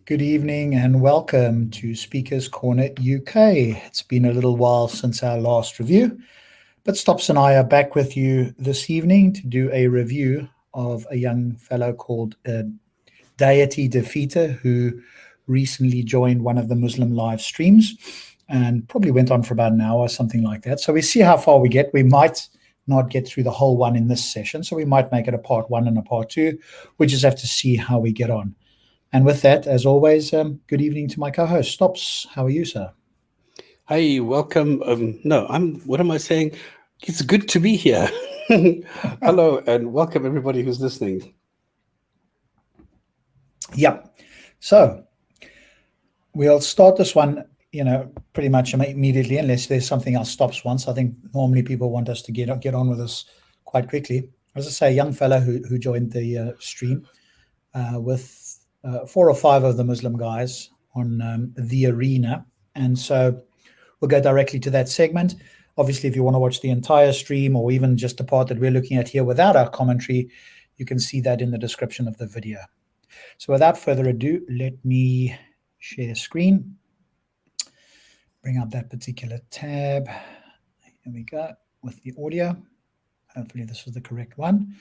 Good evening and welcome to Speakers Corner UK. It's been a little while since our last review, but Stops and I are back with you this evening to do a review of a young fellow called Deity Defeater, who recently joined one of the Muslim live streams and probably went on for about an hour, something like that. So we see how far we get. We might not get through the whole one in this session, so we might make it a part one and a part two. We just have to see how we get on. And with that, as always, good evening to my co-host, Stops. How are you, sir? Hi, welcome. What am I saying? It's good to be here. Hello, and welcome everybody who's listening. Yep. So we'll start this one, pretty much immediately, unless there's something else Stops wants. I think normally people want us to get on with this quite quickly. As I say, a young fellow who joined the stream with 4 or 5 of the Muslim guys on the arena. And so we'll go directly to that segment. Obviously, if you want to watch the entire stream or even just the part that we're looking at here without our commentary, you can see that in the description of the video. So without further ado, let me share screen. Bring up that particular tab. Here we go with the audio. Hopefully this is the correct one.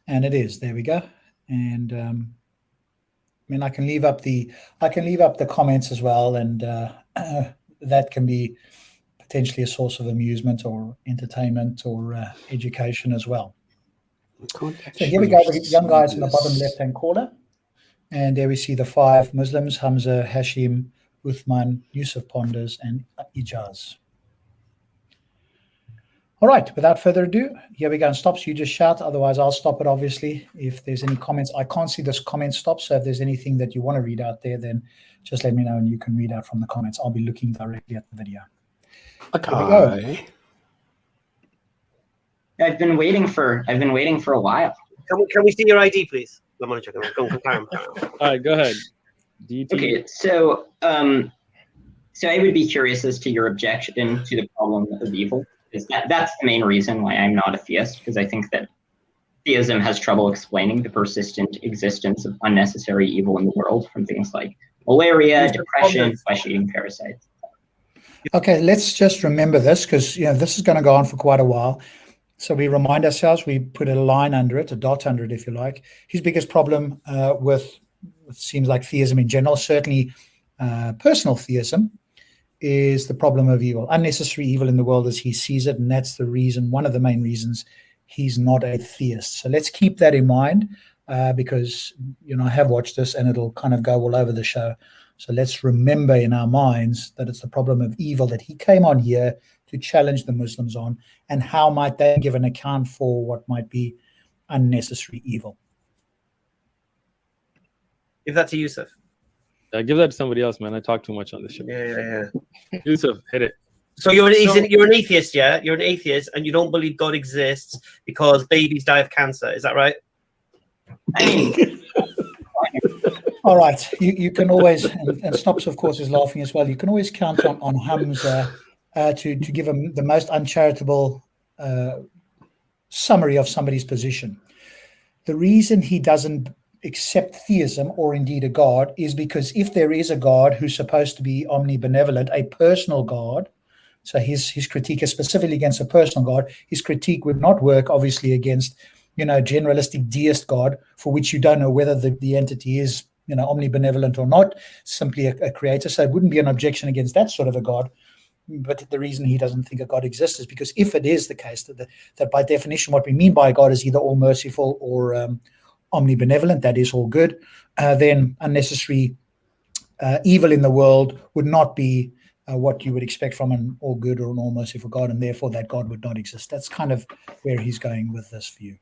And it is. There we go. And I can leave up the comments as well, and that can be potentially a source of amusement or entertainment or education as well. So here we go, the young guys in the bottom left-hand corner, and there we see the 5 Muslims: Hamza, Hashim, Uthman, Yusuf Ponders, and Ijaz. All right, without further ado, here we go. And Stops, you just shout, otherwise I'll stop it, obviously. If there's any comments, I can't see this comment stop, so if there's anything that you want to read out there, then just let me know and you can read out from the comments. I'll be looking directly at the video. Okay. Here we go. I've been waiting for a while. Can we see your ID, please? I'm gonna check it. Go All right, go ahead. Okay, so I would be curious as to your objection to the problem of evil. That's the main reason why I'm not a theist, because I think that theism has trouble explaining the persistent existence of unnecessary evil in the world, from things like malaria, depression, flesh-eating parasites. Okay, let's just remember this, because this is going to go on for quite a while. So we remind ourselves, we put a line under it, a dot under it, if you like. His biggest problem with what seems like theism in general, certainly personal theism, is the problem of evil, unnecessary evil in the world as he sees it, and that's the reason, one of the main reasons, he's not a theist. So let's keep that in mind, because I have watched this and it'll kind of go all over the show. So let's remember in our minds that it's the problem of evil that he came on here to challenge the Muslims on, and how might they give an account for what might be unnecessary evil. Give that to Yusuf. Give that to somebody else, man. I talk too much on this show. Yeah. Yusuf, hit it. So you're an atheist, yeah? You're an atheist, and you don't believe God exists because babies die of cancer. Is that right? All right. You can always, and Stops, of course, is laughing as well. You can always count on Hamza to give him the most uncharitable summary of somebody's position. The reason he doesn't accept theism or indeed a God is because if there is a God who's supposed to be omnibenevolent, a personal God, so his critique is specifically against a personal God, his critique would not work obviously against generalistic deist God, for which you don't know whether the entity is omnibenevolent or not, simply a creator. So it wouldn't be an objection against that sort of a God. But the reason he doesn't think a God exists is because if it is the case that by definition what we mean by God is either all merciful or omnibenevolent, that is all good, then unnecessary evil in the world would not be what you would expect from an all good or an all merciful God, and therefore that God would not exist. That's kind of where he's going with this view.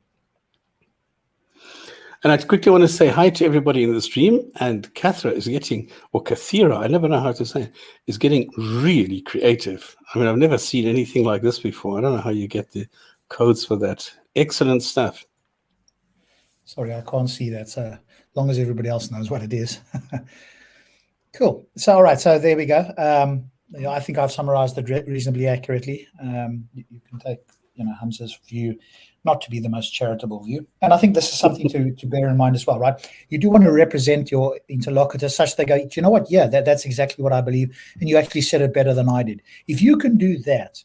And I quickly want to say hi to everybody in the stream. And Kathira, I never know how to say it, is getting really creative. I mean, I've never seen anything like this before. I don't know how you get the codes for that. Excellent stuff. Sorry, I can't see that. So as long as everybody else knows what it is. Cool. So, all right. So there we go. I think I've summarized it reasonably accurately. You can take Hamza's view not to be the most charitable view. And I think this is something to bear in mind as well, right? You do want to represent your interlocutor such they go, do you know what? Yeah, that's exactly what I believe. And you actually said it better than I did. If you can do that,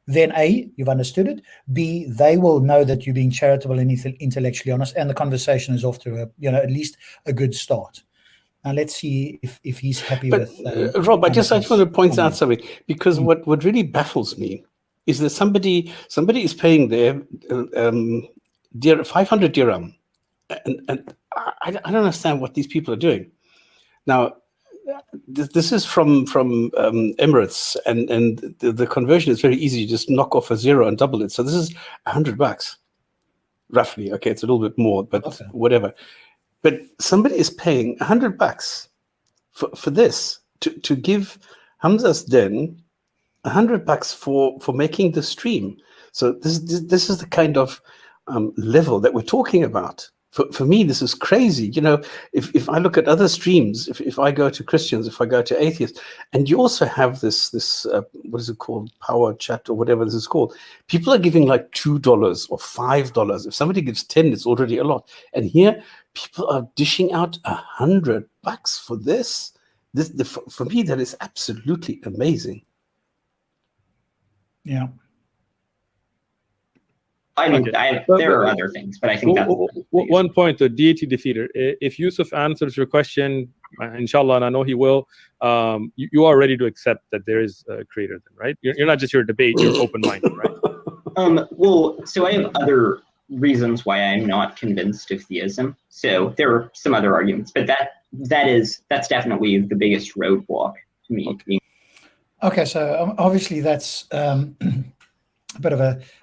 then A, you've understood it. B, they will know that you're being charitable and intellectually honest, and the conversation is off to at least a good start. Now let's see if he's happy with. Rob, I just want to point out something, because what really baffles me is that somebody is paying their 500 dirham, and I don't understand what these people are doing. Now, this is from Emirates, and the conversion is very easy. You just knock off a zero and double it. So this is $100, roughly. Okay, it's a little bit more, but okay, whatever. But somebody is paying $100 for this to give Hamza's Den $100 for making the stream. So this is the kind of level that we're talking about. For me, this is crazy. If I look at other streams, if I go to Christians, if I go to atheists, and you also have this what is it called, power chat or whatever this is called, people are giving like $2 or $5. If somebody gives 10, it's already a lot. And here, people are dishing out $100 for this. For me, that is absolutely amazing. Yeah. I mean, there are other things, but I think that's one point. The Deity Defeater. If Yusuf answers your question, inshallah, and I know he will, you are ready to accept that there is a creator, then, right? You're not just your debate; you're open-minded, right? Well, so I have other reasons why I'm not convinced of theism. So there are some other arguments, but that's definitely the biggest roadblock to me. Okay, so obviously that's a bit of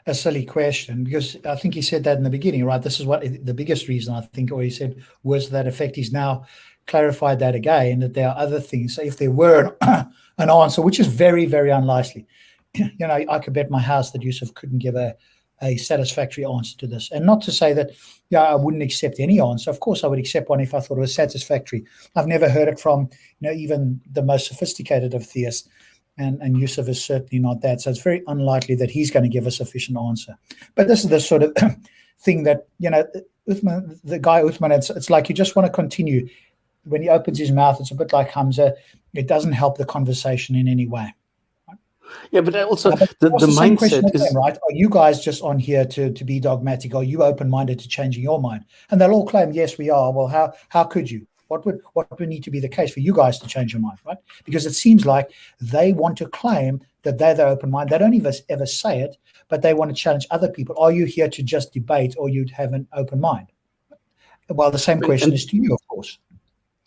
a silly question, because I think he said that in the beginning, right? This is what the biggest reason, I think, or he said words to that effect. He's now clarified that again, that there are other things. So if there were an answer, which is very, very unlikely, I could bet my house that Yusuf couldn't give a satisfactory answer to this. And not to say that, I wouldn't accept any answer. Of course, I would accept one if I thought it was satisfactory. I've never heard it from, even the most sophisticated of theists. And Yusuf is certainly not that. So it's very unlikely that he's going to give a sufficient answer. But this is the sort of thing that, Uthman, the guy Uthman, it's like you just want to continue. When he opens his mouth, it's a bit like Hamza. It doesn't help the conversation in any way. Yeah, but also the mindset is... right? Are you guys just on here to be dogmatic? Are you open-minded to changing your mind? And they'll all claim, yes, we are. Well, how could you? What would need to be the case for you guys to change your mind, right? Because it seems like they want to claim that they're the open mind. They don't even ever say it, but they want to challenge other people. Are you here to just debate, or you'd have an open mind? Well, the same question is to you, of course.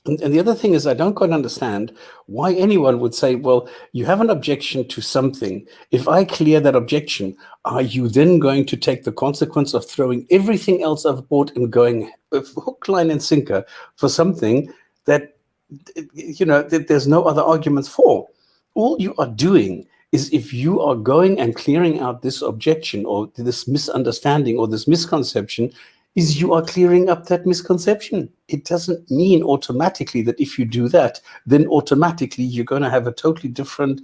And the other thing is, I don't quite understand why anyone would say, well, you have an objection to something. If I clear that objection, are you then going to take the consequence of throwing everything else I've bought and going hook, line, and sinker for something that, that there's no other arguments for? All you are doing is, if you are going and clearing out this objection or this misunderstanding or this misconception, is you are clearing up that misconception. It doesn't mean automatically that if you do that, then automatically you're going to have a totally different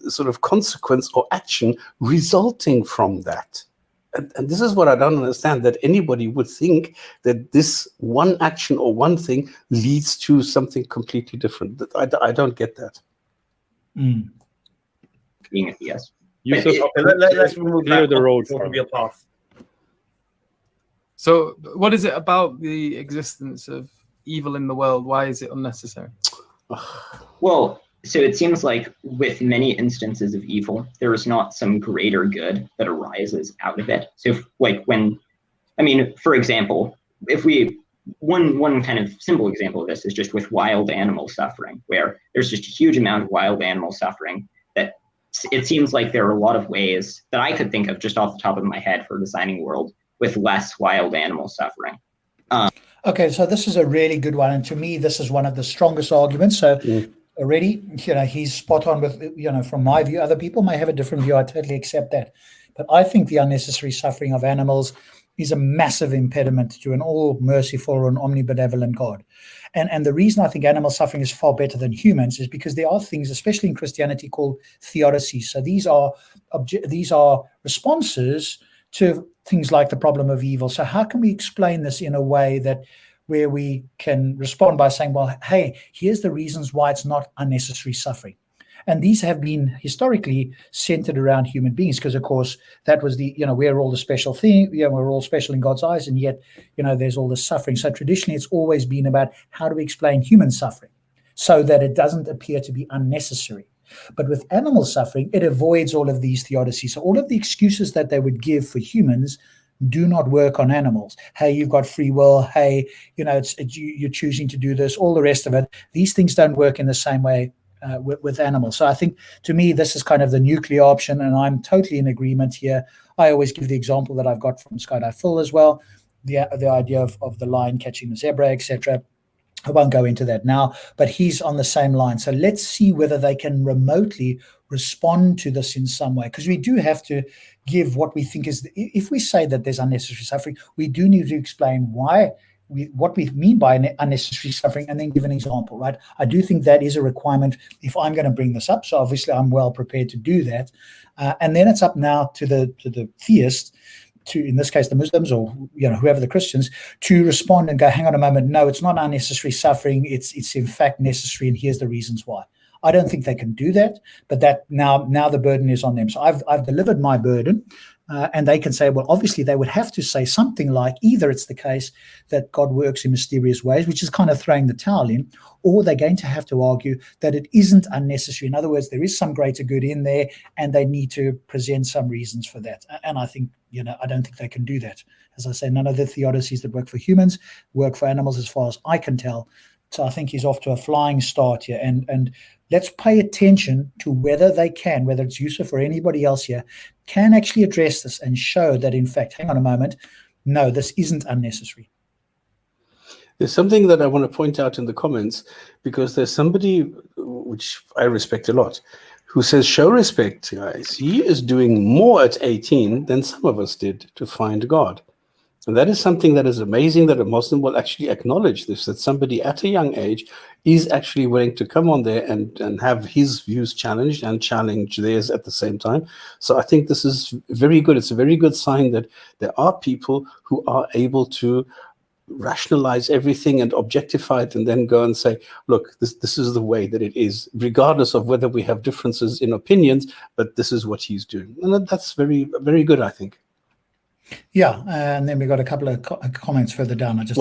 sort of consequence or action resulting from that. And this is what I don't understand, that anybody would think that this one action or one thing leads to something completely different. I don't get that. Being a theist. Let's remove clear the road for a real path. So what is it about the existence of evil in the world? Why is it unnecessary? Well, so it seems like with many instances of evil, there is not some greater good that arises out of it. So for example, one kind of simple example of this is just with wild animal suffering, where there's just a huge amount of wild animal suffering that it seems like there are a lot of ways that I could think of just off the top of my head for designing a world with less wild animal suffering. Okay, so this is a really good one. And to me, this is one of the strongest arguments. So already, he's spot on with, from my view. Other people may have a different view. I totally accept that. But I think the unnecessary suffering of animals is a massive impediment to an all-merciful or an omnibenevolent God. And the reason I think animal suffering is far better than humans is because there are things, especially in Christianity, called theodicies. So these are responses to things like the problem of evil. So how can we explain this in a way that where we can respond by saying, well, hey, here's the reasons why it's not unnecessary suffering. And these have been historically centered around human beings because, of course, that was we're all the special thing. We're all special in God's eyes, and yet, there's all this suffering. So traditionally, it's always been about how do we explain human suffering so that it doesn't appear to be unnecessary. But with animal suffering, it avoids all of these theodicies. So all of the excuses that they would give for humans do not work on animals. Hey, you've got free will. Hey, you're choosing to do this, all the rest of it. These things don't work in the same way with animals. So I think, to me, this is kind of the nuclear option, and I'm totally in agreement here. I always give the example that I've got from Skydive Phil as well, the idea of the lion catching the zebra, etc. I won't go into that now, but he's on the same line. So let's see whether they can remotely respond to this in some way, because we do have to give what we think is, if we say that there's unnecessary suffering, we do need to explain what we mean by unnecessary suffering, and then give an example, right? I do think that is a requirement if I'm going to bring this up. So obviously I'm well prepared to do that. And then it's up now to the theist, to, in this case, the Muslims, or whoever the Christians, to respond and go, hang on a moment, no, it's not unnecessary suffering. It's in fact necessary, and here's the reasons why. I don't think they can do that, but that now the burden is on them. So I've delivered my burden. And they can say, well, obviously they would have to say something like, either it's the case that God works in mysterious ways, which is kind of throwing the towel in, or they're going to have to argue that it isn't unnecessary. In other words, there is some greater good in there, and they need to present some reasons for that. And I think, I don't think they can do that. As I say, none of the theodicies that work for humans work for animals, as far as I can tell. So I think he's off to a flying start here. And let's pay attention to whether they can, whether it's Yusuf or anybody else here, can actually address this and show that, in fact, hang on a moment, no, this isn't unnecessary. There's something that I want to point out in the comments, because there's somebody, which I respect a lot, who says, show respect, guys. He is doing more at 18 than some of us did to find God. And that is something that is amazing, that a Muslim will actually acknowledge this, that somebody at a young age is actually willing to come on there and have his views challenged and challenge theirs at the same time. So I think this is very good. It's a very good sign that there are people who are able to rationalize everything and objectify it, and then go and say, look, this is the way that it is, regardless of whether we have differences in opinions, but this is what he's doing. And that's very, very good, I think. Yeah, and then we got a couple of comments further down. I just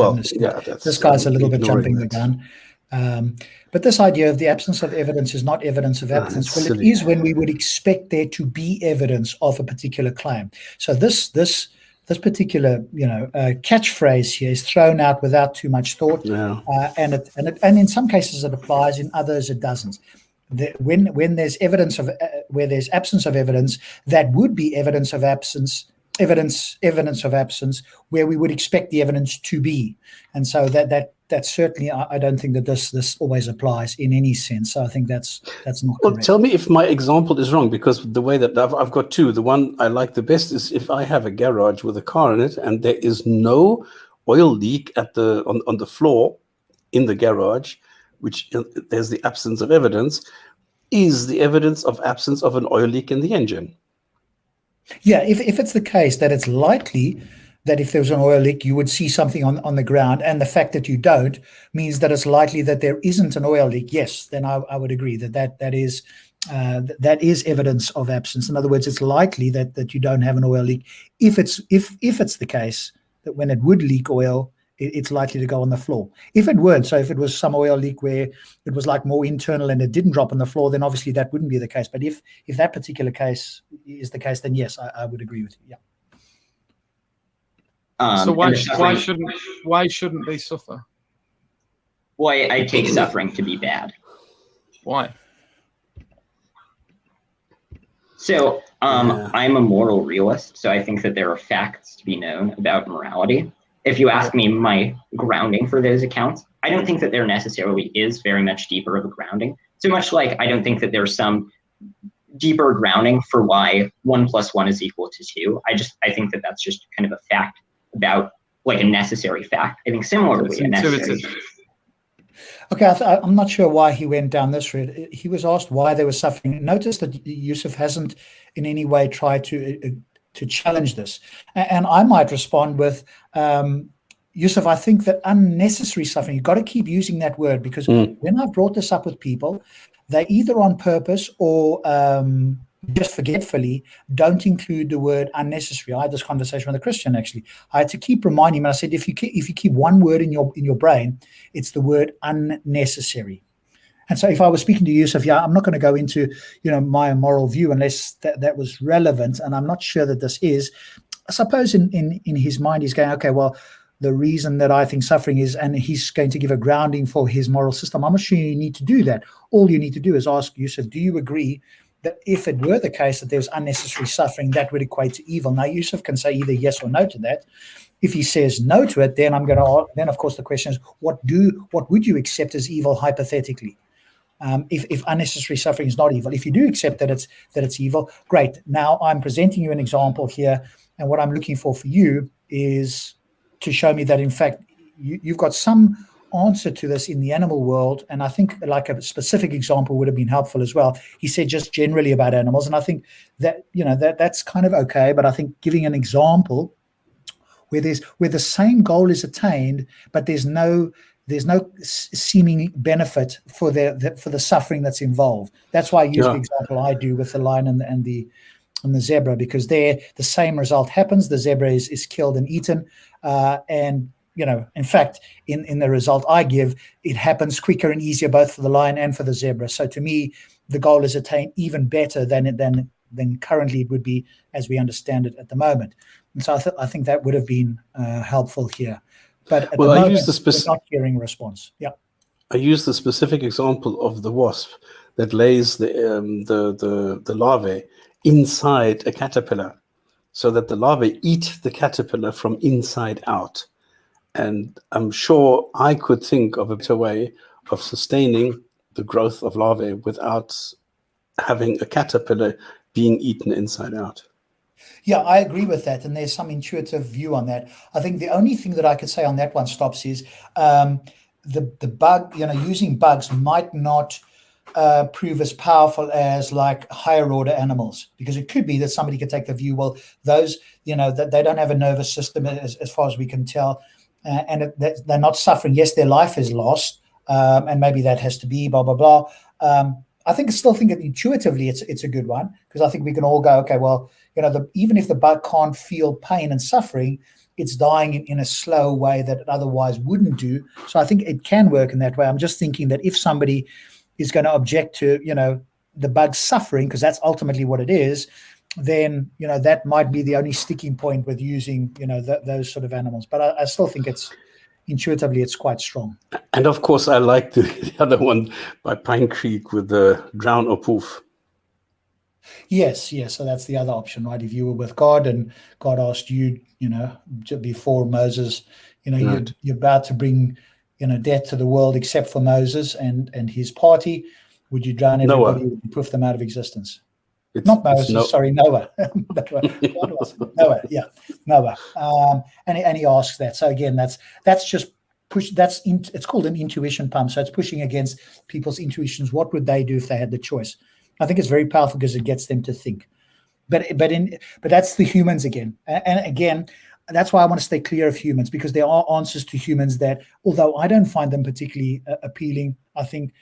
this guy's a little bit jumping the gun. But this idea of the absence of evidence is not evidence of absence. Well, it is when we would expect there to be evidence of a particular claim. So this particular catchphrase here is thrown out without too much thought, and in some cases it applies, in others it doesn't. When there's evidence of where there's absence of evidence, that would be evidence of absence of absence where we would expect the evidence to be. And so that certainly, I don't think that this always applies in any sense. So I think that's not correct. Well, tell me if my example is wrong, because the way that I've got two. The one I like the best is if I have a garage with a car in it and there is no oil leak on the floor in the garage, which there's the absence of evidence, is the evidence of absence of an oil leak in the engine. Yeah, if it's the case that it's likely that if there was an oil leak, you would see something on the ground, and the fact that you don't means that it's likely that there isn't an oil leak, yes, then I would agree that is evidence of absence. In other words, it's likely that you don't have an oil leak. If it's the case that when it would leak oil, it's likely to go on the floor. If it weren't, so if it was some oil leak where it was like more internal and it didn't drop on the floor, then obviously that wouldn't be the case. But if that particular case is the case, then yes, I would agree with you. Yeah. So why shouldn't they suffer? Why I take suffering to be bad. Why? So I'm a moral realist, so I think that there are facts to be known about morality. If you ask me my grounding for those accounts, I don't think that there necessarily is very much deeper of a grounding. So much like I don't think that there's some deeper grounding for why 1 + 1 is equal to 2. I think that that's just kind of a fact about like a necessary fact. I think similarly, a necessary. Okay, I'm not sure why he went down this route. He was asked why they were suffering. Notice that Yusuf hasn't in any way tried to challenge this. And I might respond with, Yusuf, I think that unnecessary suffering, you've got to keep using that word, because when I've brought this up with people, they either on purpose or just forgetfully don't include the word unnecessary. I had this conversation with a Christian, actually. I had to keep reminding him, and I said, if you keep one word in your brain, it's the word unnecessary. And so if I was speaking to Yusuf, I'm not going to go into, my moral view unless that was relevant, and I'm not sure that this is. I suppose in his mind he's going, okay, well, the reason that I think suffering is, and he's going to give a grounding for his moral system. I'm not sure you need to do that. All you need to do is ask Yusuf, do you agree that if it were the case that there's unnecessary suffering, that would equate to evil? Now, Yusuf can say either yes or no to that. If he says no to it, then then of course the question is, what would you accept as evil hypothetically? If unnecessary suffering is not evil. If you do accept that it's evil, great. Now I'm presenting you an example here, and what I'm looking for you is to show me that in fact you've got some answer to this in the animal world. And I think like a specific example would have been helpful as well. He said just generally about animals, and I think that that's kind of okay, but I think giving an example where the same goal is attained, but there's no seeming benefit for the suffering that's involved. That's why I use the example I do with the lion and the zebra, because there the same result happens. The zebra is killed and eaten, and in fact, in the result I give, it happens quicker and easier both for the lion and for the zebra. So to me, the goal is attained even better than currently it would be as we understand it at the moment. And so I think that would have been helpful here. But at the moment, we're not hearing a response. Yeah. I use the specific example of the wasp that lays the larvae inside a caterpillar, so that the larvae eat the caterpillar from inside out. And I'm sure I could think of a better way of sustaining the growth of larvae without having a caterpillar being eaten inside out. Yeah, I agree with that, and there's some intuitive view on that. I think the only thing that I could say on that one, Stops, is the bug, using bugs might not prove as powerful as like higher order animals, because it could be that somebody could take the view, well, those, that they don't have a nervous system as far as we can tell, and they're not suffering. Yes, their life is lost, and maybe that has to be blah, blah, blah. I still think that intuitively it's a good one, because I think we can all go, okay, well, even if the bug can't feel pain and suffering, it's dying in a slow way that it otherwise wouldn't do. So I think it can work in that way. I'm just thinking that if somebody is going to object to, the bug suffering, because that's ultimately what it is, then, that might be the only sticking point with using, those sort of animals. But I still think intuitively it's quite strong. And of course, I like the other one by Pine Creek with the drown or poof. Yes. So that's the other option, right? If you were with God and God asked you, before Moses, Right. you're about to bring, death to the world except for Moses and his party, would you drown everybody and poof them out of existence? Not Moses, sorry, Noah. Noah, yeah, Noah. And he asks that. So again, that's just push. It's called an intuition pump. So it's pushing against people's intuitions. What would they do if they had the choice? I think it's very powerful because it gets them to think. But that's the humans again. And again, that's why I want to stay clear of humans, because there are answers to humans that, although I don't find them particularly appealing, I think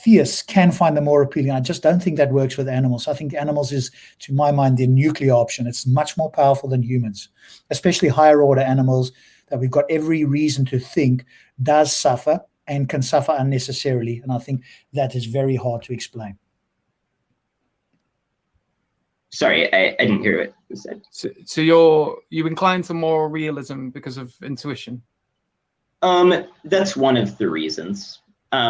theists can find them more appealing. I just don't think that works with animals. I think animals is, to my mind, the nuclear option. It's much more powerful than humans, especially higher order animals that we've got every reason to think does suffer and can suffer unnecessarily. And I think that is very hard to explain. Sorry, I didn't hear what you said. So you incline to moral realism because of intuition? That's one of the reasons. There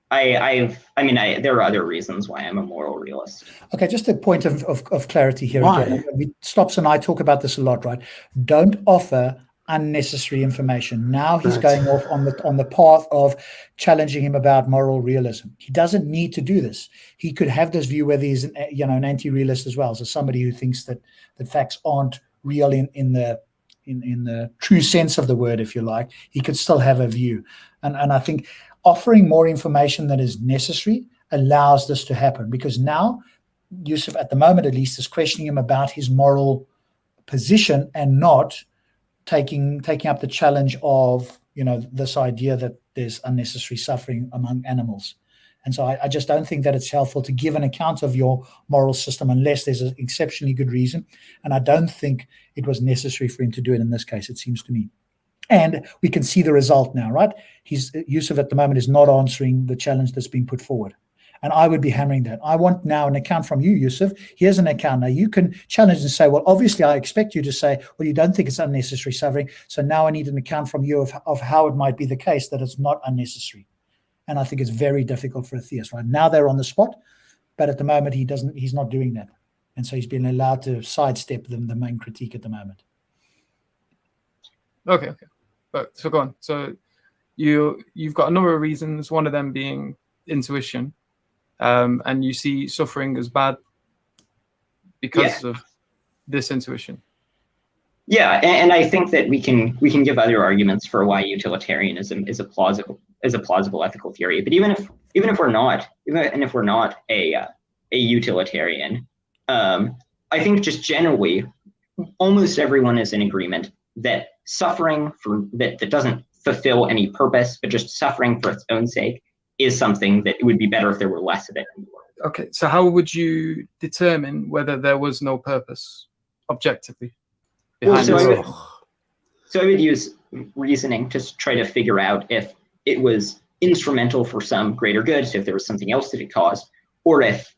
are other reasons why I'm a moral realist. Okay, just a point of clarity here. Why? Again. Stops and I talk about this a lot, right? Don't offer unnecessary information. Now he's going off on the path of challenging him about moral realism. He doesn't need to do this. He could have this view whether he's an anti-realist as well, so somebody who thinks that facts aren't real in the true sense of the word, if you like, he could still have a view. And I think offering more information than is necessary allows this to happen, because now Yusuf, at the moment at least, is questioning him about his moral position and not taking up the challenge of, this idea that there's unnecessary suffering among animals. And so I just don't think that it's helpful to give an account of your moral system unless there's an exceptionally good reason. And I don't think it was necessary for him to do it in this case, it seems to me. And we can see the result now, right? Yusuf at the moment is not answering the challenge that's being put forward. And I would be hammering that. I want now an account from you, Yusuf. Here's an account. Now you can challenge and say, well, obviously I expect you to say, well, you don't think it's unnecessary suffering. So now I need an account from you of how it might be the case that it's not unnecessary. And I think it's very difficult for a theist, right? Now they're on the spot, but at the moment he's not doing that. And so he's been allowed to sidestep the main critique at the moment. Okay. But so go on. So you've got a number of reasons, one of them being intuition. And you see suffering as bad because of this intuition. Yeah, and I think that we can give other arguments for why utilitarianism is a plausible ethical theory. But even if we're not a utilitarian, I think just generally, almost everyone is in agreement that suffering that doesn't fulfill any purpose, but just suffering for its own sake, is something that it would be better if there were less of it in the world. Okay, so how would you determine whether there was no purpose objectively behind this? So I would use reasoning to try to figure out if it was instrumental for some greater good, so if there was something else that it caused, or if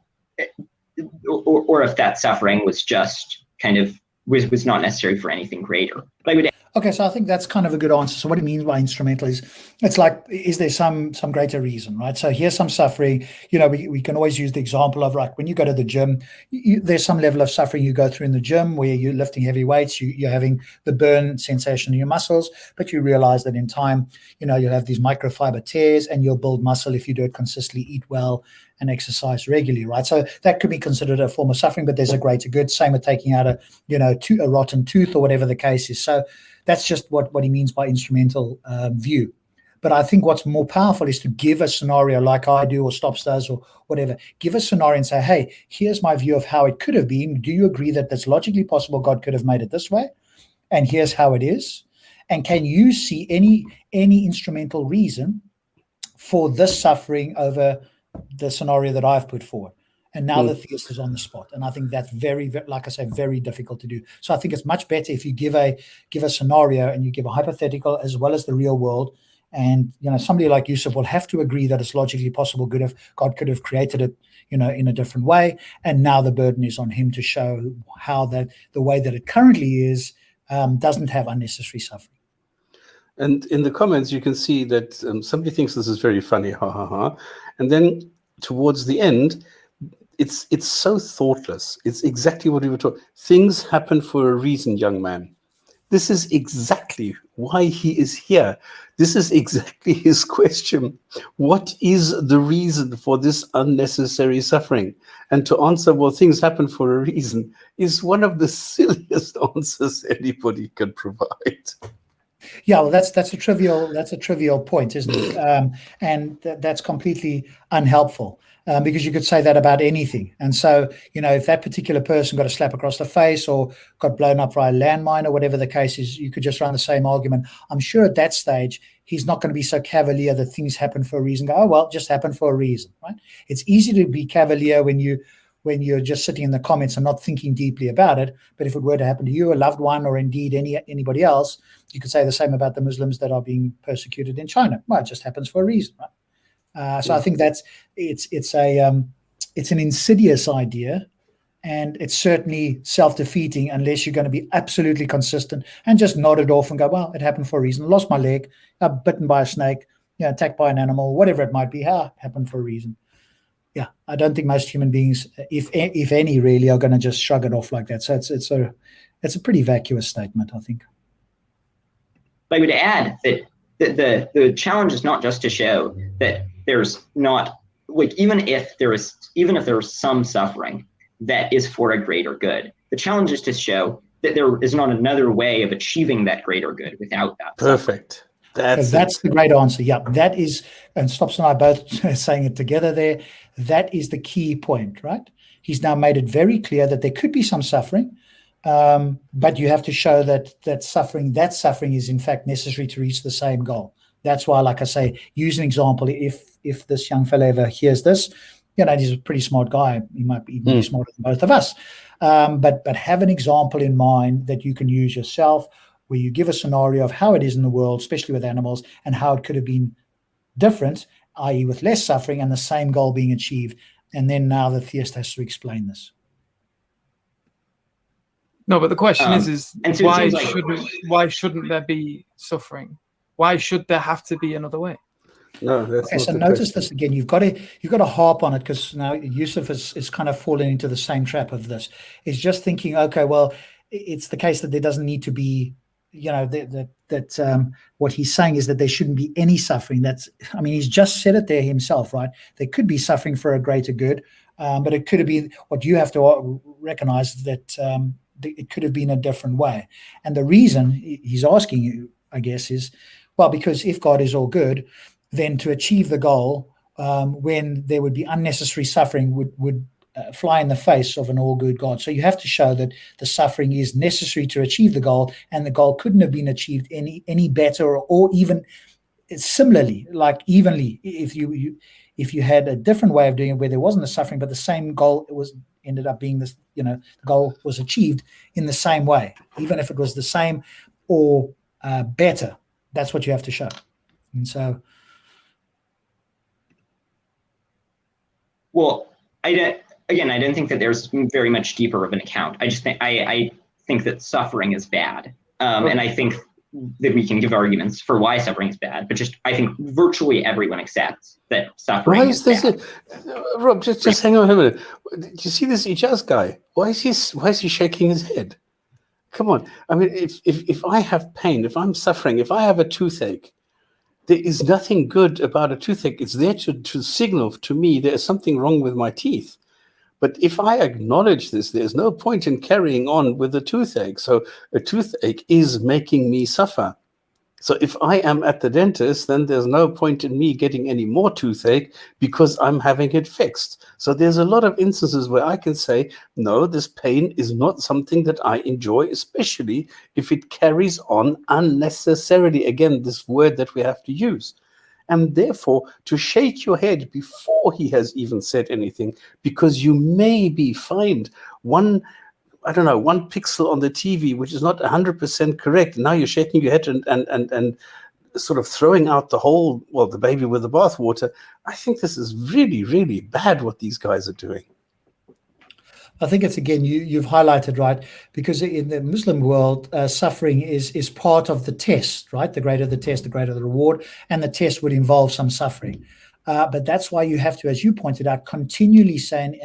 that suffering was just kind of was not necessary for anything greater. But I would. Okay, so I think that's kind of a good answer. So what it means by instrumental is, it's like, is there some greater reason, right? So here's some suffering. We can always use the example of, like, when you go to the gym, there's some level of suffering you go through in the gym where you're lifting heavy weights, you're having the burn sensation in your muscles, but you realize that in time, you'll have these microfiber tears and you'll build muscle if you do it consistently, eat well, and exercise regularly, right? So that could be considered a form of suffering, but there's a greater good. Same with taking out a rotten tooth or whatever the case is. So that's just what he means by instrumental view. But I think what's more powerful is to give a scenario like I do, or Stops does, or whatever. Give a scenario and say, hey, here's my view of how it could have been. Do you agree that that's logically possible? God could have made it this way. And here's how it is. And can you see any instrumental reason for this suffering over the scenario that I've put forward? And now the theist is on the spot. And I think that's very, like I say, very difficult to do. So I think it's much better if you give a scenario and you give a hypothetical as well as the real world. And, somebody like Yusuf will have to agree that it's logically possible God could have created it, in a different way. And now the burden is on him to show how that the way that it currently is doesn't have unnecessary suffering. And in the comments, you can see that somebody thinks this is very funny, ha ha ha. And then towards the end, it's so thoughtless. It's exactly what we were talking. Things happen for a reason, young man. This is exactly why he is here. This is exactly his question. What is the reason for this unnecessary suffering? And to answer, well, things happen for a reason, is one of the silliest answers anybody can provide. Yeah, well, that's a trivial point, isn't it? And that's completely unhelpful. Because you could say that about anything. And so, if that particular person got a slap across the face or got blown up by a landmine or whatever the case is, you could just run the same argument. I'm sure at that stage, he's not going to be so cavalier that things happen for a reason. Go, oh, well, just happened for a reason, right? It's easy to be cavalier when you're just sitting in the comments and not thinking deeply about it. But if it were to happen to you, a loved one, or indeed anybody else, you could say the same about the Muslims that are being persecuted in China. Well, it just happens for a reason, right? So I think it's an insidious idea, and it's certainly self-defeating unless you're going to be absolutely consistent and just nod it off and go, well, it happened for a reason. I lost my leg, got bitten by a snake, attacked by an animal, whatever it might be. It happened for a reason. Yeah, I don't think most human beings, if any, really, are going to just shrug it off like that. So it's a pretty vacuous statement, I think. I would add that the challenge is not just to show that there's not, like, even if there is some suffering that is for a greater good. The challenge is to show that there is not another way of achieving that greater good without that. Perfect. That's the great answer. Yeah, that is, and Stops and I both saying it together there. That is the key point, right? He's now made it very clear that there could be some suffering, but you have to show that suffering is in fact necessary to reach the same goal. That's why, like I say, use an example. If this young fellow ever hears this, he's a pretty smart guy. He might be even smarter than both of us. But have an example in mind that you can use yourself, where you give a scenario of how it is in the world, especially with animals, and how it could have been different, i.e. with less suffering and the same goal being achieved. And then now the theist has to explain this. No, but the question is and so why shouldn't there be suffering? Why should there have to be another way? No, that's okay, not so the notice question. this again. You've got to harp on it, because now Yusuf is kind of falling into the same trap of this. Is just thinking, okay, well, it's the case that there doesn't need to be, what he's saying is that there shouldn't be any suffering. He's just said it there himself, right? There could be suffering for a greater good, but it could have been, what you have to recognize that it could have been a different way. And the reason he's asking you, I guess, is, well, because if God is all good, then to achieve the goal, when there would be unnecessary suffering, would fly in the face of an all-good God. So you have to show that the suffering is necessary to achieve the goal, and the goal couldn't have been achieved any better, or even similarly, like evenly, if you had a different way of doing it where there wasn't a suffering, but the same goal ended up being this, the goal was achieved in the same way, even if it was the same or better. That's what you have to show. And so, well, I don't think that there's very much deeper of an account. I just think I think that suffering is bad, and I think that we can give arguments for why suffering is bad. But I think virtually everyone accepts that suffering. Why is this? bad. Rob, just hang on a minute. Do you see this Ijaz guy? Why is he shaking his head? Come on. I mean, if I have pain, if I'm suffering, if I have a toothache, there is nothing good about a toothache. It's there to signal to me there is something wrong with my teeth. But if I acknowledge this, there's no point in carrying on with the toothache. So a toothache is making me suffer. So if I am at the dentist, then there's no point in me getting any more toothache because I'm having it fixed. So there's a lot of instances where I can say, no, this pain is not something that I enjoy, especially if it carries on unnecessarily. Again, this word that we have to use. And therefore, to shake your head before he has even said anything, because you maybe find one pixel on the TV which is not 100% correct. Now you're shaking your head and sort of throwing out the baby with the bathwater. I think this is really, really bad what these guys are doing. I think it's, again, you've highlighted, right? Because in the Muslim world, suffering is part of the test, right? The greater the test, the greater the reward, and the test would involve some suffering. But that's why you have to, as you pointed out, continually say,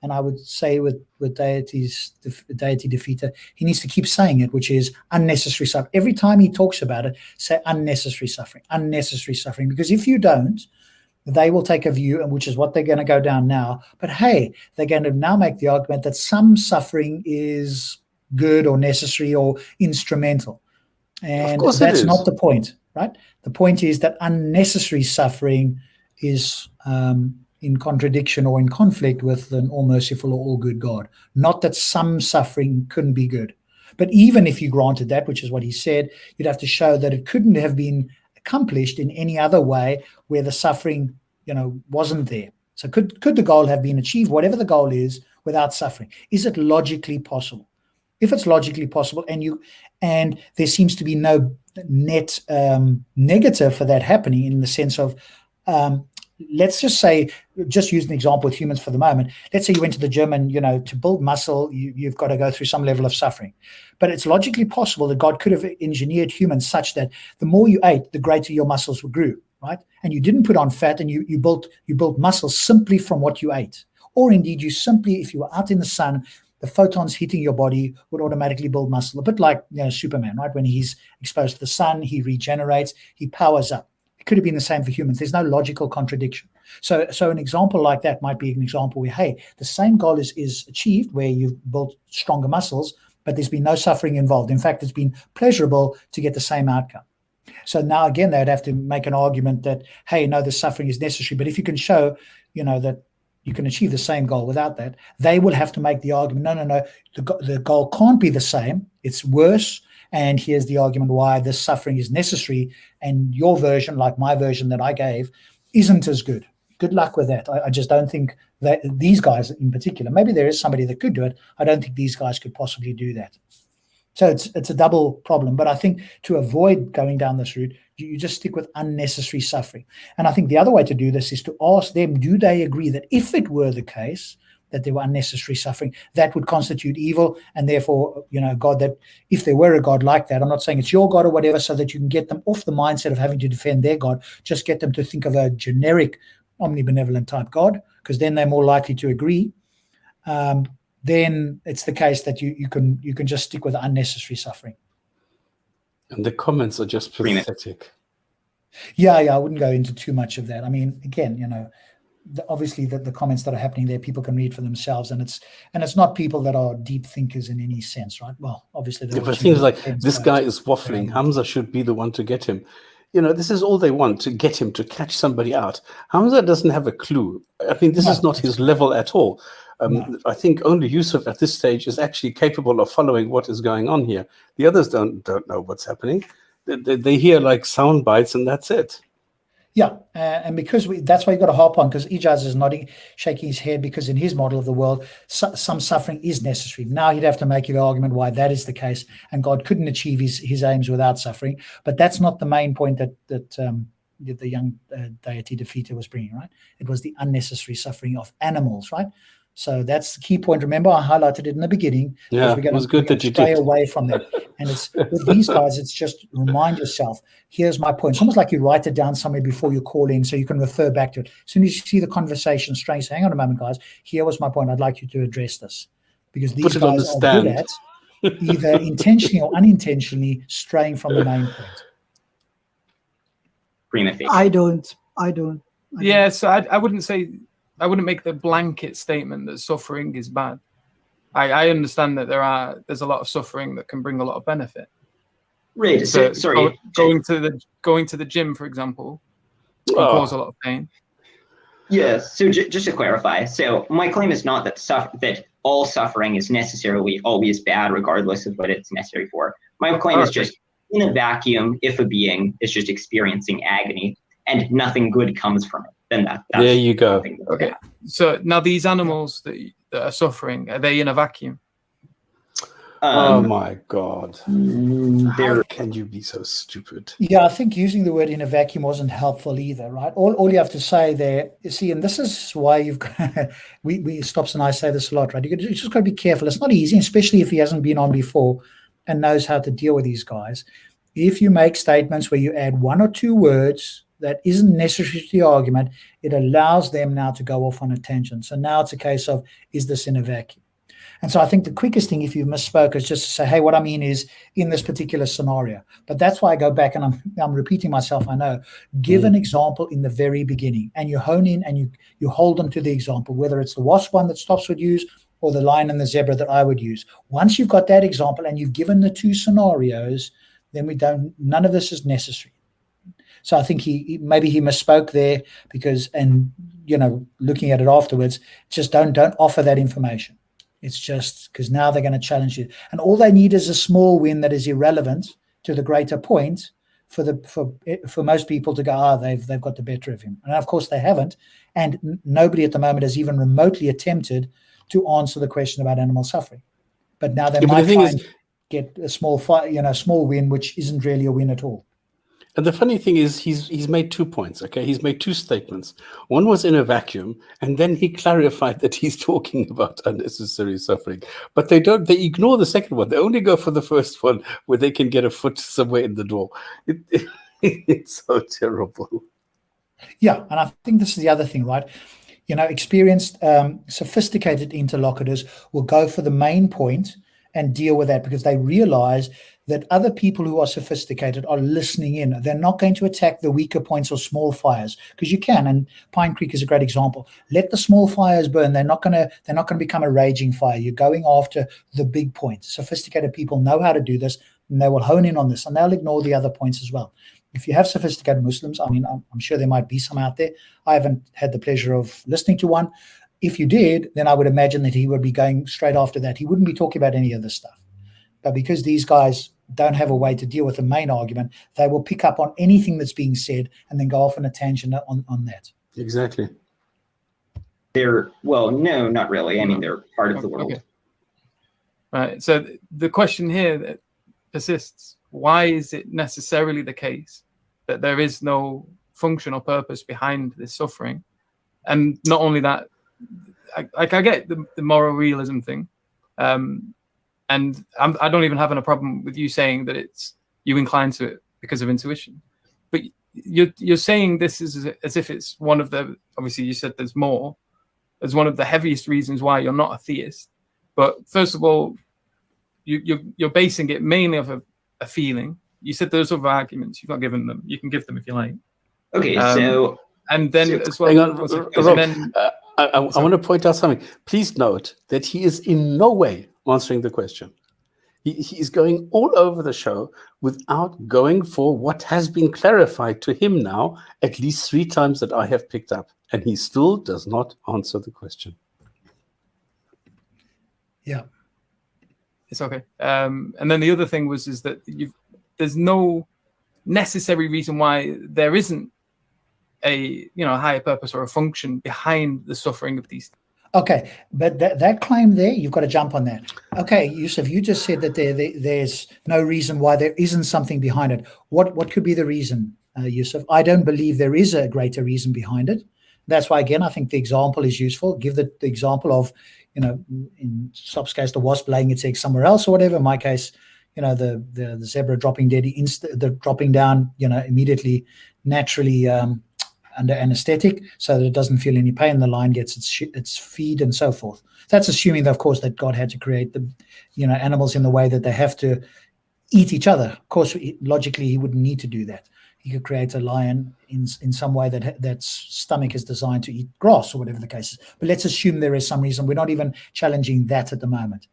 and I would say with Deity Defeater, he needs to keep saying it, which is unnecessary suffering. Every time he talks about it, say unnecessary suffering, because if you don't, they will take a view, and which is what they're going to go down now. But hey, they're going to now make the argument that some suffering is good or necessary or instrumental. And that's not the point, right? The point is that unnecessary suffering is in contradiction or in conflict with an all-merciful or all-good God. Not that some suffering couldn't be good. But even if you granted that, which is what he said, you'd have to show that it couldn't have been accomplished in any other way where the suffering, wasn't there. So could the goal have been achieved, whatever the goal is, without suffering? Is it logically possible? If it's logically possible, and there seems to be no net negative for that happening, in the sense of, let's just say, just use an example with humans for the moment. Let's say you went to the gym and, to build muscle, you've got to go through some level of suffering. But it's logically possible that God could have engineered humans such that the more you ate, the greater your muscles grew, right? And you didn't put on fat, and you built muscle simply from what you ate. Or indeed, you simply, if you were out in the sun, the photons hitting your body would automatically build muscle. A bit like Superman, right? When he's exposed to the sun, he regenerates, he powers up. Could have been the same for humans. There's no logical contradiction. So an example like that might be an example where, hey, the same goal is achieved, where you've built stronger muscles, but there's been no suffering involved. In fact, it's been pleasurable to get the same outcome. So now again, they'd have to make an argument that, hey, no, the suffering is necessary. But if you can show, that you can achieve the same goal without that, they will have to make the argument, no, the goal can't be the same. It's worse. And here's the argument why this suffering is necessary. And your version, like my version that I gave, isn't as good. Good luck with that. I just don't think that these guys in particular, maybe there is somebody that could do it. I don't think these guys could possibly do that. So it's a double problem. But I think to avoid going down this route, you just stick with unnecessary suffering. And I think the other way to do this is to ask them, do they agree that if it were the case that there were unnecessary suffering, that would constitute evil, and therefore, God, that if there were a God like that, I'm not saying it's your God or whatever, so that you can get them off the mindset of having to defend their God, just get them to think of a generic omnibenevolent type God, because then they're more likely to agree. Then it's the case that you can just stick with unnecessary suffering. And the comments are just pathetic. Yeah, I wouldn't go into too much of that. I mean, again, obviously the comments that are happening there, people can read for themselves, and it's not people that are deep thinkers in any sense, right? Well, obviously, but things like this guy is waffling. Hamza should be the one to get him. This is all they want, to get him, to catch somebody out. Hamza doesn't have a clue. I think this is not his level at all. No. I think only Yusuf at this stage is actually capable of following what is going on here. The others don't know what's happening. They hear like sound bites, and that's it. Yeah, and because that's why you got to harp on, because Ijaz is nodding, shaking his head, because in his model of the world, some suffering is necessary. Now he'd have to make the argument why that is the case, and God couldn't achieve his aims without suffering. But that's not the main point that the young Deity Defeater was bringing, right? It was the unnecessary suffering of animals, right? So that's the key point. Remember, I highlighted it in the beginning. Yeah, it was good that you did. Stay away from that. And it's with these guys, it's just remind yourself, here's my point. It's almost like you write it down somewhere before you call in so you can refer back to it. As soon as you see the conversation strange, say, hang on a moment, guys, here was my point. I'd like you to address this. Because these guys are good at either intentionally or unintentionally straying from the main point. I don't. Yeah, so I wouldn't make the blanket statement that suffering is bad. I understand that there's a lot of suffering that can bring a lot of benefit. Right. So, sorry. Going to the gym, for example, can cause a lot of pain. Yes. So just to clarify, so my claim is not that all suffering is necessarily always bad, regardless of what it's necessary for. My claim is just in a vacuum, if a being is just experiencing agony and nothing good comes from it, then that's there you go. Okay. So now these animals that are suffering, are they in a vacuum? Oh my God. How can you be so stupid? Yeah, I think using the word in a vacuum wasn't helpful either, right? All you have to say there, you see, and this is why you've got, we Stops and I say this a lot, right? You just got to be careful. It's not easy, especially if he hasn't been on before and knows how to deal with these guys. If you make statements where you add one or two words that isn't necessary to the argument, it allows them now to go off on a tangent. So now it's a case of, is this in a vacuum? And so I think the quickest thing, if you misspoke, is just to say, hey, what I mean is in this particular scenario. But that's why I go back, and I'm repeating myself, I know. Give an example in the very beginning, and you hone in and you hold them to the example, whether it's the wasp one that Stops would use or the lion and the zebra that I would use. Once you've got that example and you've given the two scenarios, then none of this is necessary. So I think maybe he misspoke there because, and looking at it afterwards, just don't offer that information. It's just because now they're going to challenge you, and all they need is a small win that is irrelevant to the greater point for most people to go, they've got the better of him, and of course they haven't, and nobody at the moment has even remotely attempted to answer the question about animal suffering. But now they might get a small small win, which isn't really a win at all. And the funny thing is, he's made 2 points. Okay, he's made two statements. One was in a vacuum, and then he clarified that he's talking about unnecessary suffering. But they ignore the second one. They only go for the first one, where they can get a foot somewhere in the door. It's so terrible. Yeah, and I think this is the other thing, right? Experienced, sophisticated interlocutors will go for the main point and deal with that, because they realize that other people who are sophisticated are listening in. They're not going to attack the weaker points or small fires, because you can, and Pine Creek is a great example. Let the small fires burn. They're not going to become a raging fire. You're going after the big points. Sophisticated people know how to do this, and they will hone in on this, and they'll ignore the other points as well. If you have sophisticated Muslims, I mean, I'm sure there might be some out there. I haven't had the pleasure of listening to one. If you did, then I would imagine that he would be going straight after that. He wouldn't be talking about any of this stuff. But because these guys don't have a way to deal with the main argument, they will pick up on anything that's being said and then go off on a tangent on that. Exactly. Well, no, not really. I mean, they're part of the world. Okay. Right. So the question here that persists: why is it necessarily the case that there is no function or purpose behind this suffering? And not only that, I get the moral realism thing. And I don't even have a problem with you saying that you incline to it because of intuition. But you're saying this is as if it's one of the, obviously you said there's more, as one of the heaviest reasons why you're not a theist. But first of all, you're basing it mainly off a feeling. You said there's other arguments. You've not given them. You can give them if you like. Okay, so... And then as well... Hang on, Rob, I want to point out something. Please note that he is in no way answering the question. He is going all over the show without going for what has been clarified to him now at least 3 times that I have picked up, and he still does not answer the question. Yeah, it's okay. And then the other thing is that there's no necessary reason why there isn't a higher purpose or a function behind the suffering of these. Okay, but that claim there, you've got to jump on that. Okay, Yusuf, you just said that there's no reason why there isn't something behind it. What could be the reason, Yusuf? I don't believe there is a greater reason behind it. That's why, again, I think the example is useful. Give the example of, in Stop's case, the wasp laying its egg somewhere else or whatever. In my case, the zebra dropping dead, dropping down, immediately, naturally, under anesthetic, so that it doesn't feel any pain. The lion gets its feed and so forth. That's assuming, of course, that God had to create the, animals in the way that they have to eat each other. Of course, logically, he wouldn't need to do that. He could create a lion in some way that's stomach is designed to eat grass or whatever the case is. But let's assume there is some reason. We're not even challenging that at the moment.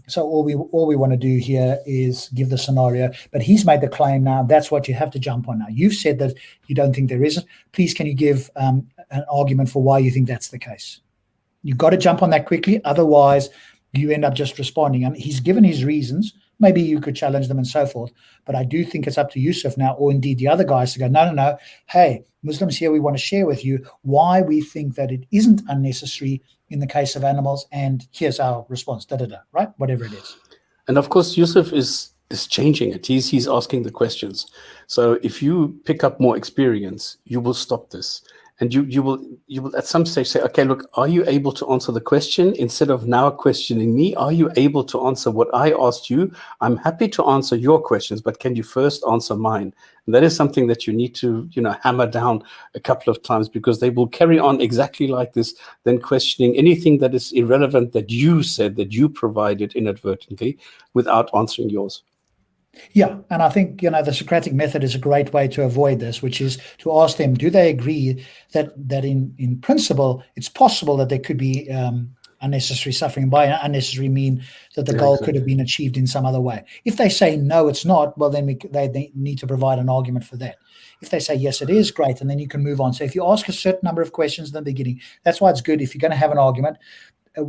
So all we want to do here is give the scenario, but he's made the claim now. That's what you have to jump on now. You've said that you don't think there isn't. Please, can you give an argument for why you think that's the case? You've got to jump on that quickly. Otherwise, you end up just responding. And he's given his reasons. Maybe you could challenge them and so forth. But I do think it's up to Yusuf now, or indeed the other guys, to go, no. Hey, Muslims here, we want to share with you why we think that it isn't unnecessary in the case of animals, and here's our response, right? Whatever it is. And of course, Yusuf is changing it. He's asking the questions. So if you pick up more experience, you will stop this. And you will at some stage say, okay, look, are you able to answer the question instead of now questioning me? Are you able to answer what I asked you? I'm happy to answer your questions, but can you first answer mine? And that is something that you need to, hammer down a couple of times, because they will carry on exactly like this, then questioning anything that is irrelevant that you said, that you provided inadvertently, without answering yours. Yeah, and I think, the Socratic method is a great way to avoid this, which is to ask them, do they agree that in principle, it's possible that there could be unnecessary suffering? By unnecessary mean that the goal could have been achieved in some other way. If they say, no, it's not, well, then they need to provide an argument for that. If they say, yes, it is, great, and then you can move on. So if you ask a certain number of questions in the beginning, that's why it's good if you're going to have an argument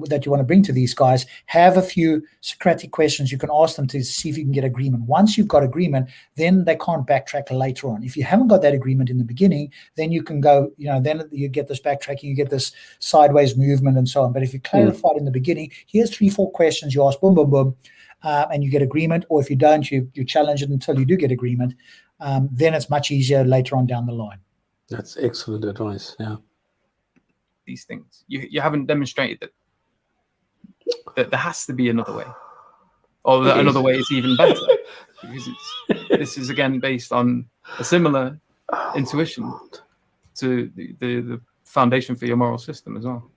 that you want to bring to these guys, have a few Socratic questions you can ask them to see if you can get agreement. Once you've got agreement, then they can't backtrack later on. If you haven't got that agreement in the beginning, then you can go, then you get this backtracking, you get this sideways movement and so on. But if you clarify it in the beginning, here's 3-4 questions you ask, boom, boom, boom, and you get agreement. Or if you don't, you challenge it until you do get agreement. Then it's much easier later on down the line. That's excellent advice. Yeah. These things. You haven't demonstrated that there has to be another way, or that another way is even better, because this is again based on a similar intuition to the foundation for your moral system as well.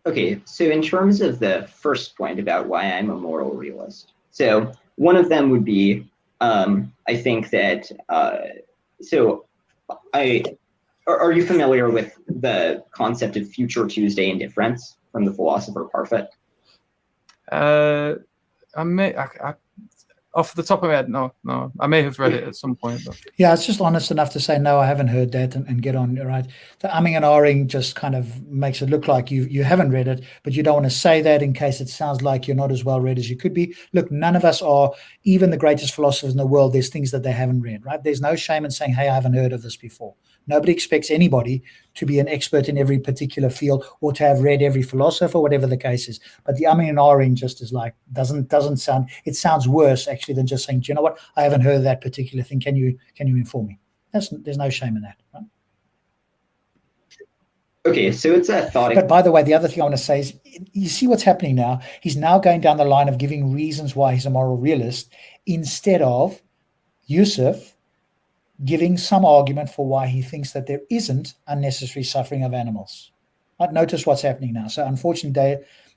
Okay, so in terms of the first point about why I'm a moral realist, so one of them would be, I think that, are you familiar with the concept of future Tuesday indifference from the philosopher Parfit? Off the top of my head, no. I may have read it at some point. But. Yeah, it's just honest enough to say, no, I haven't heard that, and get on, right? The umming and ahhing just kind of makes it look like you haven't read it, but you don't want to say that in case it sounds like you're not as well read as you could be. Look, none of us are, even the greatest philosophers in the world, there's things that they haven't read, right? There's no shame in saying, hey, I haven't heard of this before. Nobody expects anybody to be an expert in every particular field or to have read every philosopher, whatever the case is. But the umming and ahhing just is like, doesn't sound, it sounds worse actually than just saying, do you know what? I haven't heard of that particular thing. Can you inform me? There's no shame in that. Right? Okay, so it's a thought. But by the way, the other thing I want to say is, you see what's happening now? He's now going down the line of giving reasons why he's a moral realist instead of Yusuf giving some argument for why he thinks that there isn't unnecessary suffering of animals. Right? Notice what's happening now. So unfortunately,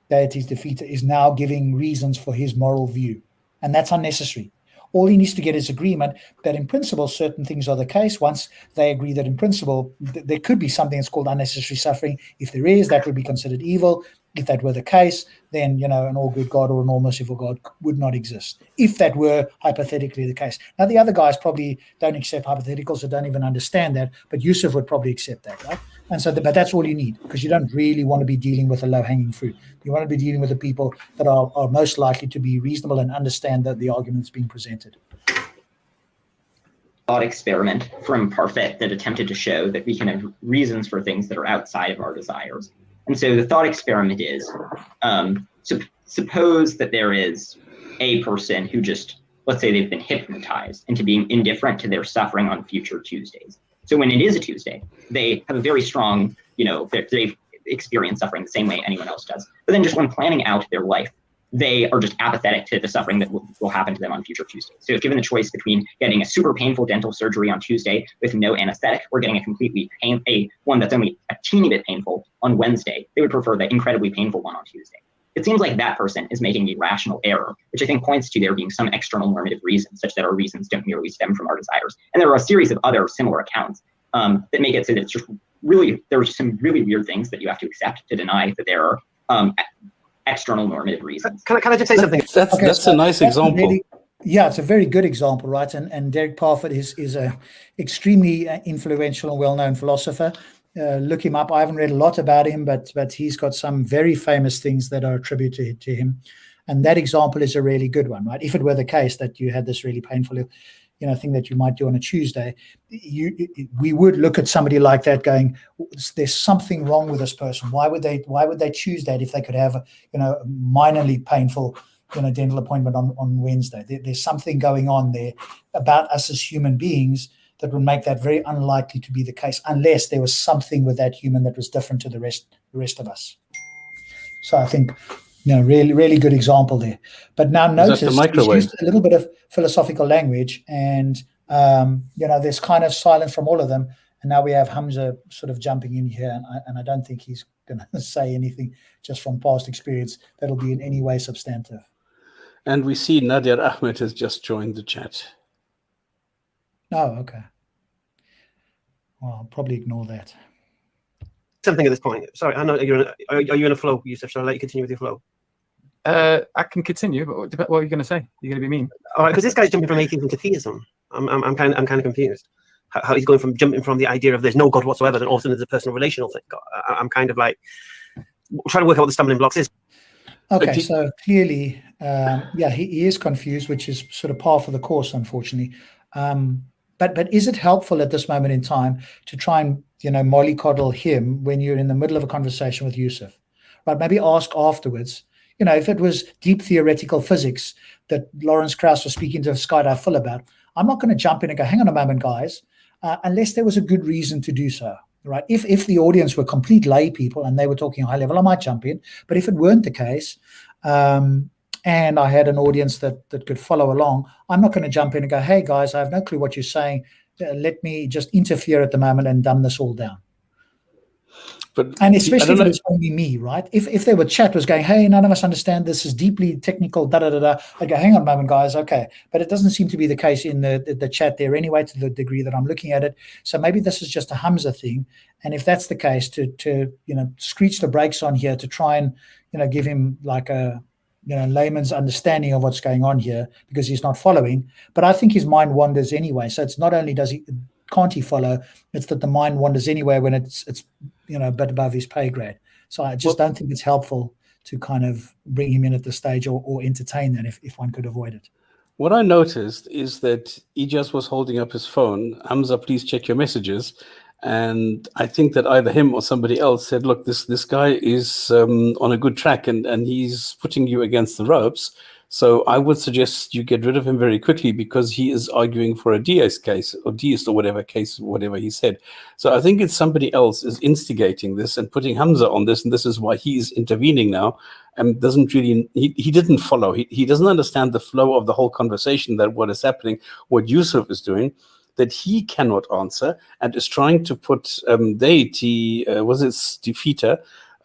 Deity Defeater is now giving reasons for his moral view, and that's unnecessary. All he needs to get is agreement that in principle certain things are the case. Once they agree that in principle there could be something that's called unnecessary suffering. If there is, that would be considered evil. If that were the case, then an all-good God or an all-merciful God would not exist. If that were hypothetically the case. Now the other guys probably don't accept hypotheticals or don't even understand that, but Yusuf would probably accept that, right? And so, but that's all you need, because you don't really want to be dealing with a low-hanging fruit. You want to be dealing with the people that are most likely to be reasonable and understand that the arguments being presented. Thought experiment from Parfit that attempted to show that we can have reasons for things that are outside of our desires. And so the thought experiment is, suppose that there is a person who just, let's say they've been hypnotized into being indifferent to their suffering on future Tuesdays. So when it is a Tuesday, they have a very strong, they've experienced suffering the same way anyone else does. But then just when planning out their life, they are just apathetic to the suffering that will happen to them on future Tuesdays. So if given the choice between getting a super painful dental surgery on Tuesday with no anesthetic or getting a one that's only a teeny bit painful on Wednesday, they would prefer the incredibly painful one on Tuesday. It seems like that person is making a rational error, which I think points to there being some external normative reasons, such that our reasons don't merely stem from our desires. And there are a series of other similar accounts that make it so that it's just really, there are some really weird things that you have to accept to deny that there are external normative reasons. Can I just say something? That's a nice example. Really, yeah, it's a very good example, right? And Derek Parfit is a extremely influential and well-known philosopher. Look him up. I haven't read a lot about him, but he's got some very famous things that are attributed to him. And that example is a really good one, right? If it were the case that you had this really painful thing that you might do on a Tuesday, we would look at somebody like that going, there's something wrong with this person. Why would they choose that if they could have a minorly painful dental appointment on Wednesday? There's something going on there about us as human beings that would make that very unlikely to be the case, unless there was something with that human that was different to the rest of us. So I think really, really good example there. But now notice he's used a little bit of philosophical language, and there's kind of silence from all of them. And now we have Hamza sort of jumping in here, and I don't think he's going to say anything just from past experience that'll be in any way substantive. And we see Nadir Ahmed has just joined the chat. Oh, okay. Well, I'll probably ignore that. Something at this point. Sorry, I know are you in a flow, Yusuf? Shall I let you continue with your flow? I can continue, but what are you going to say? You're going to be mean? All right, because this guy's jumping from atheism to theism. I'm kind of confused. How he's jumping from the idea of there's no God whatsoever, and also there's a personal relational thing. I'm kind of like trying to work out what the stumbling blocks is. Okay, so clearly, he is confused, which is sort of par for the course, unfortunately. But is it helpful at this moment in time to try and mollycoddle him when you're in the middle of a conversation with Yusuf? Right? Maybe ask afterwards. If it was deep theoretical physics that Lawrence Krauss was speaking to Skydive Phil about, I'm not going to jump in and go, hang on a moment, guys, unless there was a good reason to do so, right? If the audience were complete lay people and they were talking high level, I might jump in. But if it weren't the case, and I had an audience that could follow along, I'm not going to jump in and go, hey, guys, I have no clue what you're saying. Let me just interfere at the moment and dumb this all down. But And I especially don't if know. it's only me, right? If there were chat was going, hey, none of us understand this is deeply technical, da da da da. I go, hang on a moment, guys, okay. But it doesn't seem to be the case in the chat there anyway, to the degree that I'm looking at it. So maybe this is just a Hamza thing. And if that's the case, to screech the brakes on here to try and give him like a layman's understanding of what's going on here, because he's not following. But I think his mind wanders anyway. So it's not only can't he follow, it's that the mind wanders anyway when it's a bit above his pay grade. So I just don't think it's helpful to kind of bring him in at this stage or entertain that if one could avoid it. What I noticed is that Ijaz was holding up his phone. Hamza, please check your messages. And I think that either him or somebody else said, look, this guy is on a good track and he's putting you against the ropes. So I would suggest you get rid of him very quickly, because he is arguing for a deist case or deist or whatever case, whatever he said. So I think it's somebody else is instigating this and putting Hamza on this. And this is why he is intervening now and doesn't really, he didn't follow. He doesn't understand the flow of the whole conversation, that what is happening, what Yusuf is doing, that he cannot answer, and is trying to put Deity, Defeater,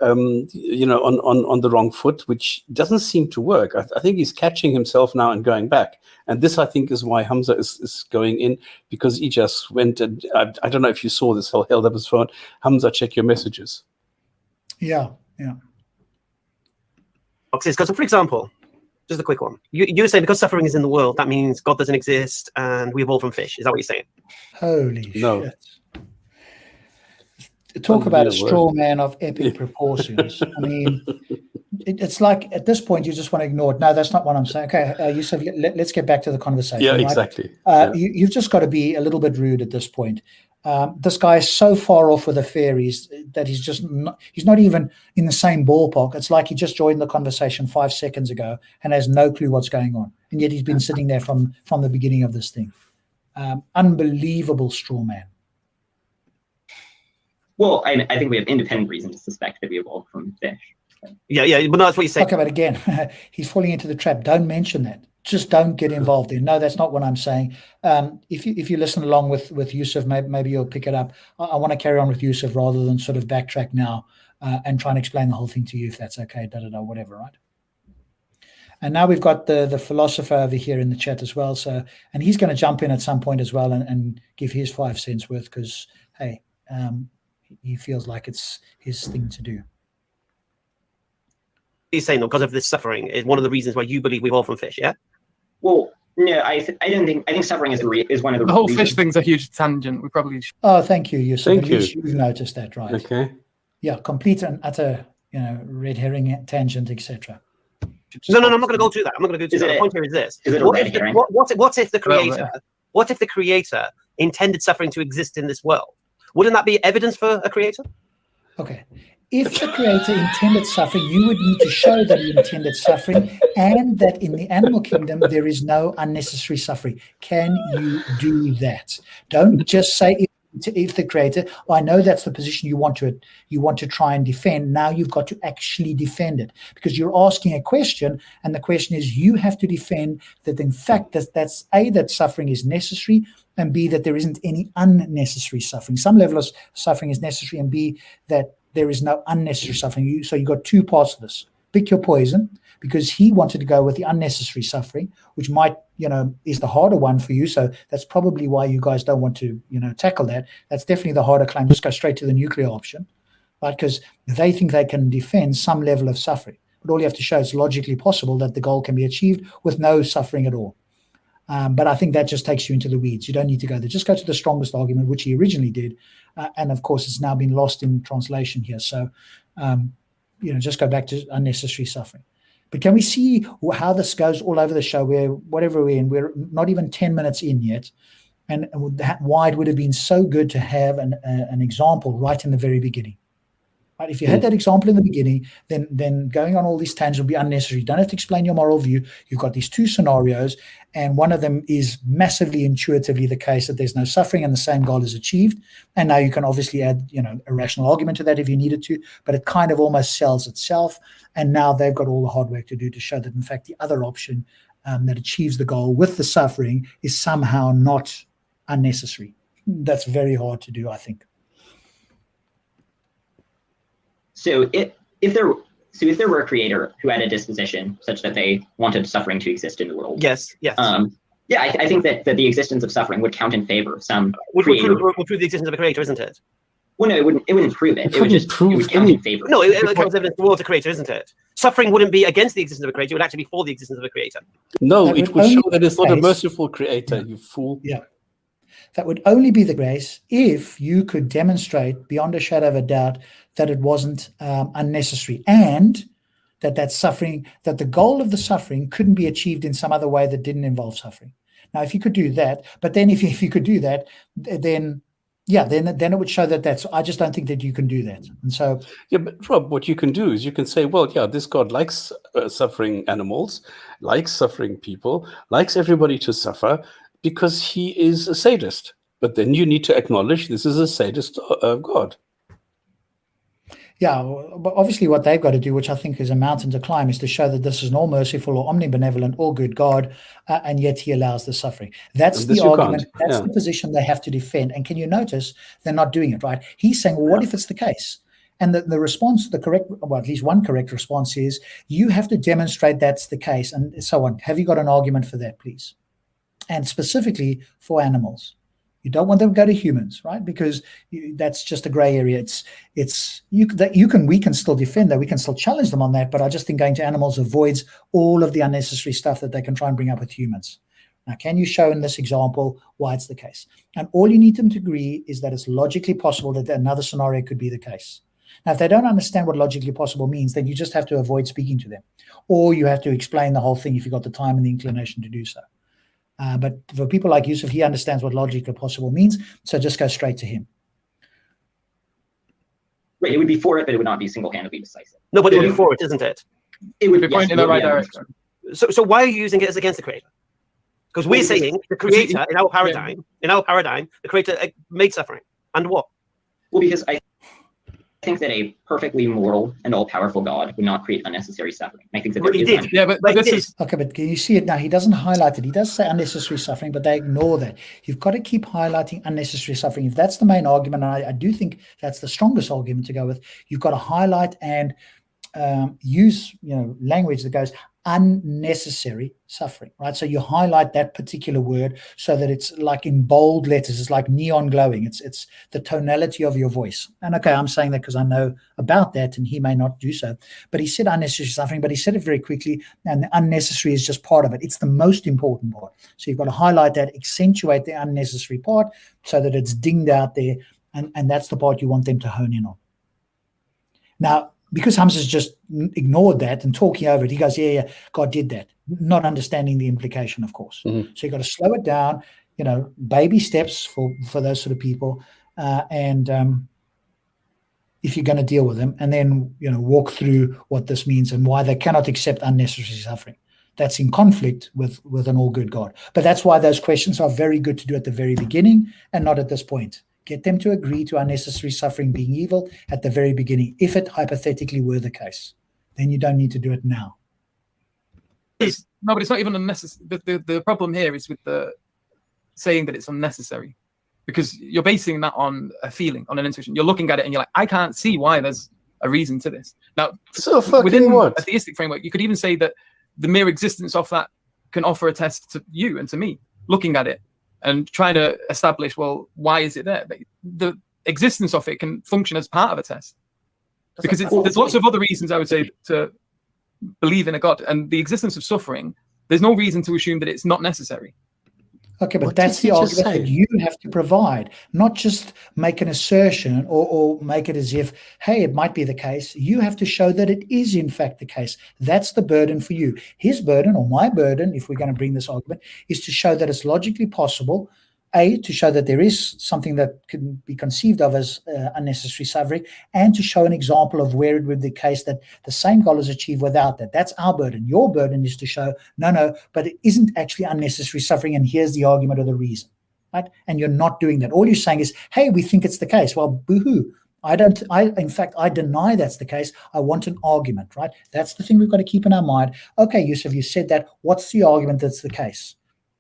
on the wrong foot, which doesn't seem to work. I think he's catching himself now and going back. And this, I think, is why Hamza is going in, because he just went and, I don't know if you saw this, held up his phone. Hamza, check your messages. Yeah. Because, for example, just a quick one. You're saying because suffering is in the world, that means God doesn't exist and we evolved from fish. Is that what you're saying? Holy No. shit. Talk about a straw man of epic proportions. I mean, it's like at this point you just want to ignore it. No, that's not what I'm saying. Okay, Yusuf, let's get back to the conversation. Yeah, right? exactly. You've just got to be a little bit rude at this point. This guy is so far off with the fairies that he's not even in the same ballpark. It's like he just joined the conversation 5 seconds ago and has no clue what's going on. And yet he's been sitting there from the beginning of this thing. Unbelievable straw man. Well, I think we have independent reason to suspect that we evolved from fish. Yeah, but no, that's what you say. Okay, but again, he's falling into the trap. Don't mention that. Just don't get involved there. No, that's not what I'm saying. If you listen along with Yusuf, maybe you'll pick it up. I want to carry on with Yusuf rather than sort of backtrack now and try and explain the whole thing to you, if that's okay, whatever, right? And now we've got the philosopher over here in the chat as well. So, and he's going to jump in at some point as well and give his 5 cents worth, because, hey, he feels like it's his thing to do. He's saying, because of this suffering, is one of the reasons why you believe we evolved from fish, yeah? Well, no, I think suffering is one of the whole reasons. fish thing's a huge tangent. We probably should. Oh, thank you, Yusuf. Thank At you. least you've noticed that, right? Okay. Yeah, complete and utter, red herring tangent, etc. No, I'm not going to go through that. I'm not going to go through that. The point here is this. Is it a red herring? What if the creator intended suffering to exist in this world? Wouldn't that be evidence for a creator? Okay. If the creator intended suffering, you would need to show that he intended suffering and that in the animal kingdom there is no unnecessary suffering. Can you do that? Don't just say if the creator, I know that's the position you want to try and defend. Now you've got to actually defend it, because you're asking a question, and the question is you have to defend that in fact that's A, that suffering is necessary, and B, that there isn't any unnecessary suffering. Some level of suffering is necessary, and B, that there is no unnecessary suffering. So you've got two parts of this. Pick your poison, because he wanted to go with the unnecessary suffering, which might, is the harder one for you. So that's probably why you guys don't want to, tackle that. That's definitely the harder claim. Just go straight to the nuclear option, right? Because they think they can defend some level of suffering. But all you have to show is logically possible that the goal can be achieved with no suffering at all. But I think that just takes you into the weeds. You don't need to go there. Just go to the strongest argument, which he originally did. And of course, it's now been lost in translation here. So, just go back to unnecessary suffering. But can we see how this goes all over the show, where whatever we're in, we're not even 10 minutes in yet. And why it would have been so good to have an example right in the very beginning. Right? If you had that example in the beginning, then going on all these tangents will be unnecessary. You don't have to explain your moral view. You've got these two scenarios, and one of them is massively intuitively the case that there's no suffering and the same goal is achieved. And now you can obviously add, a rational argument to that if you needed to, but it kind of almost sells itself. And now they've got all the hard work to do to show that, in fact, the other option that achieves the goal with the suffering is somehow not unnecessary. That's very hard to do, I think. So if there were a creator who had a disposition such that they wanted suffering to exist in the world, Yes. yeah, I think that the existence of suffering would count in favor of some Would creator. prove the existence of a creator, isn't it? Well, no, it wouldn't prove it. It It would wouldn't prove count any- in favor. No, it counts evidence towards a creator, isn't it? Suffering wouldn't be against the existence of a creator; it would actually be for the existence of a creator. No, That it would would show only that it's not a case- merciful creator, you fool. Yeah. That would only be the case if you could demonstrate beyond a shadow of a doubt that it wasn't unnecessary, and that suffering, that the goal of the suffering couldn't be achieved in some other way that didn't involve suffering. Now, if you could do that, but then if you could do that, then it would show that that's. I just don't think that you can do that. And so, Yeah, but Rob, what you can do is you can say, well, yeah, this God likes suffering animals, likes suffering people, likes everybody to suffer because he is a sadist. But then you need to acknowledge this is a sadist God. yeah, but obviously what they've got to do, which I think is a mountain to climb, is to show that this is an all-merciful or omnibenevolent or good God, and yet he allows the suffering. That's And the this you argument. can't, That's yeah. the position they have to defend. And can you notice they're not doing it, right? He's saying, well, what if it's the case? And the response, the correct, well, at least one correct response is, you have to demonstrate that's the case, and so on. Have you got an argument for that, please? And specifically for animals. You don't want them to go to humans, right? Because that's just a gray area. We can still defend that. We can still challenge them on that. But I just think going to animals avoids all of the unnecessary stuff that they can try and bring up with humans. Now, can you show in this example why it's the case? And all you need them to agree is that it's logically possible that another scenario could be the case. Now, if they don't understand what logically possible means, then you just have to avoid speaking to them. Or you have to explain the whole thing if you've got the time and the inclination to do so. But for people like Yusuf, he understands what logically possible means, so just go straight to him. Right, it would be for it, but it would not be single-handedly decisive. No, but it would be for it, isn't it? It would Be pointing in the right direction. So why are you using it as against the creator? Because we're saying the creator in our paradigm, the creator made suffering, and what? Well, because I think that a perfectly moral and all-powerful God would not create unnecessary suffering. I think that But he did. Yeah, but Like this he is Okay, but can you see it now? He doesn't highlight it. He does say unnecessary suffering, but they ignore that. You've got to keep highlighting unnecessary suffering. If that's the main argument, and I do think that's the strongest argument to go with, you've got to highlight and use language that goes unnecessary suffering, right? So you highlight that particular word so that it's like in bold letters. It's like neon glowing. It's the tonality of your voice. And okay, I'm saying that because I know about that, and he may not do so. But he said unnecessary suffering, but he said it very quickly, and the unnecessary is just part of it. It's the most important part. So you've got to highlight that, accentuate the unnecessary part so that it's dinged out there, and that's the part you want them to hone in on. Now, because Hamza's just ignored that and talking over it, he goes, yeah, God did that, not understanding the implication, of course. Mm-hmm. So you've got to slow it down, baby steps for those sort of people. And if you're going to deal with them, and then, walk through what this means and why they cannot accept unnecessary suffering. That's in conflict with an all good God. But that's why those questions are very good to do at the very beginning and not at this point. Get them to agree to unnecessary suffering being evil at the very beginning, if it hypothetically were the case. Then you don't need to do it now. no, but it's not even unnecessary. The problem here is with the saying that it's unnecessary, because you're basing that on a feeling, on an intuition. You're looking at it and you're like, I can't see why there's a reason to this. Now, So fucking within what? a theistic framework, you could even say that the mere existence of that can offer a test to you and to me, looking at it and trying to establish, well, why is it there? The existence of it can function as part of a test. Because there's lots of other reasons, I would say, to believe in a God. And the existence of suffering, there's no reason to assume that it's not necessary. Okay, but What that's did the he just argument that say? you have to provide, not just make an assertion or make it as if, hey, it might be the case. You have to show that it is in fact the case. That's the burden for you. His burden, or my burden, if we're going to bring this argument, is to show that it's logically possible, to show that there is something that can be conceived of as unnecessary suffering, and to show an example of where it would be the case that the same goal is achieved without that. That's our burden. Your burden is to show, no, but it isn't actually unnecessary suffering, and here's the argument or the reason, right? And you're not doing that. All you're saying is, hey, we think it's the case. Well, boo-hoo. In fact, I deny that's the case. I want an argument, right? That's the thing we've got to keep in our mind. Okay, Yusuf, you said that. What's the argument that's the case?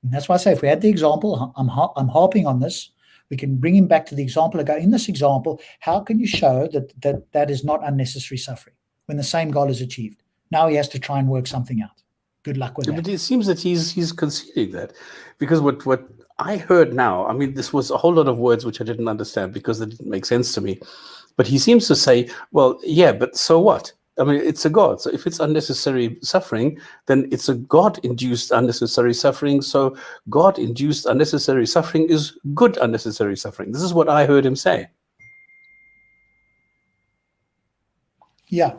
And that's why I say, if we had the example, I'm harping on this. We can bring him back to the example and go, in this example, how can you show that is not unnecessary suffering when the same goal is achieved? Now he has to try and work something out. Good luck with that. But it seems that he's conceding that, because what I heard now, I mean, this was a whole lot of words which I didn't understand because it didn't make sense to me. But he seems to say, well, yeah, but so what? I mean, it's a God. So if it's unnecessary suffering, then it's a God-induced unnecessary suffering. So God-induced unnecessary suffering is good unnecessary suffering. This is what I heard him say. Yeah.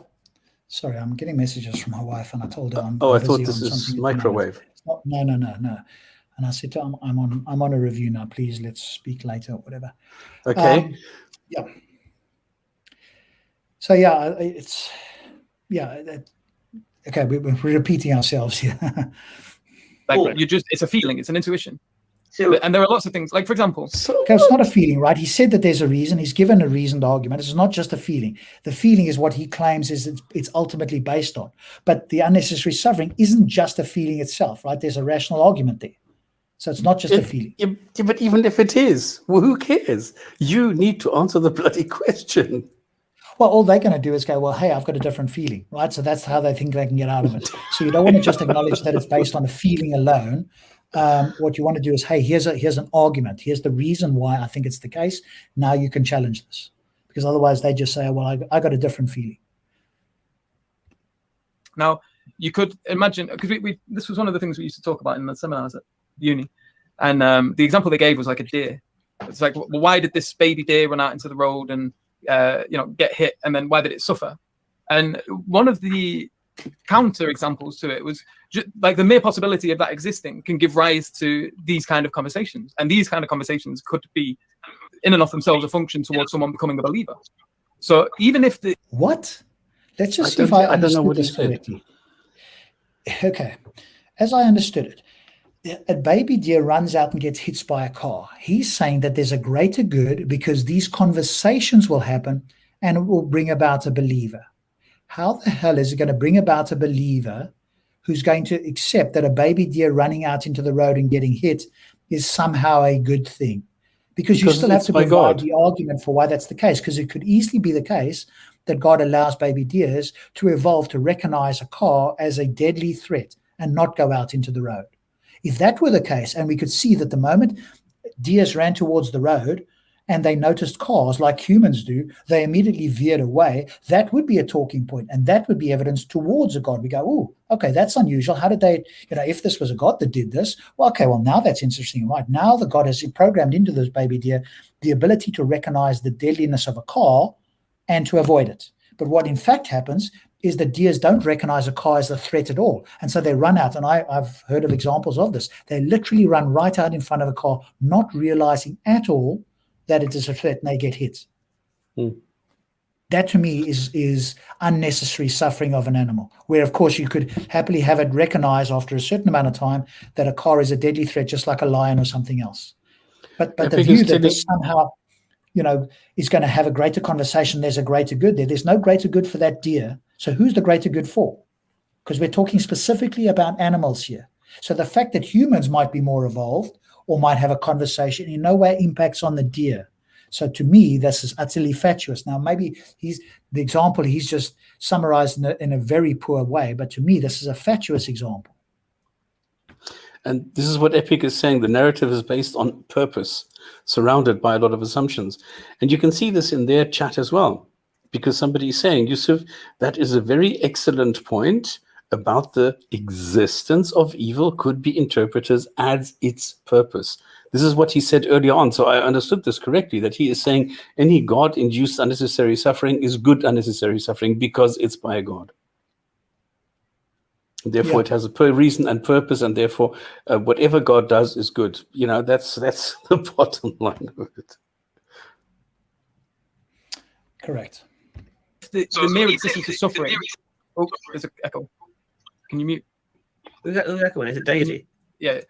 Sorry, I'm getting messages from my wife, and I told her I'm I busy thought on this is something. microwave. No. And I said to her, I'm on a review now. Please, let's speak later or whatever. Okay. Yeah. So yeah, okay. We're repeating ourselves here. Like it's a feeling, it's an intuition. So, And there are lots of things, like for example, Okay, it's not a feeling, right? He said that there's a reason. He's given a reasoned argument. It's not just a feeling. The feeling is what he claims it's ultimately based on. But the unnecessary suffering isn't just a feeling itself, right? There's a rational argument there. So it's not just a feeling. Yeah, but even if it is, well, who cares? You need to answer the bloody question. Well, all they're going to do is go, well, hey, I've got a different feeling, right? So that's how they think they can get out of it. So you don't want to just acknowledge that it's based on a feeling alone. What you want to do is, hey, here's an argument. Here's the reason why I think it's the case. Now you can challenge this. Because otherwise they just say, well, I got a different feeling. now you could imagine, because this was one of the things we used to talk about in the seminars at uni. And the example they gave was like a deer. It's like, well, why did this baby deer run out into the road and get hit, and then why did it suffer? And one of the counter examples to it was just like the mere possibility of that existing can give rise to these kind of conversations, and these kind of conversations could be in and of themselves a function towards someone becoming a believer. So even if the What? Let's just see if I don't know what he understood this said. correctly. Okay. As I understood it, a baby deer runs out and gets hit by a car. He's saying that there's a greater good because these conversations will happen and it will bring about a believer. How the hell is it going to bring about a believer who's going to accept that a baby deer running out into the road and getting hit is somehow a good thing? Because you still have it's to by provide God. the argument for why that's the case, because it could easily be the case that God allows baby deers to evolve to recognize a car as a deadly threat and not go out into the road. If that were the case, and we could see that the moment deers ran towards the road and they noticed cars like humans do, they immediately veered away, that would be a talking point, and that would be evidence towards a God. We go, oh, okay, that's unusual. How did they, if this was a God that did this, well, okay, well, now that's interesting, right? Now the God has programmed into this baby deer the ability to recognize the deadliness of a car and to avoid it. But what in fact happens is that deers don't recognize a car as a threat at all. And so they run out, and I've heard of examples of this. They literally run right out in front of a car, not realizing at all that it is a threat, and they get hit. That to me is unnecessary suffering of an animal, where of course you could happily have it recognize after a certain amount of time that a car is a deadly threat, just like a lion or something else. But the view that this somehow is going to have a greater conversation, there's a greater good there. There's no greater good for that deer. So who's the greater good for? Because we're talking specifically about animals here. So the fact that humans might be more evolved or might have a conversation in no way impacts on the deer. So to me, this is utterly fatuous. Now, maybe he's just summarized in a very poor way, but to me, this is a fatuous example. And this is what Epic is saying. The narrative is based on purpose, surrounded by a lot of assumptions. And you can see this in their chat as well, because somebody is saying, Yusuf, that is a very excellent point about the existence of evil could be interpreted as its purpose. This is what he said earlier on. So I understood this correctly, that he is saying any God-induced unnecessary suffering is good unnecessary suffering because it's by God. Therefore, it has a reason and purpose, and therefore, whatever God does is good. That's the bottom line of it. Correct. the mere existence of suffering. Oh, there's an echo. Can you mute? Who's echoing? Is it Deity? Yeah.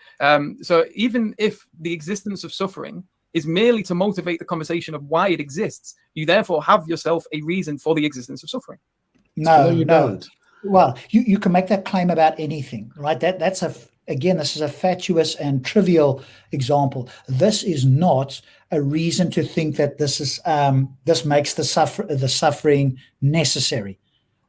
So even if the existence of suffering is merely to motivate the conversation of why it exists, you therefore have yourself a reason for the existence of suffering. No, you don't. Well, you can make that claim about anything, right? That's Again, this is a fatuous and trivial example. This is not a reason to think that this makes the suffering necessary.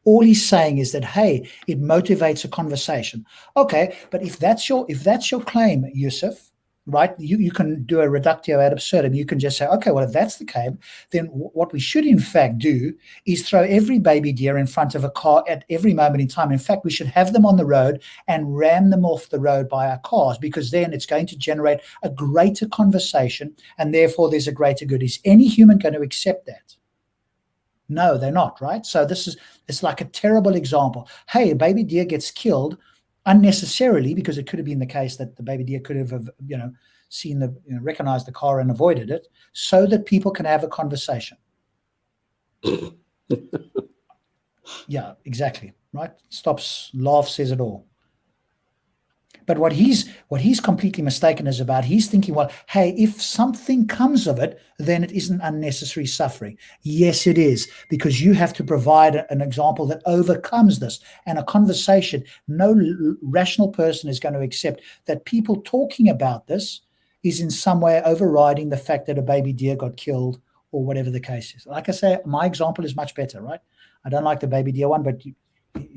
All he's saying is that, hey, it motivates a conversation. Okay, but if that's your claim, Yusuf, right? You can do a reductio ad absurdum. You can just say, okay, well, if that's the claim, then what we should in fact do is throw every baby deer in front of a car at every moment in time. In fact, we should have them on the road and ram them off the road by our cars, because then it's going to generate a greater conversation, and therefore there's a greater good. Is any human going to accept that? No, they're not, right? So it's like a terrible example. Hey, a baby deer gets killed unnecessarily, because it could have been the case that the baby deer could have, recognized the car and avoided it, so that people can have a conversation. Yeah, exactly, right? Stops, laughs, says it all. But what he's completely mistaken is about, he's thinking, well, hey, if something comes of it, then it isn't unnecessary suffering. Yes, it is, because you have to provide an example that overcomes this. And a conversation, no rational person is going to accept that people talking about this is in some way overriding the fact that a baby deer got killed, or whatever the case is. Like I say, my example is much better, right? I don't like the baby deer one, but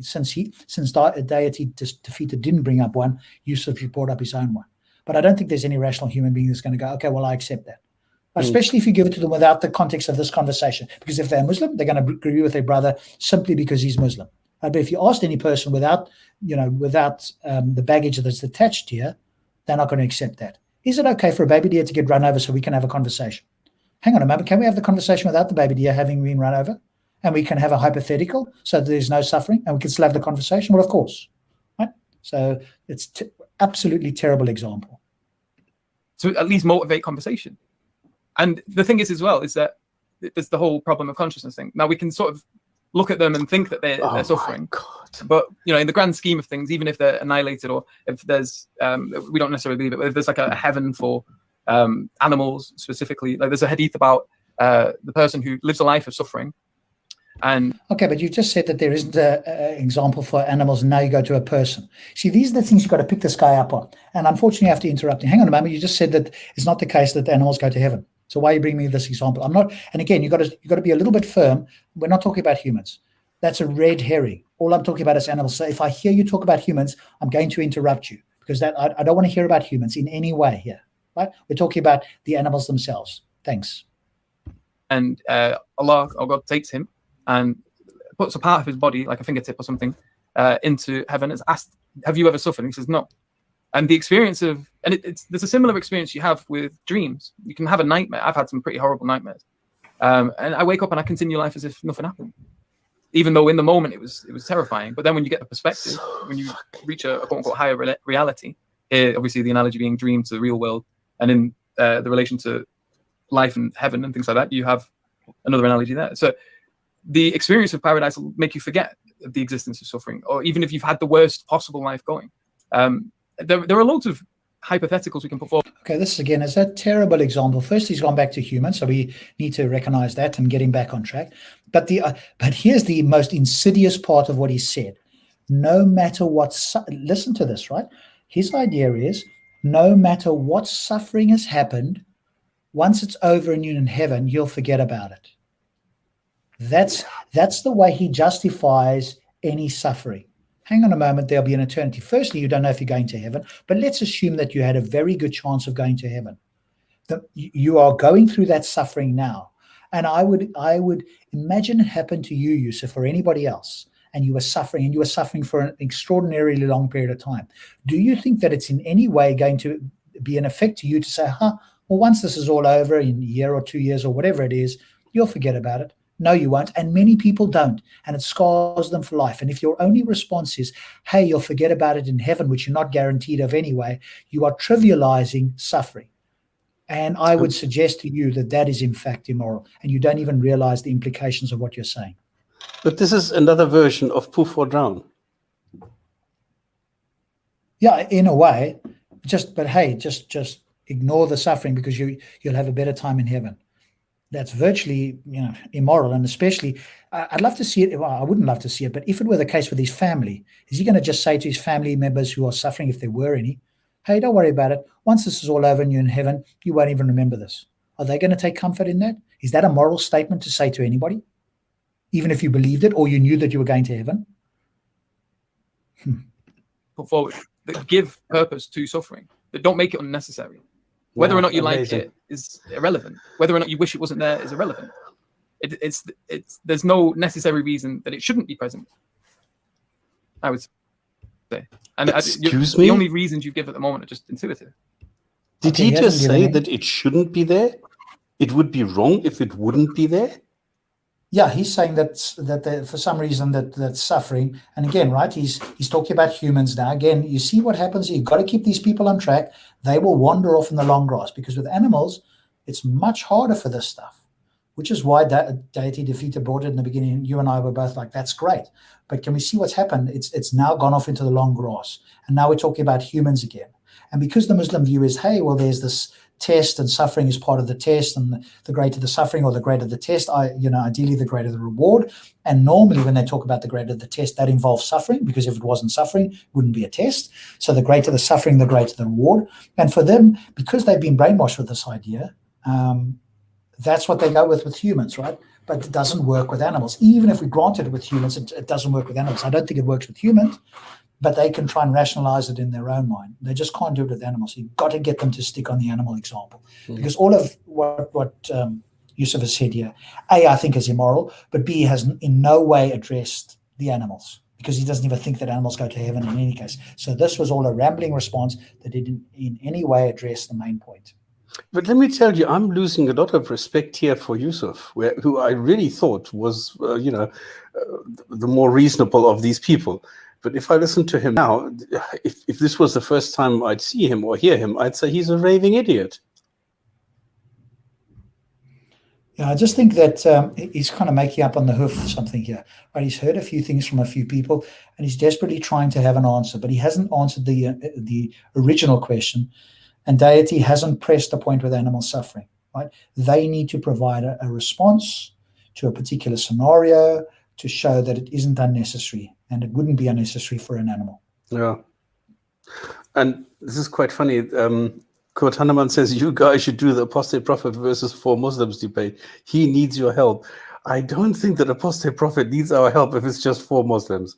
since Deity Defeater didn't bring up one, Yusuf brought up his own one. But I don't think there's any rational human being that's going to go, okay, well, I accept that. Especially if you give it to them without the context of this conversation. Because if they're Muslim, they're going to agree with their brother simply because he's Muslim. But if you asked any person without the baggage that's attached here, they're not going to accept that. Is it okay for a baby deer to get run over so we can have a conversation? Hang on a moment. Can we have the conversation without the baby deer having been run over? And we can have a hypothetical so that there's no suffering, and we can still have the conversation? Well, of course, right? So it's absolutely terrible example. To at least motivate conversation. And the thing is as well, is that there's the whole problem of consciousness thing. Now we can sort of look at them and think that they're suffering. But, in the grand scheme of things, even if they're annihilated, or if there's, we don't necessarily believe it, but if there's like a heaven for animals specifically, like there's a hadith about the person who lives a life of suffering. And okay, but you just said that there isn't an example for animals, and now you go to a person. See, these are the things you've got to pick this guy up on. And unfortunately, I have to interrupt you. Hang on a moment. You just said that it's not the case that animals go to heaven. So why are you bringing me this example? I'm not. And again, you've got to be a little bit firm. We're not talking about humans. That's a red herring. All I'm talking about is animals. So if I hear you talk about humans, I'm going to interrupt you, because I don't want to hear about humans in any way here. Right? We're talking about the animals themselves. Thanks. And Allah, or God, takes him and puts a part of his body, like a fingertip or something, into heaven. Is asked, have you ever suffered? And he says, no. And the experience of, and there's a similar experience you have with dreams. You can have a nightmare. I've had some pretty horrible nightmares. And I wake up and I continue life as if nothing happened. Even though in the moment it was terrifying. But then when you get the perspective, when you reach a quote unquote higher reality, obviously the analogy being dream to the real world, and in the relation to life and heaven and things like that, you have another analogy there. So the experience of paradise will make you forget the existence of suffering, or even if you've had the worst possible life going. There are loads of hypotheticals we can put forward. Okay, this again is a terrible example. First, he's gone back to human, so we need to recognize that and get him back on track. But here's the most insidious part of what he said. No matter what, listen to this, right? His idea is, no matter what suffering has happened, once it's over and you're in heaven, you'll forget about it. That's the way he justifies any suffering. Hang on a moment, there'll be an eternity. Firstly, you don't know if you're going to heaven, but let's assume that you had a very good chance of going to heaven. You are going through that suffering now. And I would imagine it happened to you, Yusuf, or anybody else, and you were suffering for an extraordinarily long period of time. Do you think that it's in any way going to be an effect to you to say, well, once this is all over, in a year or 2 years or whatever it is, you'll forget about it? No, you won't. And many people don't. And it scars them for life. And if your only response is, hey, you'll forget about it in heaven, which you're not guaranteed of anyway, you are trivializing suffering. And I would suggest to you that that is in fact immoral. And you don't even realize the implications of what you're saying. But this is another version of poof or drown. Yeah, in a way. But hey, just ignore the suffering, because you'll have a better time in heaven. that's virtually, immoral. And especially, I'd love to see it. Well, I wouldn't love to see it, but if it were the case with his family, is he going to just say to his family members who are suffering, if there were any, hey, don't worry about it. Once this is all over and you're in heaven, you won't even remember this. Are they going to take comfort in that? Is that a moral statement to say to anybody? Even if you believed it or you knew that you were going to heaven? Put forward that give purpose to suffering, that don't make it unnecessary. Whether or not you amazing. like it is irrelevant. Whether or not you wish it wasn't there is irrelevant. It's there's no necessary reason that it shouldn't be present, I would say. And Excuse me? the only reasons you give at the moment are just intuitive. Did Okay, he he hasn't just given say any. that it shouldn't be there? It would be wrong if it wouldn't be there? Yeah, he's saying that for some reason that's suffering. And again, right, he's talking about humans now. Again, you see what happens. You've got to keep these people on track. They will wander off in the long grass, because with animals, it's much harder for this stuff, which is why Deity Defeater brought it in the beginning. You and I were both like, that's great. But can we see what's happened? It's now gone off into the long grass. And now we're talking about humans again. And because the Muslim view is, hey, well, there's this test and suffering is part of the test, and the greater the suffering or the greater the test, ideally the greater the reward. And normally when they talk about the greater the test, that involves suffering, because if it wasn't suffering, it wouldn't be a test. So the greater the suffering, the greater the reward. And for them, because they've been brainwashed with this idea, that's what they go with humans, right? But it doesn't work with animals. Even if we grant it with humans, it doesn't work with animals. I don't think it works with humans, but they can try and rationalize it in their own mind. They just can't do it with animals. You've got to get them to stick on the animal example, because all of what Yusuf has said here, A, I think is immoral, but B, has in no way addressed the animals, because he doesn't even think that animals go to heaven in any case. So this was all a rambling response that didn't in any way address the main point. But let me tell you, I'm losing a lot of respect here for Yusuf, who I really thought was, the more reasonable of these people. But if I listen to him now, if this was the first time I'd see him or hear him, I'd say he's a raving idiot. Yeah, I just think that he's kind of making up on the hoof something here. Right? He's heard a few things from a few people, and he's desperately trying to have an answer, but he hasn't answered the original question. And Deity hasn't pressed the point with animal suffering. Right? They need to provide a response to a particular scenario to show that it isn't unnecessary, and it wouldn't be unnecessary for an animal. Yeah. And this is quite funny. Kurt Hanneman says, you guys should do the apostate prophet versus 4 Muslims debate. He needs your help. I don't think that apostate prophet needs our help if it's just 4 Muslims.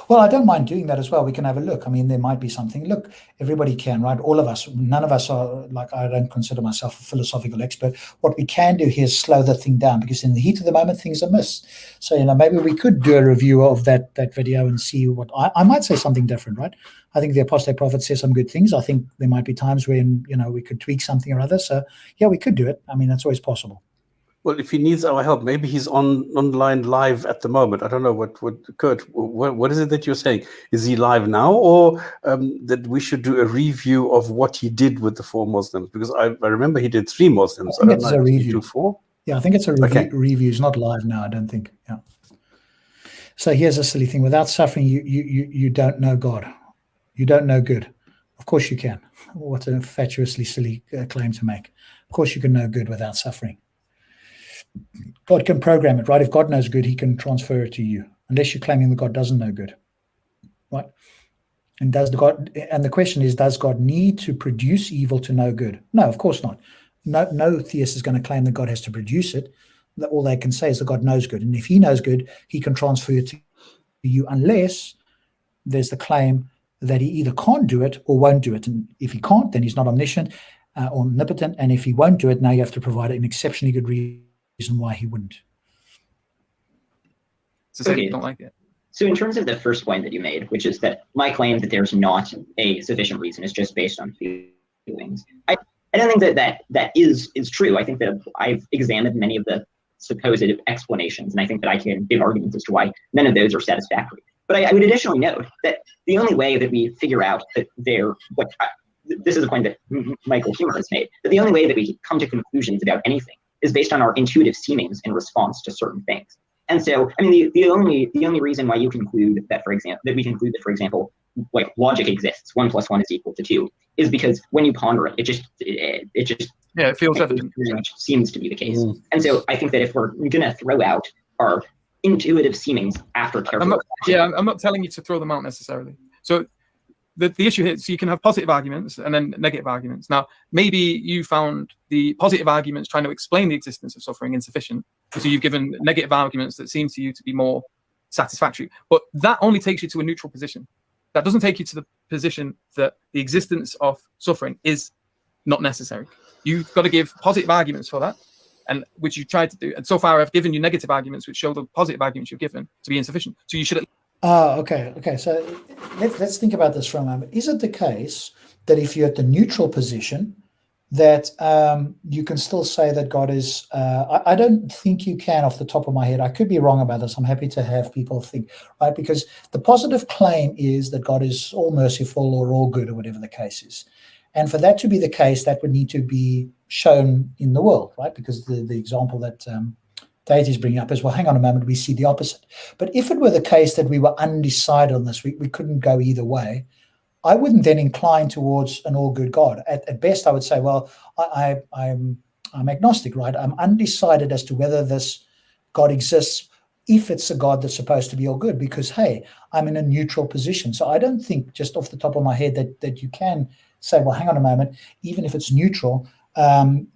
Well, I don't mind doing that as well. We can have a look. I mean, there might be something. Look, everybody can, right? All of us, none of us are, like, I don't consider myself a philosophical expert. What we can do here is slow the thing down, because in the heat of the moment, things are missed. So, maybe we could do a review of that video and see what I might say something different, right? I think the apostate prophet says some good things. I think there might be times when, we could tweak something or other. So, yeah, we could do it. I mean, that's always possible. Well, if he needs our help, maybe he's online live at the moment. I don't know what Kurt, what is it that you're saying? Is he live now, or that we should do a review of what he did with the 4 Muslims? Because I remember he did 3 Muslims. I think it's a review. 4? Yeah, I think it's a review. It's not live now, I don't think. Yeah. So here's a silly thing. Without suffering, you don't know God. You don't know good. Of course you can. What a fatuously silly claim to make. Of course you can know good without suffering. God can program it, right? If God knows good, he can transfer it to you, unless you're claiming that God doesn't know good, right? And the question is, does God need to produce evil to know good? No, of course not. No theist is going to claim that God has to produce it. All they can say is that God knows good. And if he knows good, he can transfer it to you, unless there's the claim that he either can't do it or won't do it. And if he can't, then he's not omniscient or omnipotent. And if he won't do it, now you have to provide an exceptionally good reason why he wouldn't. So say you don't like it. So in terms of the first point that you made, which is that my claim that there's not a sufficient reason is just based on feelings, I don't think that is true. I think that I've examined many of the supposed explanations, and I think that I can give arguments as to why none of those are satisfactory. But I would additionally note that the only way that we figure out that this is a point that Michael Humer has made, that the only way that we come to conclusions about anything is based on our intuitive seemings in response to certain things. And so, I mean, the only reason why you conclude that, for example, like logic exists, 1 + 1 is equal to 2, is because when you ponder it, it just Yeah, it feels evident. pretty much seems to be the case. And so I think that if we're gonna throw out our intuitive seemings after careful I'm not telling you to throw them out necessarily. So the issue here, so you can have positive arguments and then negative arguments. Now, maybe you found the positive arguments trying to explain the existence of suffering insufficient. So you've given negative arguments that seem to you to be more satisfactory. But that only takes you to a neutral position. That doesn't take you to the position that the existence of suffering is not necessary. You've got to give positive arguments for that, and which you tried to do. And so far, I've given you negative arguments which show the positive arguments you've given to be insufficient. So you should. Okay. So let's think about this for a moment. Is it the case that if you're at the neutral position, that you can still say that God is? I don't think you can, off the top of my head. I could be wrong about this. I'm happy to have people think, right? Because the positive claim is that God is all merciful or all good or whatever the case is. And for that to be the case, that would need to be shown in the world, right? Because the example that Deity is bringing up is, well, hang on a moment, we see the opposite. But if it were the case that we were undecided on this, we couldn't go either way, I wouldn't then incline towards an all-good God. At best, I would say, well, I'm agnostic, right? I'm undecided as to whether this God exists, if it's a God that's supposed to be all good, because, hey, I'm in a neutral position. So I don't think, just off the top of my head, that you can say, well, hang on a moment, even if it's neutral,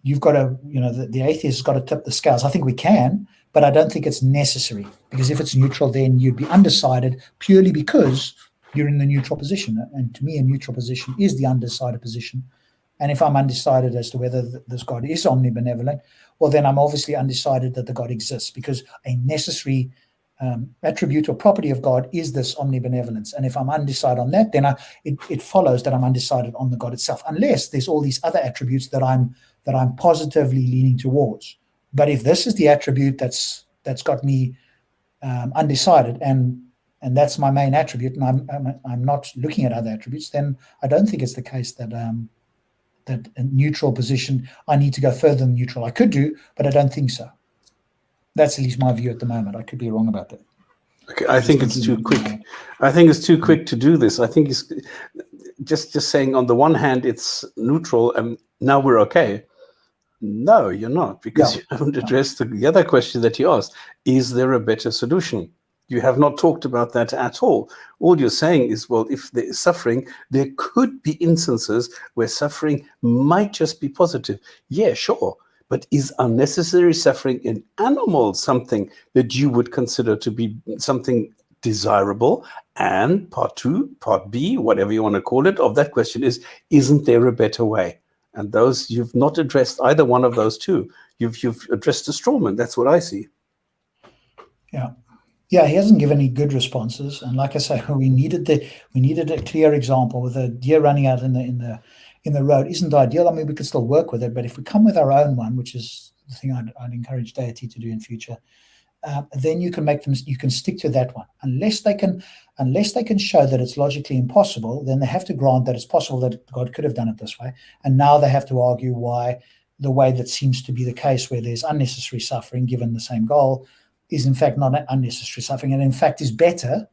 you've got to, the atheist has got to tip the scales. I think we can, but I don't think it's necessary, because if it's neutral, then you'd be undecided purely because you're in the neutral position. And to me, a neutral position is the undecided position. And if I'm undecided as to whether this God is omnibenevolent, well, then I'm obviously undecided that the God exists, because a necessary attribute or property of God is this omnibenevolence. And if I'm undecided on that, then it follows that I'm undecided on the God itself, unless there's all these other attributes that I'm positively leaning towards. But if this is the attribute that's got me undecided, and that's my main attribute, and I'm not looking at other attributes, then I don't think it's the case that that a neutral position, I need to go further than neutral. I could do, but I don't think so. That's at least my view at the moment. I could be wrong about that. Okay, I think it's too quick. I think it's too quick to do this. I think it's just saying, on the one hand, it's neutral and now we're okay. No, you're not, because you haven't addressed the other question that you asked. Is there a better solution? You have not talked about that at all. All you're saying is, well, if there is suffering, there could be instances where suffering might just be positive. Yeah, sure. But is unnecessary suffering in animals something that you would consider to be something desirable? And part B, whatever you want to call it, of that question is, isn't there a better way? And those, you've not addressed either one of those two. You've addressed a strawman. That's what I see. Yeah, he hasn't given any good responses. And like I say, we needed a clear example with a deer running out in the road. Isn't ideal. I mean, we could still work with it, but if we come with our own one, which is the thing I'd encourage Deity to do in future, then you can stick to that one. Unless they can show that it's logically impossible, then they have to grant that it's possible that God could have done it this way. And now they have to argue why the way that seems to be the case, where there's unnecessary suffering given the same goal, is in fact not unnecessary suffering, and in fact is better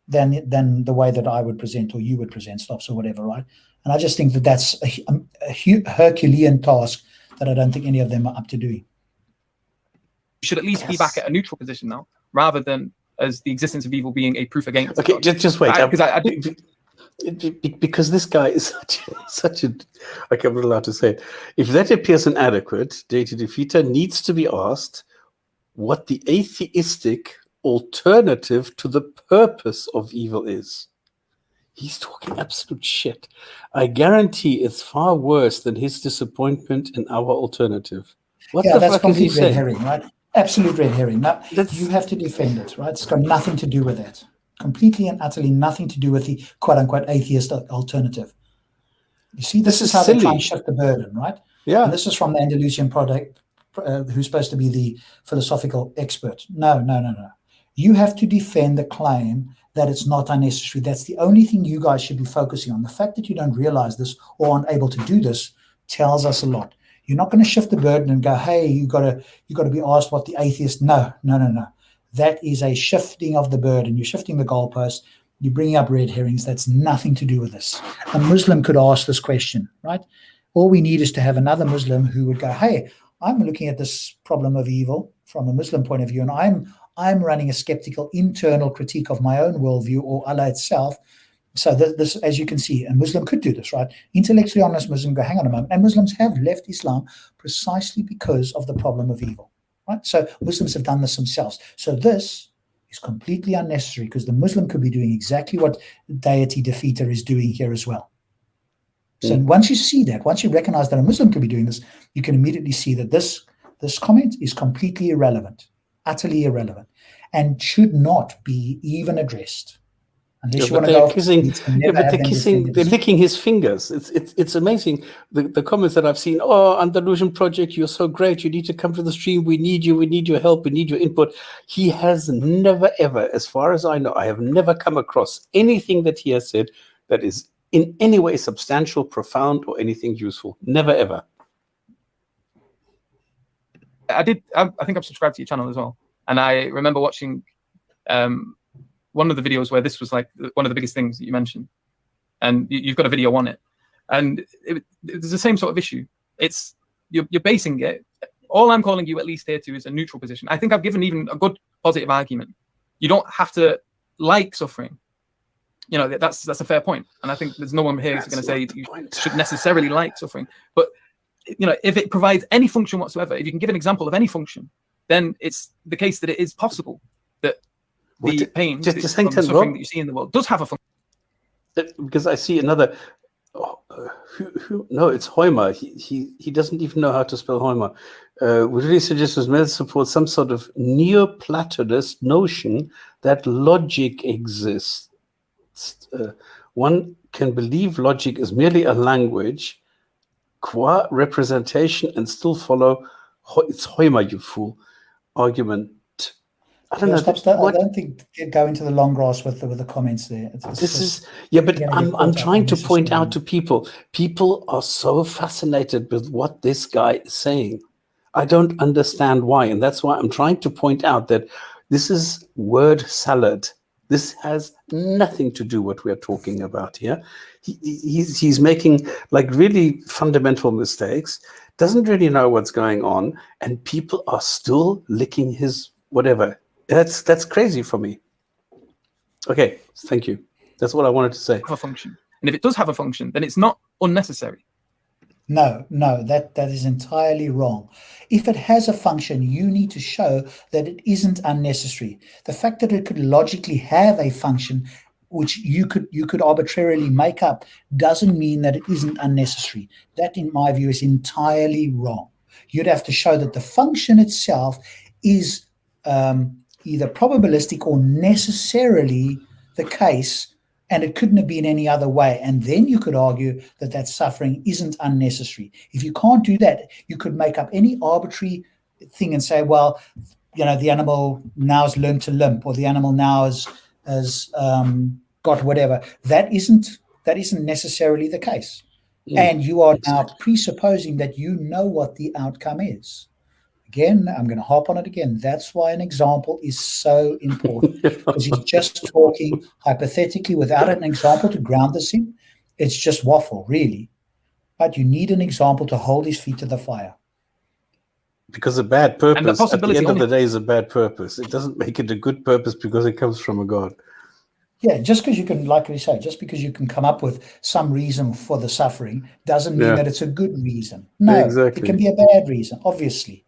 than the way that I would present or you would present, stops or whatever, right? And I just think that that's a Herculean task that I don't think any of them are up to doing. You should at least be back at a neutral position now, rather than as the existence of evil being a proof against. Okay, just wait. Because this guy is such a, like, I'm not allowed to say it. If that appears inadequate, Deity Defeater needs to be asked what the atheistic alternative to the purpose of evil is. He's talking absolute shit. I guarantee it's far worse than his disappointment in our alternative. What the fuck is he saying? Red herring, right? Absolute red herring. Now, you have to defend it, right? It's got nothing to do with that. Completely and utterly nothing to do with the quote-unquote atheist alternative. You see, this is how they try and shift the burden, right? Yeah. And this is from the Andalusian product, who's supposed to be the philosophical expert. No. You have to defend the claim that it's not unnecessary. That's the only thing you guys should be focusing on. The fact that you don't realize this or aren't able to do this tells us a lot. You're not going to shift the burden and go, hey, you got to be asked what the atheist. No. That is a shifting of the burden. You're shifting the goalpost. You're bringing up red herrings. That's nothing to do with this. A Muslim could ask this question, right? All we need is to have another Muslim who would go, hey, I'm looking at this problem of evil from a Muslim point of view, and I'm running a skeptical internal critique of my own worldview or Allah itself. So this, as you can see, a Muslim could do this, right? Intellectually honest Muslim go, hang on a moment. And Muslims have left Islam precisely because of the problem of evil, right? So Muslims have done this themselves. So this is completely unnecessary because the Muslim could be doing exactly what Deity Defeater is doing here as well. So once you see that, once you recognize that a Muslim could be doing this, you can immediately see that this comment is completely irrelevant, utterly irrelevant, and should not be even addressed. Unless you want to go kissing, they're licking his fingers. It's amazing. The comments that I've seen, oh, Andalusian Project, you're so great. You need to come to the stream. We need you. We need your help. We need your input. He has never, ever, as far as I know, I have never come across anything that he has said that is in any way substantial, profound, or anything useful. Never, ever. I think I'm subscribed to your channel as well. And I remember watching one of the videos where this was like one of the biggest things that you mentioned. And you've got a video on it. And it's the same sort of issue. It's you're basing it. All I'm calling you at least here to is a neutral position. I think I've given even a good positive argument. You don't have to like suffering. You know, that's a fair point. And I think there's no one here who's going to say you should necessarily like suffering. But, you know, if it provides any function whatsoever, if you can give an example of any function, then it's the case that it is possible that the pain, the suffering that you see in the world does have a function. Because I see another... no, it's Hoyma. He doesn't even know how to spell Hoyma. Would really suggest was meant to support some sort of Neoplatonist notion that logic exists. One can believe logic is merely a language, qua representation, and still follow it's Hoyma, you fool, argument. I don't know. I don't think go into the long grass with the comments there. But I'm trying to point out to people are so fascinated with what this guy is saying. I don't understand why, and that's why I'm trying to point out that this is word salad. This has nothing to do with what we're talking about here. He's making like really fundamental mistakes, doesn't really know what's going on, and people are still licking his whatever. That's crazy for me. Okay, thank you. That's what I wanted to say. Have a function, and if it does have a function, then it's not unnecessary. No, that is entirely wrong. If it has a function, you need to show that it isn't unnecessary. The fact that it could logically have a function which you could arbitrarily make up doesn't mean that it isn't unnecessary. That, in my view, is entirely wrong. You'd have to show that the function itself is either probabilistic or necessarily the case, and it couldn't have been any other way. And then you could argue that suffering isn't unnecessary. If you can't do that, you could make up any arbitrary thing and say, well, you know, the animal now has learned to limp, or the animal now has got whatever. That isn't necessarily the case. And you are now presupposing that you know what the outcome is. Again, I'm going to hop on it again. That's why an example is so important, because he's just talking hypothetically without an example to ground this in. It's just waffle, really. But you need an example to hold his feet to the fire. Because a bad purpose, at the end of the day, is a bad purpose. It doesn't make it a good purpose because it comes from a God. Yeah, just because you can, like we say, just because you can come up with some reason for the suffering doesn't mean that it's a good reason. No, it can be a bad reason, obviously.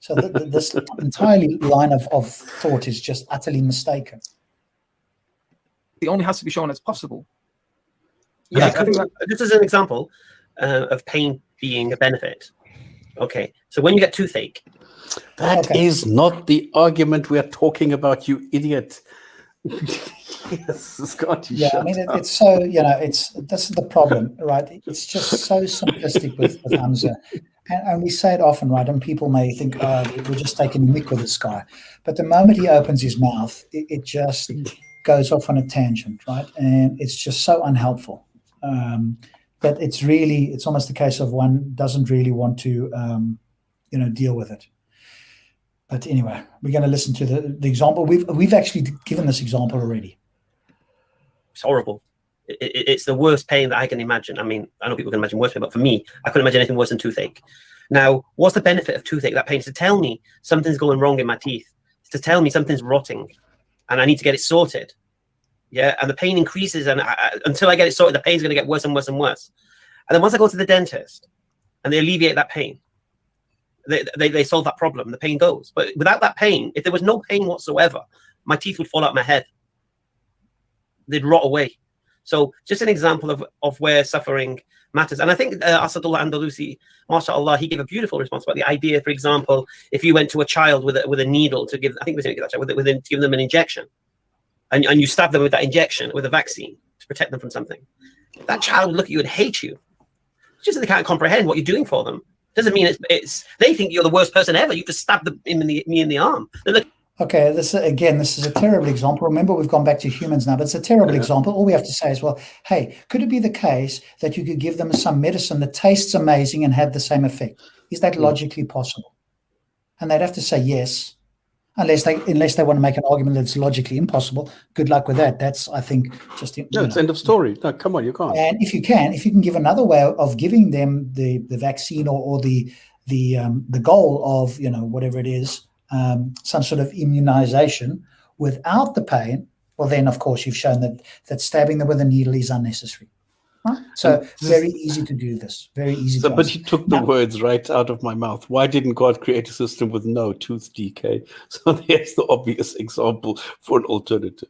So this entirely line of thought is just utterly mistaken. It only has to be shown as possible. Yeah, I think this is an example of pain being a benefit. Okay, so when you get toothache. That is not the argument we're talking about, you idiot. Yes, Scott, I mean, it's so, you know, this is the problem, right? It's just so simplistic with Hamza. And we say it often, right? And people may think, oh, we're just taking a mick with this guy. But the moment he opens his mouth, it just goes off on a tangent, right? And it's just so unhelpful. But it's almost a case of one doesn't really want to, deal with it. But anyway, we're going to listen to the example. We've actually given this example already. It's horrible. It's the worst pain that I can imagine. I mean, I know people can imagine worse pain, but for me, I couldn't imagine anything worse than toothache. Now, what's the benefit of toothache? That pain is to tell me something's going wrong in my teeth. It's to tell me something's rotting, and I need to get it sorted. Yeah, and the pain increases, and until I get it sorted, the pain's going to get worse and worse and worse. And then once I go to the dentist, and they alleviate that pain, they solve that problem. The pain goes. But without that pain, if there was no pain whatsoever, my teeth would fall out of my head. They'd rot away. So just an example of where suffering matters. And I think Asadullah Andalusi, mashallah, he gave a beautiful response about the idea, for example, if you went to a child with a needle to give, I think it was that child, to give them an injection, and you stab them with that injection, with a vaccine, to protect them from something, that child would look at you and hate you. It's just that they can't comprehend what you're doing for them. Doesn't mean it's they think you're the worst person ever. You just stabbed me in the arm. Okay, this is a terrible example. Remember, we've gone back to humans now, but it's a terrible example. All we have to say is, well, hey, could it be the case that you could give them some medicine that tastes amazing and have the same effect? Is that logically possible? And they'd have to say yes, unless they want to make an argument that's logically impossible. Good luck with that. That's, I think, just it's end of story. No, come on, you can't. And if you can give another way of giving them the vaccine or the goal of whatever it is. Some sort of immunization without the pain, well, then, of course, you've shown that stabbing them with a needle is unnecessary. Right? So very easy to do this. Very easy to But you took the words right out of my mouth. Why didn't God create a system with no tooth decay? So there's the obvious example for an alternative.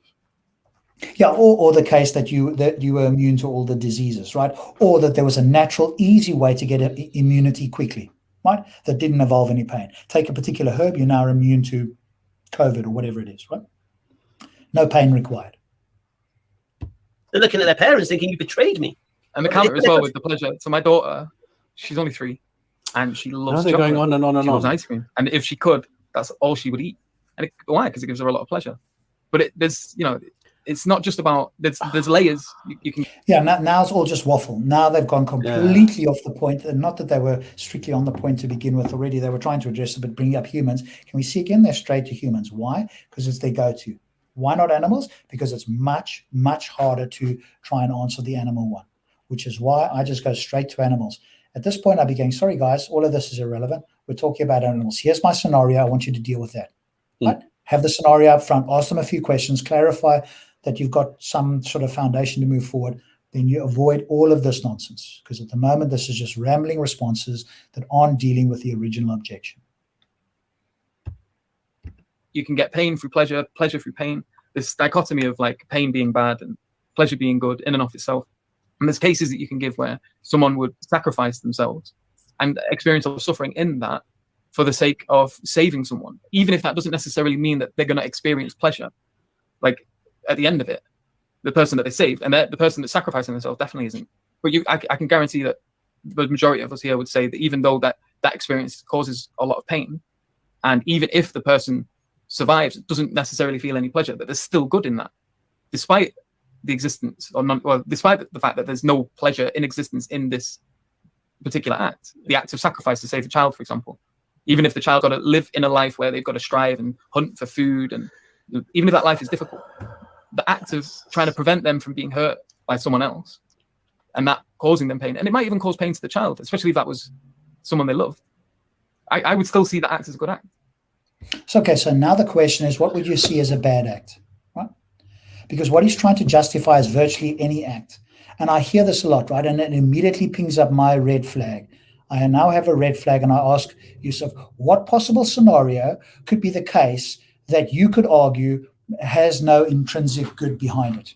Yeah, or the case that you were immune to all the diseases, right? Or that there was a natural, easy way to get immunity quickly. Right? That didn't involve any pain. Take a particular herb, you're now immune to COVID or whatever it is, right? No pain required. They're looking at their parents thinking, you betrayed me. And the counter as well with the pleasure. So my daughter, she's only 3, and she loves chocolate. Going on and on and she on. loves ice cream. And if she could, that's all she would eat. And why? Because it gives her a lot of pleasure. But there's it's not just about there's layers you can. Yeah, now it's all just waffle. Now they've gone completely off the point, and not that they were strictly on the point to begin with already. They were trying to address it, but bringing up humans. Can we see again? They're straight to humans. Why? Because it's their go-to. Why not animals? Because it's much, much harder to try and answer the animal one, which is why I just go straight to animals. At this point, I'd be going, sorry, guys, all of this is irrelevant. We're talking about animals. Here's my scenario. I want you to deal with that. Right? Have the scenario up front. Ask them a few questions. Clarify that you've got some sort of foundation to move forward. Then you avoid all of this nonsense, because at the moment, this is just rambling responses that aren't dealing with the original objection. You can get pain through pleasure, pleasure through pain. This dichotomy of like pain being bad and pleasure being good in and of itself. And there's cases that you can give where someone would sacrifice themselves and experience of suffering in that for the sake of saving someone, even if that doesn't necessarily mean that they're going to experience pleasure. Like at the end of it, the person that they saved and the person that's sacrificing themselves definitely isn't. But I can guarantee that the majority of us here would say that even though that experience causes a lot of pain, and even if the person survives, doesn't necessarily feel any pleasure, that there's still good in that, despite the existence despite the fact that there's no pleasure in existence in this particular act, the act of sacrifice to save a child, for example. Even if the child got to live in a life where they've got to strive and hunt for food, and even if that life is difficult, the act of trying to prevent them from being hurt by someone else and that causing them pain, and it might even cause pain to the child, especially if that was someone they loved, I would still see that act as a good act. So, okay, so now the question is, what would you see as a bad act? Right? Because what he's trying to justify is virtually any act. And I hear this a lot, right? And it immediately pings up my red flag. I now have a red flag, and I ask Yusuf, what possible scenario could be the case that you could argue has no intrinsic good behind it?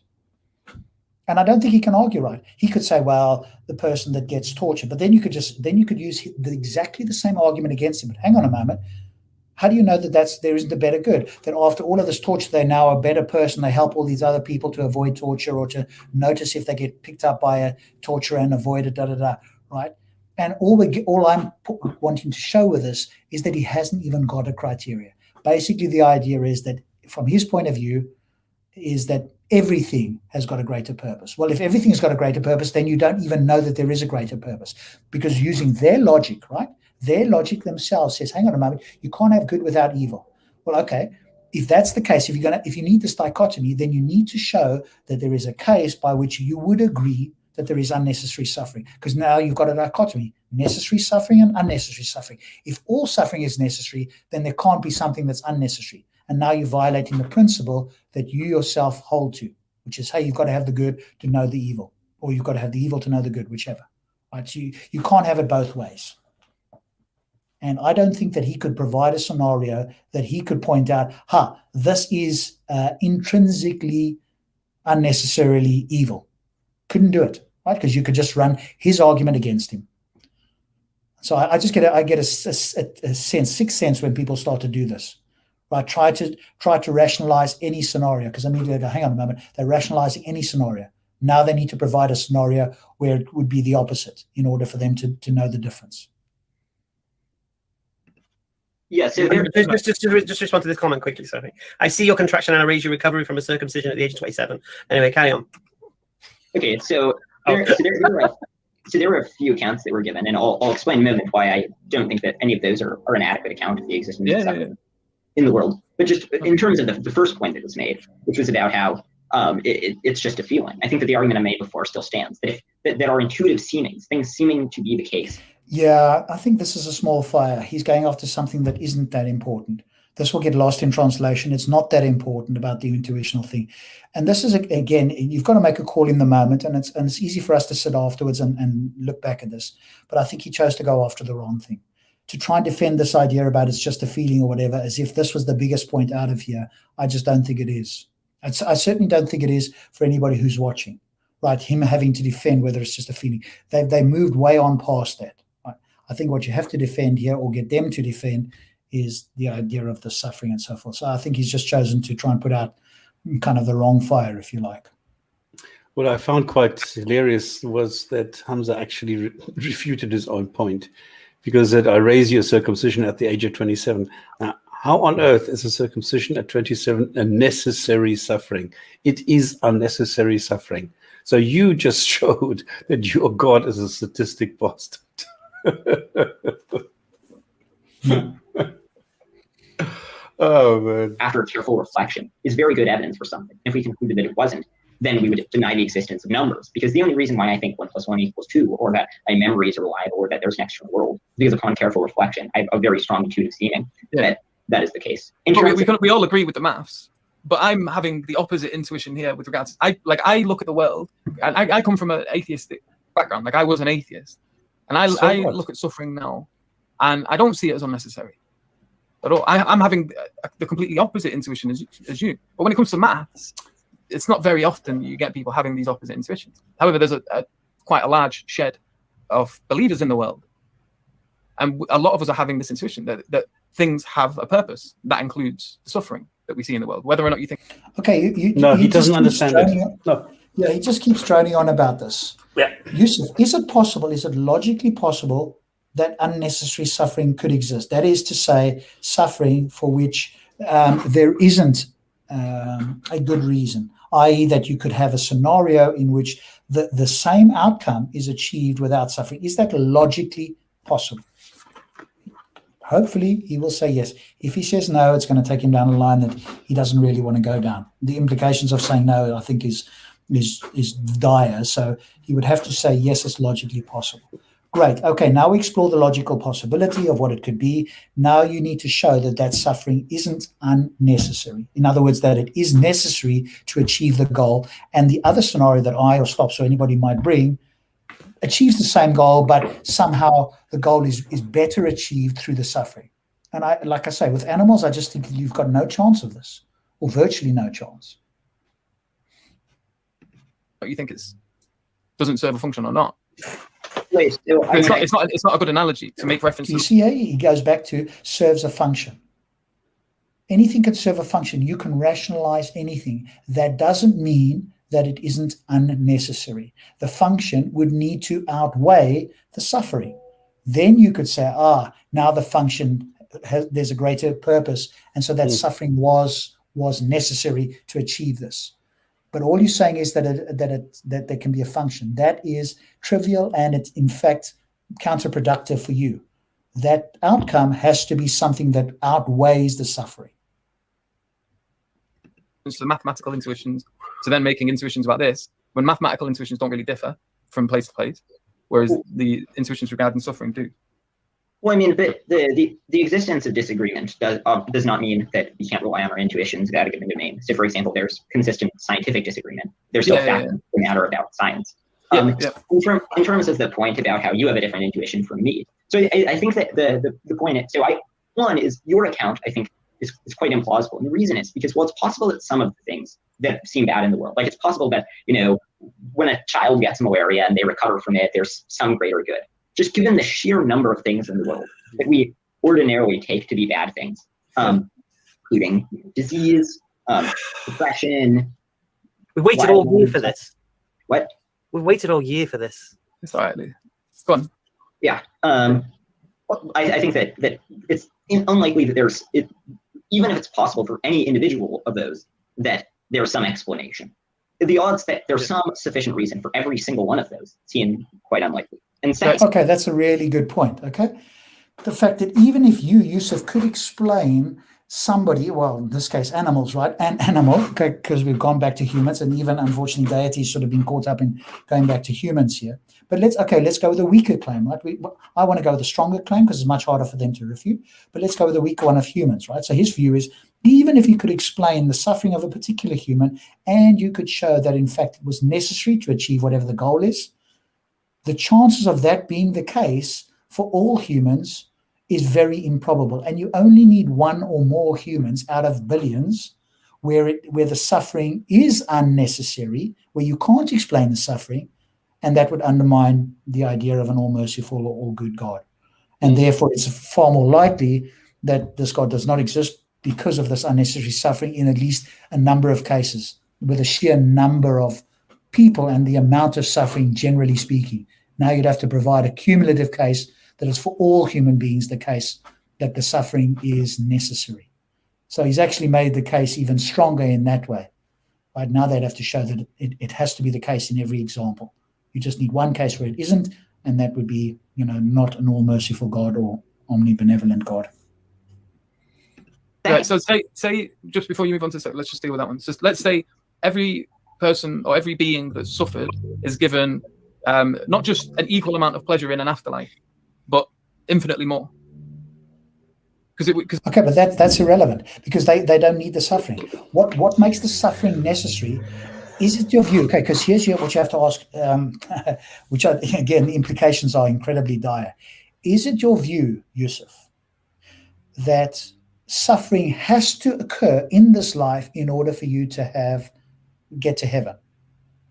And I don't think he can argue right. He could say, well, the person that gets tortured, but then you could use exactly the same argument against him. But hang on a moment. How do you know that there isn't a better good? That after all of this torture, they're now a better person. They help all these other people to avoid torture or to notice if they get picked up by a torturer and avoid it, right? And all I'm wanting to show with this is that he hasn't even got a criteria. Basically, the idea is that from his point of view is that everything has got a greater purpose. Well, if everything's got a greater purpose, then you don't even know that there is a greater purpose, because using their logic, right? Their logic themselves says, hang on a moment, you can't have good without evil. Well, okay, if that's the case, if you need this dichotomy, then you need to show that there is a case by which you would agree that there is unnecessary suffering, because now you've got a dichotomy: necessary suffering and unnecessary suffering. If all suffering is necessary, then there can't be something that's unnecessary. And now you're violating the principle that you yourself hold to, which is, hey, you've got to have the good to know the evil, or you've got to have the evil to know the good, whichever. Right? So you can't have it both ways. And I don't think that he could provide a scenario that he could point out, this is intrinsically unnecessarily evil. Couldn't do it, right? Because you could just run his argument against him. So I get a sixth sense when people start to do this, right? Try to rationalize any scenario, because immediately I go, hang on a moment, they're rationalizing any scenario. Now they need to provide a scenario where it would be the opposite in order for them to know the difference. Yeah, so just respond to this comment quickly, Sophie. I see your contraction and I raise your recovery from a circumcision at the age of 27. Anyway, carry on. Okay, so there were a few accounts that were given, and I'll explain in a moment why I don't think that any of those are an adequate account of the existence of suffering in the world. But just in terms of the first point that was made, which was about how it's just a feeling, I think that the argument I made before still stands, that our intuitive seemings, things seeming to be the case. Yeah, I think this is a small fire. He's going after something that isn't that important. This will get lost in translation. It's not that important about the intuitional thing. And this is, again, you've got to make a call in the moment, and it's easy for us to sit afterwards and look back at this. But I think he chose to go after the wrong thing. To try and defend this idea about it's just a feeling or whatever, as if this was the biggest point out of here, I just don't think it is. I certainly don't think it is for anybody who's watching, right? Him having to defend whether it's just a feeling. They moved way on past that. Right? I think what you have to defend here, or get them to defend, is the idea of the suffering and so forth. So I think he's just chosen to try and put out kind of the wrong fire, if you like. What I found quite hilarious was that Hamza actually refuted his own point, because that I raise your circumcision at the age of 27. Now, how on earth is a circumcision at 27 a necessary suffering? It is unnecessary suffering. So you just showed that your God is a sadistic bastard. Oh, man. After careful reflection is very good evidence for something. If we concluded that it wasn't, then we would deny the existence of numbers. Because the only reason why I think 1 + 1 = 2, or that my memories are reliable, or that there's an external world, is because upon careful reflection, I have a very strong intuitive seeming that is the case. We all agree with the maths, but I'm having the opposite intuition here with regards. I look at the world, and I come from an atheistic background. Like, I was an atheist, and I look at suffering now, and I don't see it as unnecessary at all. I'm having the completely opposite intuition as you. But when it comes to maths, it's not very often you get people having these opposite intuitions. However, there's quite a large shed of believers in the world, and a lot of us are having this intuition that things have a purpose. That includes the suffering that we see in the world, whether or not you think. Okay, he doesn't understand it. No. Yeah, he just keeps droning on about this. Yeah. Yusuf, is it logically possible that unnecessary suffering could exist? That is to say, suffering for which there isn't a good reason, i.e. that you could have a scenario in which the same outcome is achieved without suffering. Is that logically possible? Hopefully he will say yes. If he says no, it's going to take him down a line that he doesn't really want to go down. The implications of saying no, I think, is dire. So he would have to say yes, it's logically possible. Great. Okay, now we explore the logical possibility of what it could be. Now you need to show that suffering isn't unnecessary. In other words, that it is necessary to achieve the goal. And the other scenario that I or Stops or anybody might bring achieves the same goal, but somehow the goal is better achieved through the suffering. And like I say, with animals, I just think you've got no chance of this, or virtually no chance. You think it doesn't serve a function or not? Wait, so it's not a good analogy to make reference. You see, he goes back to serves a function. Anything can serve a function. You can rationalize anything. That doesn't mean that it isn't unnecessary. The function would need to outweigh the suffering. Then you could say, now the function there's a greater purpose, and so that suffering was necessary to achieve this. But all you're saying is that there can be a function. That is trivial, and it's in fact counterproductive for you. That outcome has to be something that outweighs the suffering. to the mathematical intuitions to then making intuitions about this, when mathematical intuitions don't really differ from place to place, whereas the intuitions regarding suffering do. Well, I mean, but the existence of disagreement does not mean that we can't rely on our intuitions without a given domain. So, for example, there's consistent scientific disagreement. There's still facts that matter about science. In terms of the point about how you have a different intuition from me, so I think that the point is, one is your account, I think, is quite implausible. And the reason is because, well, it's possible that some of the things that seem bad in the world, like it's possible that, when a child gets malaria and they recover from it, there's some greater good. Just given the sheer number of things in the world that we ordinarily take to be bad things, including disease, depression. We waited all year for this. What? We waited all year for this. It's all right, Lee. It's gone. Yeah. I think that it's unlikely that even if it's possible for any individual of those, that there's some explanation. The odds that there's some sufficient reason for every single one of those seem quite unlikely. And second, okay, that's a really good point. Okay, the fact that even if you, Yusuf, could explain somebody, well, in this case, animals, right? An animal, okay, because we've gone back to humans, and even unfortunately, deities sort of been caught up in going back to humans here. But let's go with the weaker claim, right? I want to go with the stronger claim because it's much harder for them to refute. But let's go with the weaker one of humans, right? So his view is, even if you could explain the suffering of a particular human, and you could show that in fact it was necessary to achieve whatever the goal is, the chances of that being the case for all humans is very improbable. And you only need one or more humans out of billions where the suffering is unnecessary, where you can't explain the suffering, and that would undermine the idea of an all-merciful or all-good God. And therefore, it's far more likely that this God does not exist because of this unnecessary suffering in at least a number of cases, with a sheer number of people and the amount of suffering, generally speaking. Now you'd have to provide a cumulative case that is for all human beings the case that the suffering is necessary. So he's actually made the case even stronger in that way. Right now they'd have to show that it has to be the case in every example. You just need one case where it isn't, and that would be, not an all-merciful God or omnibenevolent God. Right, so say just before you move on to let's just deal with that one. So let's say every person or every being that's suffered is given not just an equal amount of pleasure in an afterlife, but infinitely more. Okay, but that's irrelevant because they don't need the suffering. What makes the suffering necessary? Is it your view? Okay, because here's what you have to ask, which again, the implications are incredibly dire. Is it your view, Yusuf, that suffering has to occur in this life in order for you to get to heaven?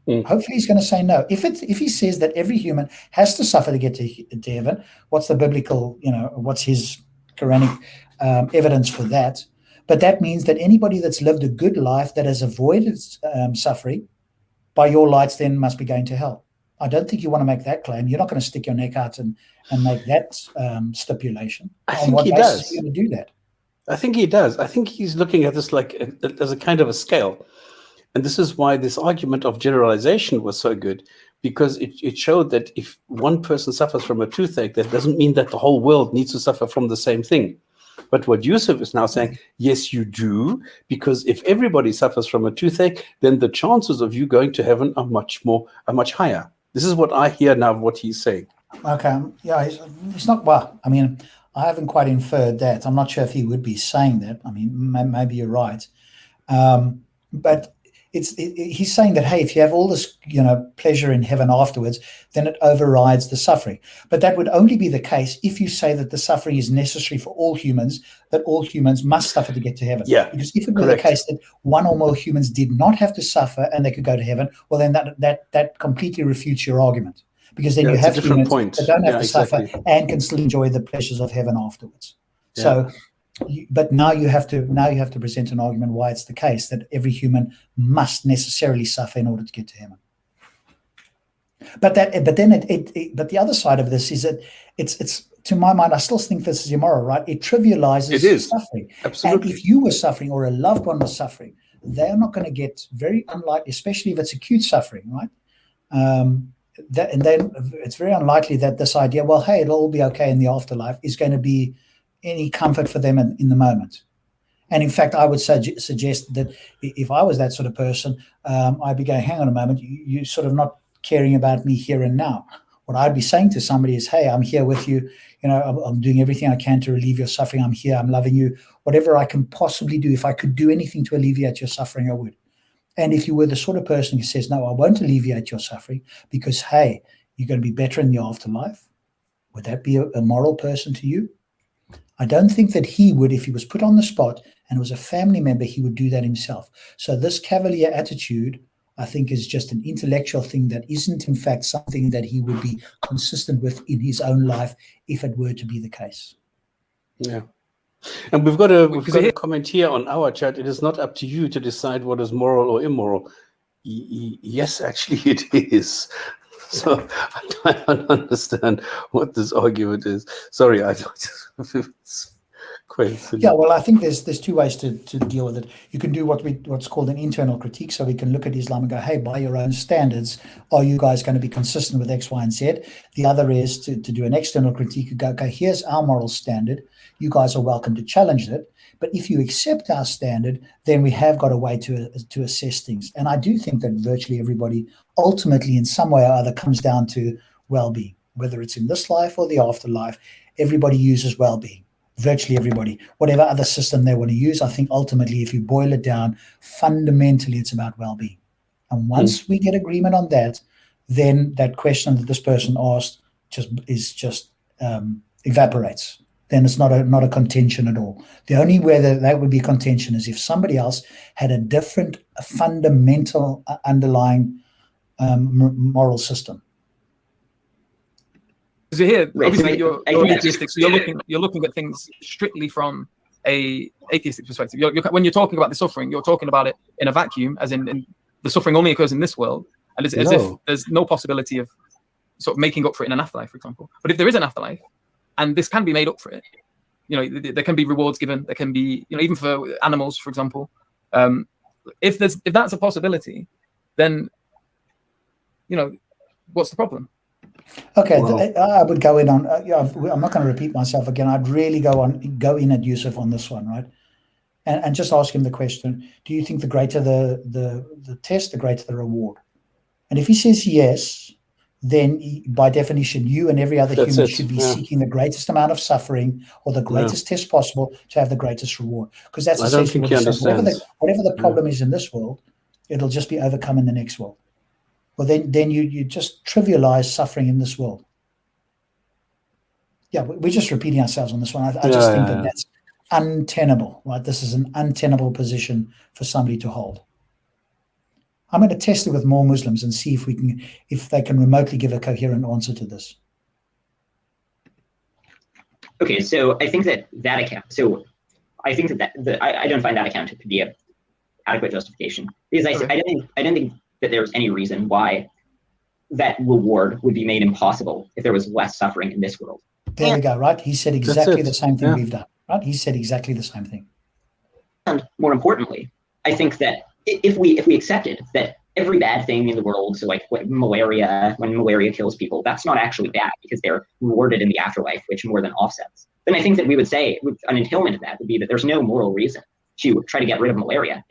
Hopefully he's going to say no. If he says that every human has to suffer to get to heaven, what's the biblical, what's his Quranic evidence for that? But that means that anybody that's lived a good life that has avoided suffering, by your lights, then must be going to hell. I don't think you want to make that claim. You're not going to stick your neck out and make that stipulation. I think he does. Are you going to do that? I think he does. I think he's looking at this like as a kind of a scale. And this is why this argument of generalization was so good, because it showed that if one person suffers from a toothache, that doesn't mean that the whole world needs to suffer from the same thing. But what Yusuf is now saying, yes, you do, because if everybody suffers from a toothache, then the chances of you going to heaven are much higher. This is what I hear now of what he's saying. Okay. Yeah, he's not, well, I mean, I haven't quite inferred that. I'm not sure if he would be saying that. I mean, maybe you're right. But he's saying that, hey, if you have all this, pleasure in heaven afterwards, then it overrides the suffering. But that would only be the case if you say that the suffering is necessary for all humans, that all humans must suffer to get to heaven. Yeah, because if it were the case that one or more humans did not have to suffer and they could go to heaven, well, then that completely refutes your argument. Because then you have humans that don't have to suffer and can still enjoy the pleasures of heaven afterwards. Yeah. So, but now you have to present an argument why it's the case that every human must necessarily suffer in order to get to heaven. But the other side of this is that it's to my mind, I still think this is immoral, right? It trivializes suffering. Absolutely. And if you were suffering or a loved one was suffering, they are not going to get, very unlikely, especially if it's acute suffering, right? And then it's very unlikely that this idea, well, hey, it'll all be okay in the afterlife, is going to be any comfort for them in the moment. And in fact, I would suggest that if I was that sort of person, I'd be going, hang on a moment, you're sort of not caring about me here and now. What I'd be saying to somebody is, hey, I'm here with you. You know, I'm doing everything I can to relieve your suffering. I'm here. I'm loving you. Whatever I can possibly do, if I could do anything to alleviate your suffering, I would. And if you were the sort of person who says, no, I won't alleviate your suffering because, hey, you're going to be better in the afterlife, would that be a moral person to you? I don't think that he would, if he was put on the spot and was a family member, he would do that himself. So this cavalier attitude, I think, is just an intellectual thing that isn't, in fact, something that he would be consistent with in his own life if it were to be the case. Yeah. And we've got a comment here on our chat. It is not up to you to decide what is moral or immoral. Yes, actually it is. So I don't understand what this argument is. Sorry, I don't. It's quite silly. Yeah, well, I think there's two ways to deal with it. You can do what's called an internal critique. So we can look at Islam and go, hey, by your own standards, are you guys going to be consistent with X, Y, and Z? The other is to do an external critique and go, okay, here's our moral standard. You guys are welcome to challenge it. But if you accept our standard, then we have got a way to assess things. And I do think that virtually everybody ultimately in some way or other comes down to well-being, whether it's in this life or the afterlife. Everybody uses well-being, virtually everybody. Whatever other system they want to use, I think ultimately if you boil it down, fundamentally it's about well-being. And once we get agreement on that, then that question that this person asked just evaporates. Then it's not a contention at all. The only way that would be contention is if somebody else had a different fundamental underlying moral system. Because here, obviously, you're atheistic, so you're looking at things strictly from a atheistic perspective. When you're talking about the suffering, you're talking about it in a vacuum, as in the suffering only occurs in this world, and as if there's no possibility of sort of making up for it in an afterlife, for example. But if there is an afterlife, and this can be made up for it, you know, there can be rewards given. There can be, you know, even for animals, for example. If that's a possibility, then, you know, what's the problem? Okay, I would go in on. I'm not going to repeat myself again. I'd really go in at Yusuf on this one, right? And just ask him the question: do you think the greater the test, the greater the reward? And if he says yes, then by definition, you and every other human should be seeking the greatest amount of suffering or the greatest test possible to have the greatest reward. Because that's essentially what he says. Whatever the problem is in this world, it'll just be overcome in the next world. Well, then you just trivialize suffering in this world. Yeah, we're just repeating ourselves on this one. I just think that that's untenable, right? This is an untenable position for somebody to hold. I'm going to test it with more Muslims and see if they can remotely give a coherent answer to this. Okay, so I think that account. So I think that I don't find that account to be an adequate justification because I don't think that there's any reason why that reward would be made impossible if there was less suffering in this world. There we go, right? He said exactly the same thing we've done, right? He said exactly the same thing. And more importantly, I think that if we accepted that every bad thing in the world, so like when malaria kills people, that's not actually bad because they're rewarded in the afterlife, which more than offsets, then I think that we would say an entailment of that would be that there's no moral reason to try to get rid of malaria.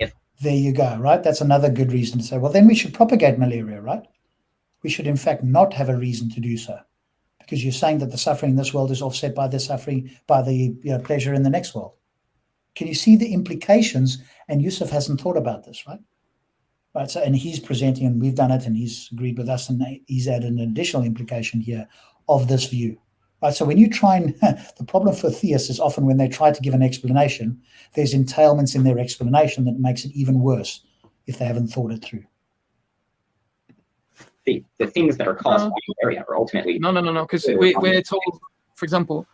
There you go, right? That's another good reason to say, well, then we should propagate malaria, right? We should, in fact, not have a reason to do so because you're saying that the suffering in this world is offset by the suffering, by the pleasure in the next world. Can you see the implications? And Yusuf hasn't thought about this, right? Right. So, and he's presenting, and we've done it, and he's agreed with us, and he's added an additional implication here of this view. Right. So when you try and the problem for theists is often when they try to give an explanation, there's entailments in their explanation that makes it even worse if they haven't thought it through. The things that are caused by malaria are ultimately no, because we're told, for example.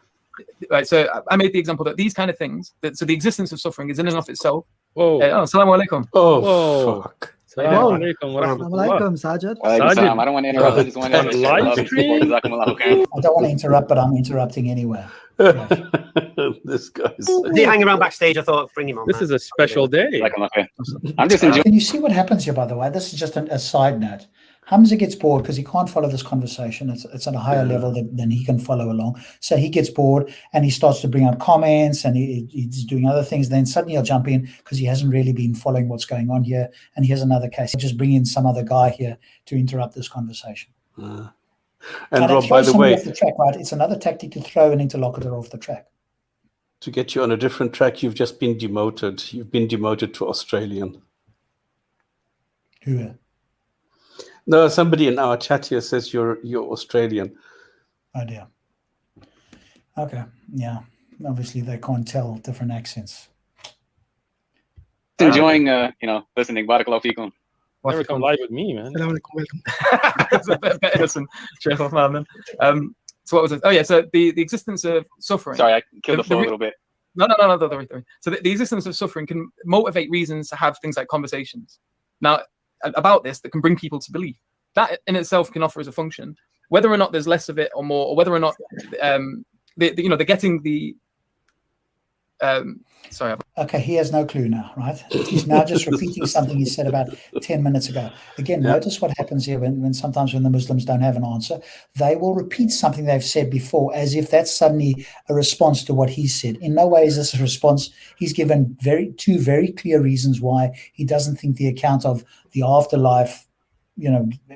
Right, so I made the example that these kind of things, so the existence of suffering is in and of itself. Whoa. Assalamu alaikum. Oh, fuck. Assalamu alaikum, Sajid. Sajid. I don't want to interrupt. I just want to live stream. I don't want to interrupt, but I'm interrupting anyway. This guy's. Is he hanging around backstage? I thought, bring him on. This is a special day. I'm just enjoying. Can you see what happens here, by the way? This is just a side note. Hamza gets bored because he can't follow this conversation. It's at a higher level than he can follow along. So he gets bored and he starts to bring up comments and he's doing other things. Then suddenly he'll jump in because he hasn't really been following what's going on here. And here's another case. He'll just bring in some other guy here to interrupt this conversation. And Rob, by the way, off the track, right? It's another tactic to throw an interlocutor off the track. To get you on a different track, you've just been demoted. You've been demoted to Australian. Who? No, somebody in our chat here says you're Australian. Oh dear. Okay, yeah. Obviously, they can't tell different accents. Enjoying, listening. Barakallahu feekum. Never come live with me, man. Listen, Sheikh Uthman, then. So what was it? Oh yeah, so the existence of suffering. Sorry, I killed the flow a little bit. No, don't worry. So the existence of suffering can motivate reasons to have things like conversations. Now, about this, that can bring people to belief. That in itself can offer as a function. Whether or not there's less of it or more, or whether or not they're getting the sorry. Okay, he has no clue now, right? He's now just repeating something he said about 10 minutes ago. Again, notice what happens here when sometimes when the Muslims don't have an answer, they will repeat something they've said before as if that's suddenly a response to what he said. In no way is this a response. He's given two very clear reasons why he doesn't think the account of the afterlife,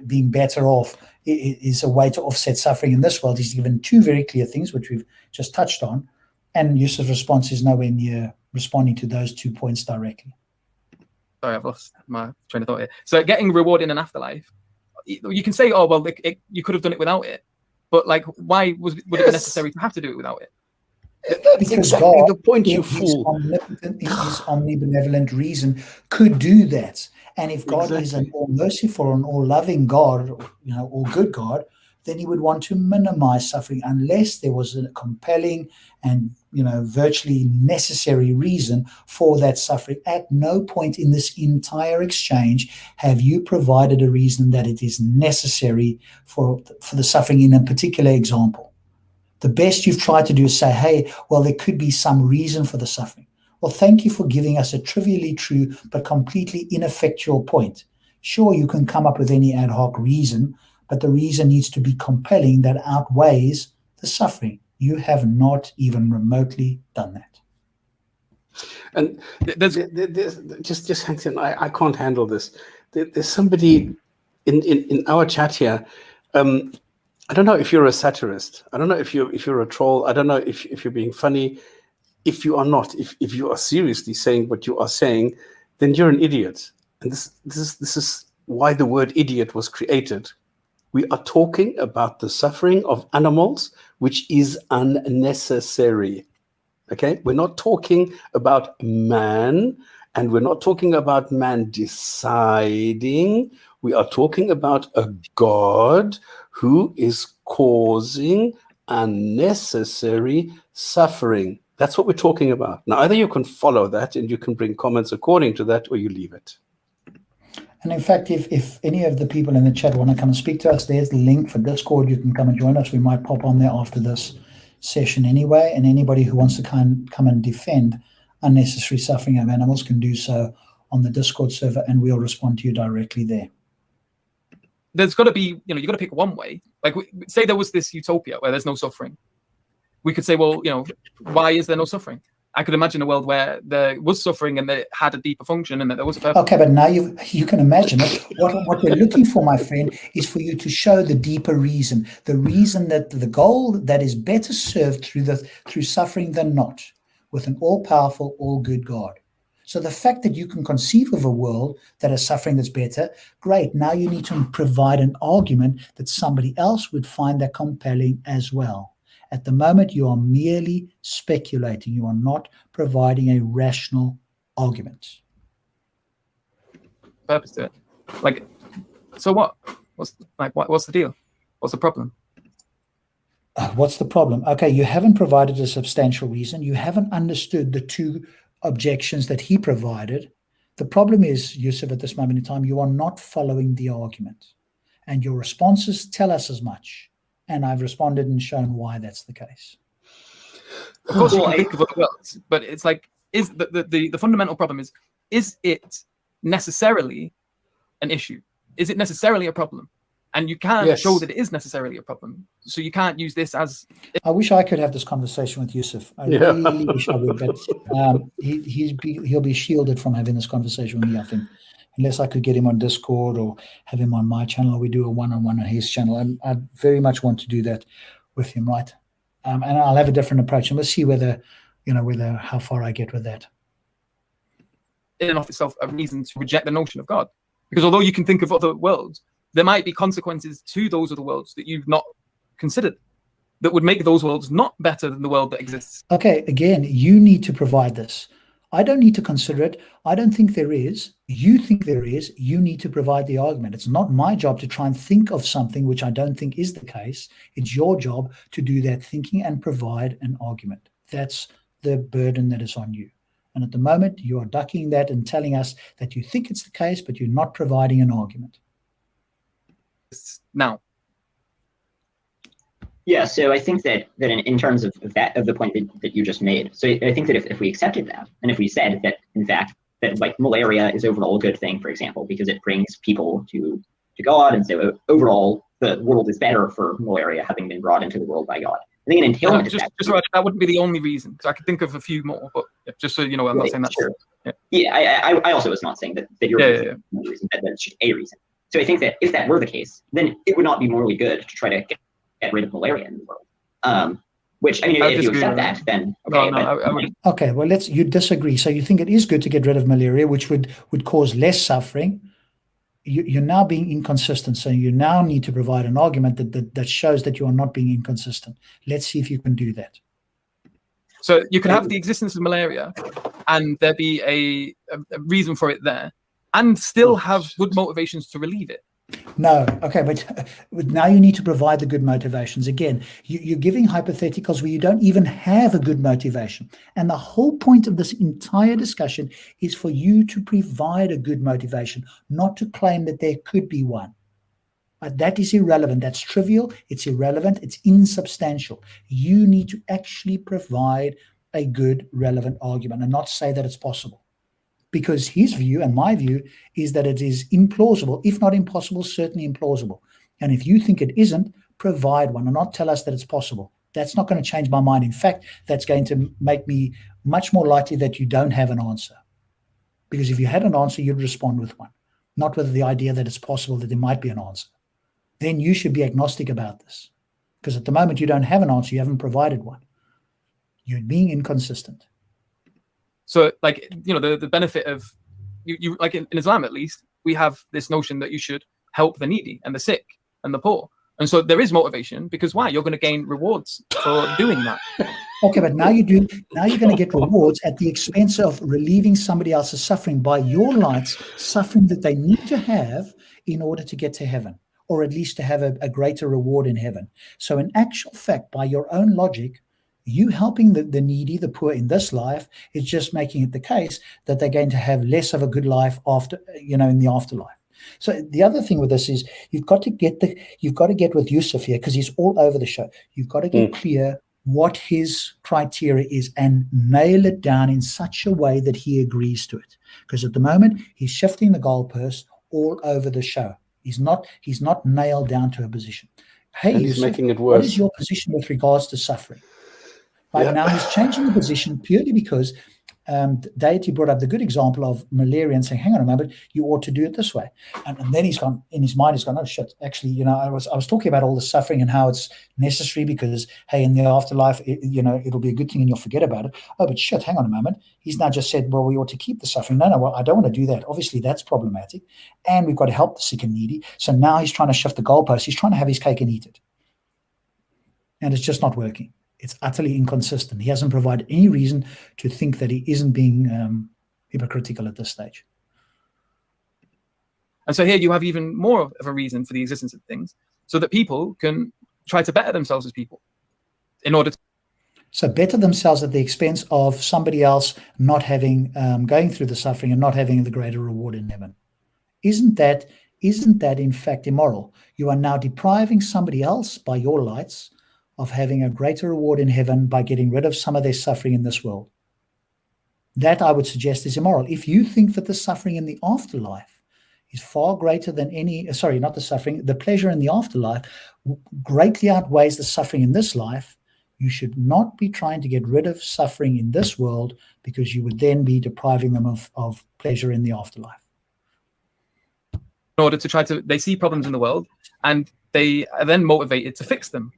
being better off is a way to offset suffering in this world. He's given two very clear things, which we've just touched on. And Yusuf's response is nowhere near responding to those 2 points directly. Sorry, I've lost my train of thought here. So getting reward in an afterlife, you can say, oh, well, you could have done it without it. But why would it be necessary to have to do it without it? Because exactly God, the point, you his fool. His omnibenevolent reason could do that. And if God is an all-merciful and all-loving God, all-good God, then he would want to minimize suffering unless there was a compelling and virtually necessary reason for that suffering. At no point in this entire exchange have you provided a reason that it is necessary for the suffering in a particular example. The best you've tried to do is say, hey, well, there could be some reason for the suffering. Well, thank you for giving us a trivially true but completely ineffectual point. Sure, you can come up with any ad hoc reason, but the reason needs to be compelling that outweighs the suffering. You have not even remotely done that. And there's just hang on. I can't handle this. There's somebody in our chat here. I don't know if you're a satirist. I don't know if you're a troll. I don't know if you're being funny. If you are not, if you are seriously saying what you are saying, then you're an idiot. And this is why the word idiot was created. We are talking about the suffering of animals, which is unnecessary. Okay? We're not talking about man, and we're not talking about man deciding. We are talking about a God who is causing unnecessary suffering. That's what we're talking about. Now, either you can follow that and you can bring comments according to that, or you leave it. And in fact, if any of the people in the chat want to come and speak to us, there's the link for Discord. You can come and join us. We might pop on there after this session anyway. And anybody who wants to come and defend unnecessary suffering of animals can do so on the Discord server, and we'll respond to you directly there. There's got to be, you've got to pick one way. Say there was this utopia where there's no suffering. We could say, well, why is there no suffering? I could imagine a world where there was suffering and that it had a deeper function and that there was a purpose. Okay, but now you can imagine it. What we're looking for, my friend, is for you to show the deeper reason, the reason that the goal that is better served through suffering than not, with an all-powerful, all-good God. So the fact that you can conceive of a world that has suffering that's better, great. Now you need to provide an argument that somebody else would find that compelling as well. At the moment, you are merely speculating. You are not providing a rational argument. Purpose to it. So what? What's the deal? What's the problem? What's the problem? Okay, you haven't provided a substantial reason. You haven't understood the two objections that he provided. The problem is, Yusuf, at this moment in time, you are not following the argument. And your responses tell us as much. And I've responded and shown why that's the case. Of course, you can think of other worlds, but it's is the fundamental problem is it necessarily an issue? Is it necessarily a problem? And you can't Yes. show that it is necessarily a problem. So you can't use this as I wish I could have this conversation with Yusuf. I Yeah. really wish I would, but he'll be shielded from having this conversation with me, I think, unless I could get him on Discord or have him on my channel, or we do a one-on-one on his channel. And I very much want to do that with him, right? And I'll have a different approach, and we'll see whether how far I get with that. in and of itself a reason to reject the notion of God. Because although you can think of other worlds, there might be consequences to those other worlds that you've not considered that would make those worlds not better than the world that exists. Okay, again, you need to provide this. I don't need to consider it. I don't think there is. You think there is. You need to provide the argument. It's not my job to try and think of something which I don't think is the case. It's your job to do that thinking and provide an argument. That's the burden that is on you. And at the moment, you are ducking that and telling us that you think it's the case, but you're not providing an argument. Now, Yeah, so I think that in terms of the point that you just made, so I think that if we accepted that, and if we said that in fact that like malaria is overall a good thing, for example, because it brings people to God, and so overall the world is better for malaria having been brought into the world by God. I think an entailment just right, that wouldn't be the only reason. So I could think of a few more, but yeah, just so you know, I'm not saying that's sure. Yeah, I also was not saying that you're reason, that's just a reason. So I think that if that were the case, then it would not be morally good to try to get rid of malaria in the world. Which, I mean, if you accept that, then okay. Okay, well, you disagree. So you think it is good to get rid of malaria, which would cause less suffering. You're now being inconsistent. So you now need to provide an argument that shows that you are not being inconsistent. Let's see if you can do that. So you can have the existence of malaria and there be a reason for it there and still have good motivations to relieve it. No, okay, but now you need to provide the good motivations. Again, you're giving hypotheticals where you don't even have a good motivation. And the whole point of this entire discussion is for you to provide a good motivation, not to claim that there could be one. That is irrelevant. That's trivial. It's irrelevant. It's insubstantial. You need to actually provide a good, relevant argument and not say that it's possible. Because his view and my view is that it is implausible, if not impossible, certainly implausible. And if you think it isn't, provide one and not tell us that it's possible. That's not going to change my mind. In fact, that's going to make me much more likely that you don't have an answer. Because if you had an answer, you'd respond with one, not with the idea that it's possible that there might be an answer. Then you should be agnostic about this. Because at the moment, you don't have an answer. You haven't provided one. You're being inconsistent. So, like, you know, the benefit of you like in Islam, at least, we have this notion that you should help the needy and the sick and the poor. And so there is motivation because why? You're going to gain rewards for doing that. Okay, but now you're going to get rewards at the expense of relieving somebody else's suffering by your lights, suffering that they need to have in order to get to heaven, or at least to have a greater reward in heaven. So in actual fact, by your own logic, you helping the needy, the poor in this life is just making it the case that they're going to have less of a good life after, in the afterlife. So the other thing with this is you've got to get with Yusuf here because he's all over the show. You've got to get clear what his criteria is and nail it down in such a way that he agrees to it. Because at the moment he's shifting the goalpost all over the show. He's not nailed down to a position. Hey, and he's Yusuf, making it worse. What is your position with regards to suffering? Right now he's changing the position purely because Deity brought up the good example of malaria and saying, hang on a moment, you ought to do it this way. And then he's gone, in his mind, he's gone, oh shit, actually, I was talking about all the suffering and how it's necessary because, hey, in the afterlife, it'll be a good thing and you'll forget about it. Oh, but shit, hang on a moment. He's now just said, well, we ought to keep the suffering. No, well, I don't want to do that. Obviously, that's problematic. And we've got to help the sick and needy. So now he's trying to shift the goalpost. He's trying to have his cake and eat it. And it's just not working. It's utterly inconsistent. He hasn't provided any reason to think that he isn't being hypocritical at this stage. And so here you have even more of a reason for the existence of things so that people can try to better themselves as people in order to. So better themselves at the expense of somebody else not having, going through the suffering and not having the greater reward in heaven. Isn't that in fact immoral? You are now depriving somebody else by your lights of having a greater reward in heaven by getting rid of some of their suffering in this world. That I would suggest is immoral. If you think that the suffering in the afterlife is far greater than any, sorry, not the suffering, the pleasure in the afterlife greatly outweighs the suffering in this life. You should not be trying to get rid of suffering in this world, because you would then be depriving them of pleasure in the afterlife. In order to try to, they see problems in the world and they are then motivated to fix them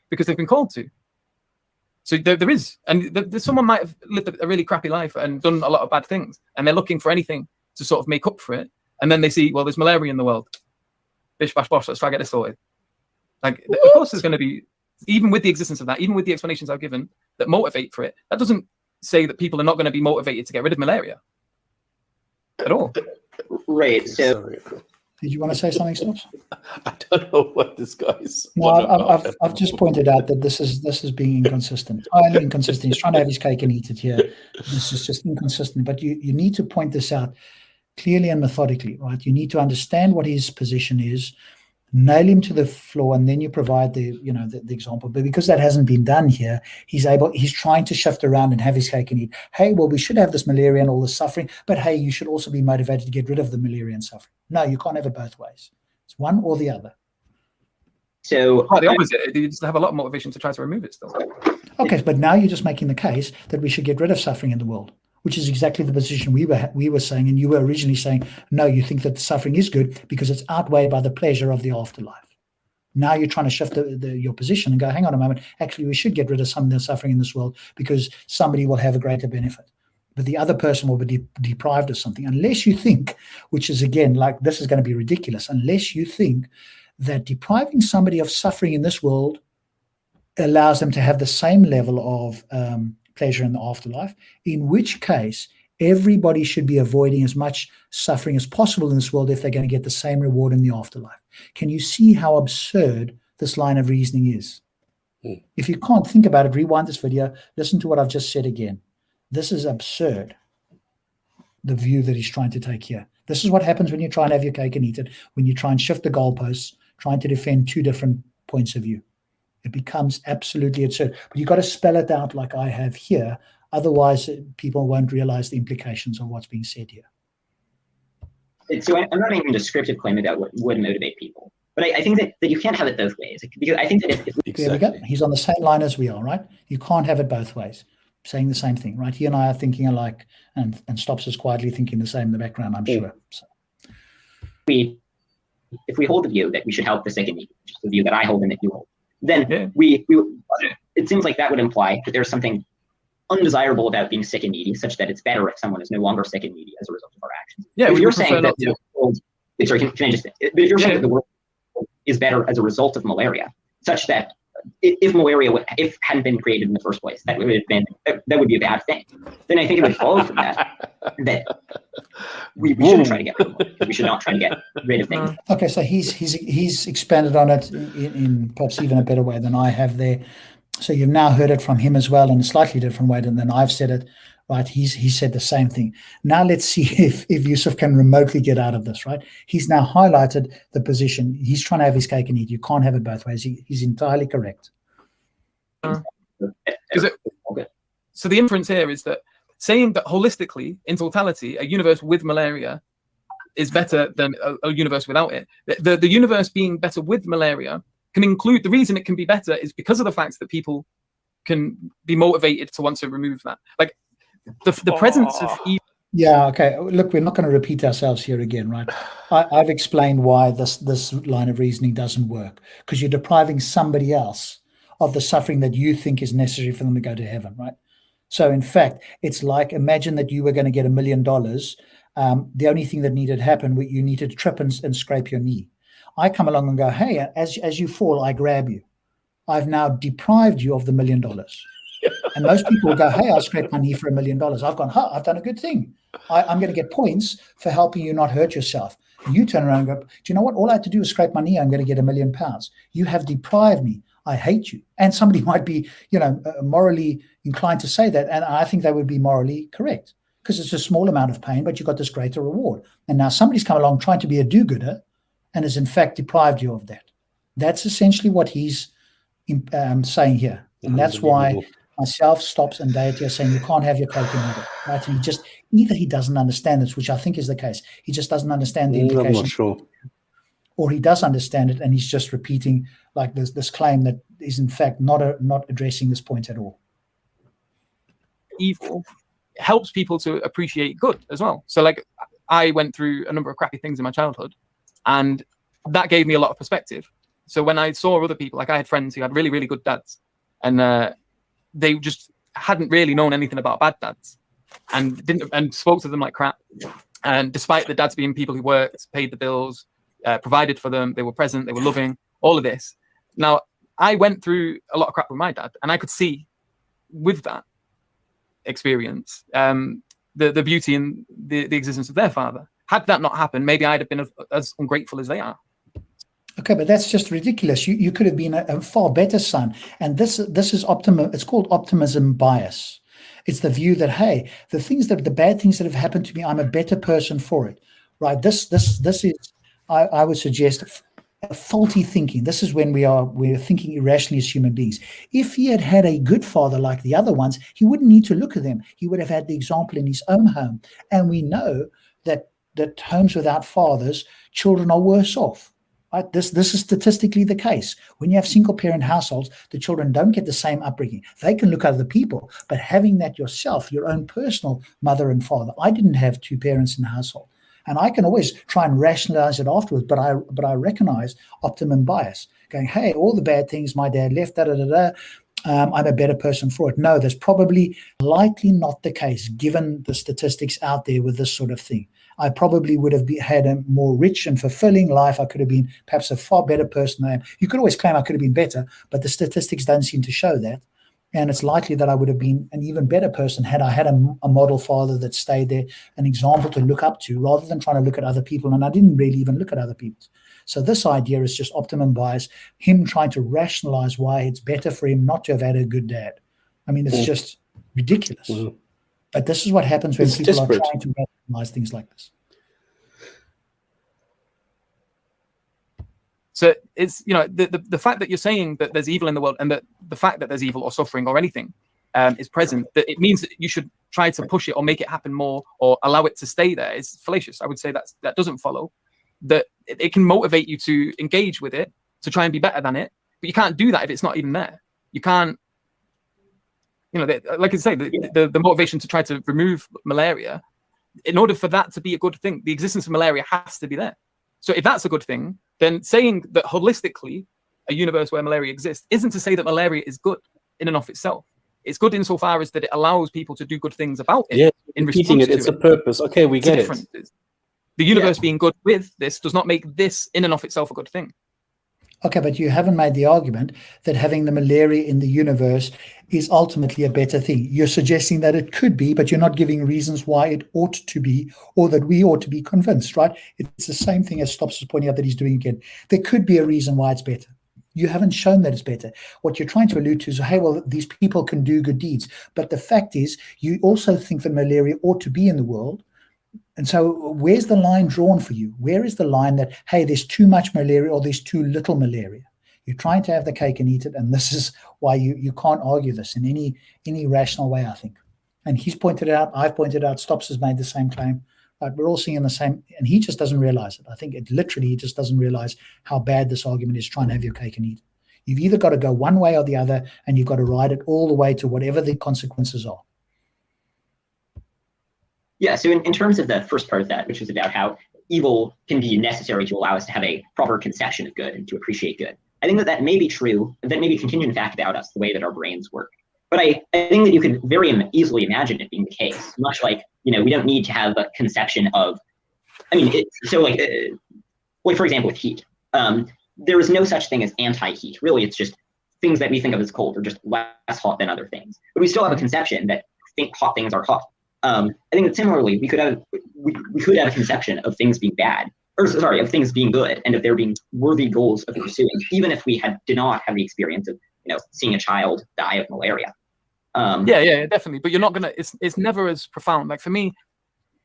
because they've been called to. So there is, and someone might have lived a really crappy life and done a lot of bad things, and they're looking for anything to sort of make up for it. And then they see, well, there's malaria in the world. Bish, bash, bosh, let's try to get this sorted. Like, of course there's going to be, even with the existence of that, even with the explanations I've given that motivate for it, that doesn't say that people are not going to be motivated to get rid of malaria at all. Right. So, did you want to say something, Stops? I don't know what this guy is. No, I've just pointed out that this is being inconsistent. Only inconsistent. He's trying to have his cake and eat it here. This is just inconsistent. But you need to point this out clearly and methodically, right? You need to understand what his position is, nail him to the floor, and then you provide the example. But because that hasn't been done here, he's trying to shift around and have his cake and eat. Hey, well, we should have this malaria and all this suffering, but hey, you should also be motivated to get rid of the malaria and suffering. No, you can't have it both ways. It's one or the other. So the opposite. You just have a lot of motivation to try to remove it still. Okay, but now you're just making the case that we should get rid of suffering in the world, which is exactly the position we were saying, and you were originally saying, no, you think that the suffering is good because it's outweighed by the pleasure of the afterlife. Now you're trying to shift your position and go, hang on a moment, actually we should get rid of some of the suffering in this world because somebody will have a greater benefit. But the other person will be deprived of something, unless you think, which is again, like, this is going to be ridiculous, unless you think that depriving somebody of suffering in this world allows them to have the same level of pleasure in the afterlife, in which case everybody should be avoiding as much suffering as possible in this world if they're going to get the same reward in the afterlife. Can you see how absurd this line of reasoning is? If you can't think about it, rewind this video, listen to what I've just said again. This is absurd, the view that he's trying to take here. This is what happens when you try and have your cake and eat it, when you try and shift the goalposts, trying to defend two different points of view. It becomes absolutely absurd. But you've got to spell it out like I have here. Otherwise, people won't realize the implications of what's being said here. So I'm not making a descriptive claim about what would motivate people. But I think that you can't have it both ways. Because I think that if There we go. He's on the same line as we are, right? You can't have it both ways. Saying the same thing, right? He and I are thinking alike, and Stops is quietly thinking the same in the background, I'm sure. So. If we hold the view that we should help the sick and needy, which is the view that I hold and that you hold, then it seems like that would imply that there's something undesirable about being sick and needy, such that it's better if someone is no longer sick and needy as a result of our actions. Yeah, if you're saying that the world, sorry, can I just? But if you're saying that the world is better as a result of malaria, such that if malaria hadn't been created in the first place, that would be a bad thing. Then I think it would follow from that we shouldn't try to get rid of it. We should not try to get rid of things. Okay, so he's expanded on it in perhaps even a better way than I have there. So you've now heard it from him as well in a slightly different way than I've said it. Right? He said the same thing. Now let's see if Yusuf can remotely get out of this. Right? He's now highlighted the position. He's trying to have his cake and eat. You can't have it both ways. He's entirely correct. So the inference here is that saying that holistically, in totality, a universe with malaria is better than a universe without it. The universe being better with malaria can include, the reason it can be better is because of the fact that people can be motivated to want to remove that. Like the presence of evil. Yeah, okay. Look, we're not going to repeat ourselves here again, right? I've explained why this line of reasoning doesn't work, because you're depriving somebody else of the suffering that you think is necessary for them to go to heaven, right? So in fact, it's like, imagine that you were going to get $1 million. The only thing that needed to happen, you needed to trip and scrape your knee. I come along and go, hey, as you fall, I grab you. I've now deprived you of the $1 million. And most people will go, hey, I scraped my knee for $1 million. I've gone, I've done a good thing. I'm going to get points for helping you not hurt yourself. You turn around and go, do you know what? All I had to do is scrape my knee. I'm going to get £1 million. You have deprived me. I hate you. And somebody might be, morally inclined to say that. And I think they would be morally correct, because it's a small amount of pain, but you got this greater reward. And now somebody's come along trying to be a do-gooder and has in fact deprived you of that. That's essentially what he's saying here. And that's why myself, Stops, and Deity are saying you can't have your cake and eat it, right? And either he doesn't understand this, which I think is the case. He just doesn't understand the implications. I'm not sure. Or he does understand it, and he's just repeating like this claim that is in fact not addressing this point at all. Evil helps people to appreciate good as well. So like I went through a number of crappy things in my childhood, and that gave me a lot of perspective. So when I saw other people, like I had friends who had really, really good dads, and they just hadn't really known anything about bad dads, and spoke to them like crap. And despite the dads being people who worked, paid the bills, provided for them, they were present, they were loving, all of this. Now, I went through a lot of crap with my dad, and I could see with that experience the beauty in the existence of their father. Had that not happened, maybe I'd have been as ungrateful as they are. Okay, but that's just ridiculous. You could have been a far better son. And this is it's called optimism bias. It's the view that, hey, the bad things that have happened to me, I'm a better person for it, right? This is, I would suggest, faulty thinking. This is when we're thinking irrationally as human beings. If he had had a good father like the other ones, he wouldn't need to look at them. He would have had the example in his own home. And we know that homes without fathers, children are worse off. Right? This is statistically the case. When you have single-parent households, the children don't get the same upbringing. They can look at other people, but having that yourself, your own personal mother and father. I didn't have two parents in the household, and I can always try and rationalize it afterwards. But I recognize optimum bias, going, hey, all the bad things my dad left, I'm a better person for it. No, that's probably likely not the case, given the statistics out there with this sort of thing. I probably would have had a more rich and fulfilling life. I could have been perhaps a far better person than I am. You could always claim I could have been better, but the statistics don't seem to show that. And it's likely that I would have been an even better person had I had a model father that stayed there, an example to look up to, rather than trying to look at other people. And I didn't really even look at other people. So this idea is just optimum bias, him trying to rationalize why it's better for him not to have had a good dad. I mean, it's just ridiculous. But this is what happens when people are trying to rationalize things like this. So it's, the fact that you're saying that there's evil in the world, and that the fact that there's evil or suffering or anything is present, that it means that you should try to push it or make it happen more or allow it to stay there is fallacious. I would say that doesn't follow. That it can motivate you to engage with it, to try and be better than it, but you can't do that if it's not even there. You can't, like I say, the motivation to try to remove malaria, in order for that to be a good thing, the existence of malaria has to be there. So if that's a good thing, then saying that holistically a universe where malaria exists isn't to say that malaria is good in and of itself. It's good insofar as that it allows people to do good things about it. Yeah, in repeating it, it's a purpose. Okay, we get it. The universe being good with this does not make this in and of itself a good thing. Okay, but you haven't made the argument that having the malaria in the universe is ultimately a better thing. You're suggesting that it could be, but you're not giving reasons why it ought to be, or that we ought to be convinced, right? It's the same thing as Stops is pointing out that he's doing again. There could be a reason why it's better. You haven't shown that it's better. What you're trying to allude to is, hey, well, these people can do good deeds. But the fact is, you also think that malaria ought to be in the world. And so where's the line drawn for you? Where is the line that, hey, there's too much malaria or there's too little malaria? You're trying to have the cake and eat it, and this is why you can't argue this in any rational way, I think. And he's pointed it out, I've pointed out, Stops has made the same claim. Right? We're all seeing the same, and he just doesn't realize it. I think he just doesn't realize how bad this argument is, trying to have your cake and eat it. You've either got to go one way or the other, and you've got to ride it all the way to whatever the consequences are. Yeah, so in terms of the first part of that, which is about how evil can be necessary to allow us to have a proper conception of good and to appreciate good, I think that may be true, that may be contingent fact about us, the way that our brains work. But I think that you could very easily imagine it being the case, much like, we don't need to have a conception of, for example, with heat, there is no such thing as anti-heat. Really, it's just things that we think of as cold are just less hot than other things. But we still have a conception that hot things are hot. I think that similarly, we could have a conception of things being bad, of things being good, and of there being worthy goals of pursuing, even if we did not have the experience of, seeing a child die of malaria. Yeah, definitely. But you're not gonna. It's never as profound. Like for me,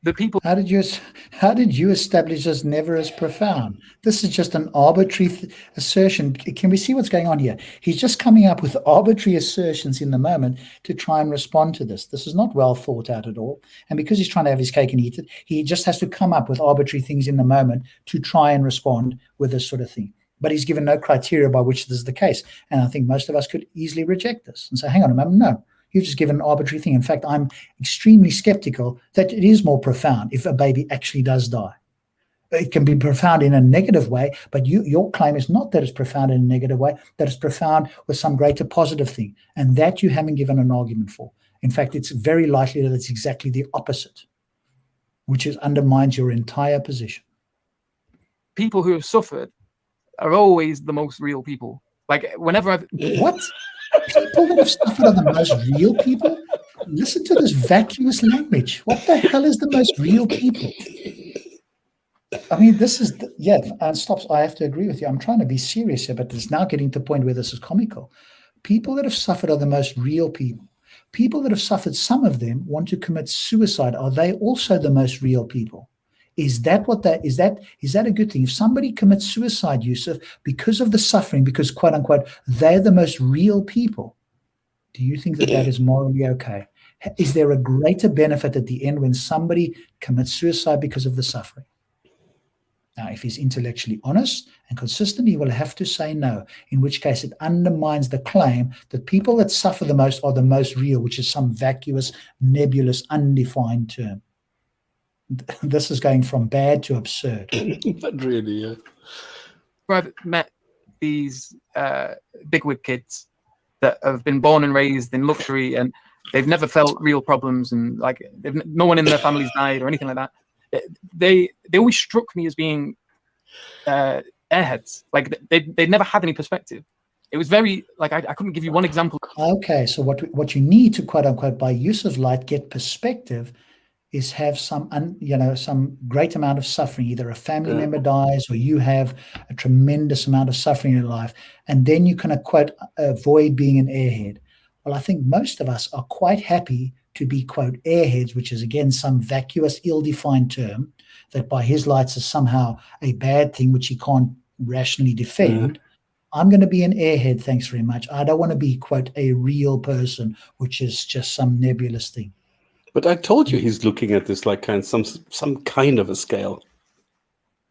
the people. How did you establish this never as profound? This is just an arbitrary assertion. Can we see what's going on here? He's just coming up with arbitrary assertions in the moment to try and respond to this. This is not well thought out at all. And because he's trying to have his cake and eat it, he just has to come up with arbitrary things in the moment to try and respond with this sort of thing. But he's given no criteria by which this is the case. And I think most of us could easily reject this and say, hang on a moment, no. You've just given an arbitrary thing. In fact, I'm extremely skeptical that it is more profound if a baby actually does die. It can be profound in a negative way, but your claim is not that it's profound in a negative way, that it's profound with some greater positive thing, and that you haven't given an argument for. In fact, it's very likely that it's exactly the opposite, which undermines your entire position. People who have suffered are always the most real people. Like whenever I've... What? People that have suffered are the most real people? Listen to this vacuous language. What the hell is the most real people? I mean, this is, stops. I have to agree with you. I'm trying to be serious here, but it's now getting to the point where this is comical. People that have suffered are the most real people. People that have suffered, some of them want to commit suicide. Are they also the most real people? Is that a good thing? If somebody commits suicide, Yusuf, because of the suffering, because quote unquote, they're the most real people, do you think that is morally okay? Is there a greater benefit at the end when somebody commits suicide because of the suffering? Now, if he's intellectually honest and consistent, he will have to say no, in which case it undermines the claim that people that suffer the most are the most real, which is some vacuous, nebulous, undefined term. This is going from bad to absurd. But really, yeah. I've met these bigwig kids that have been born and raised in luxury, and they've never felt real problems, and like no one in their family's died or anything like that. They always struck me as being airheads. Like they'd never had any perspective. It was very like I couldn't give you one example. Okay, so what you need to quote unquote by use of light get perspective is have some great amount of suffering. Either a family member dies or you have a tremendous amount of suffering in your life, and then you can quote avoid being an airhead. Well, I think most of us are quite happy to be quote airheads, which is again some vacuous, ill-defined term that by his lights is somehow a bad thing which he can't rationally defend. I'm going to be an airhead, thanks very much. I don't want to be quote a real person, which is just some nebulous thing. But I told you he's looking at this like some kind of a scale.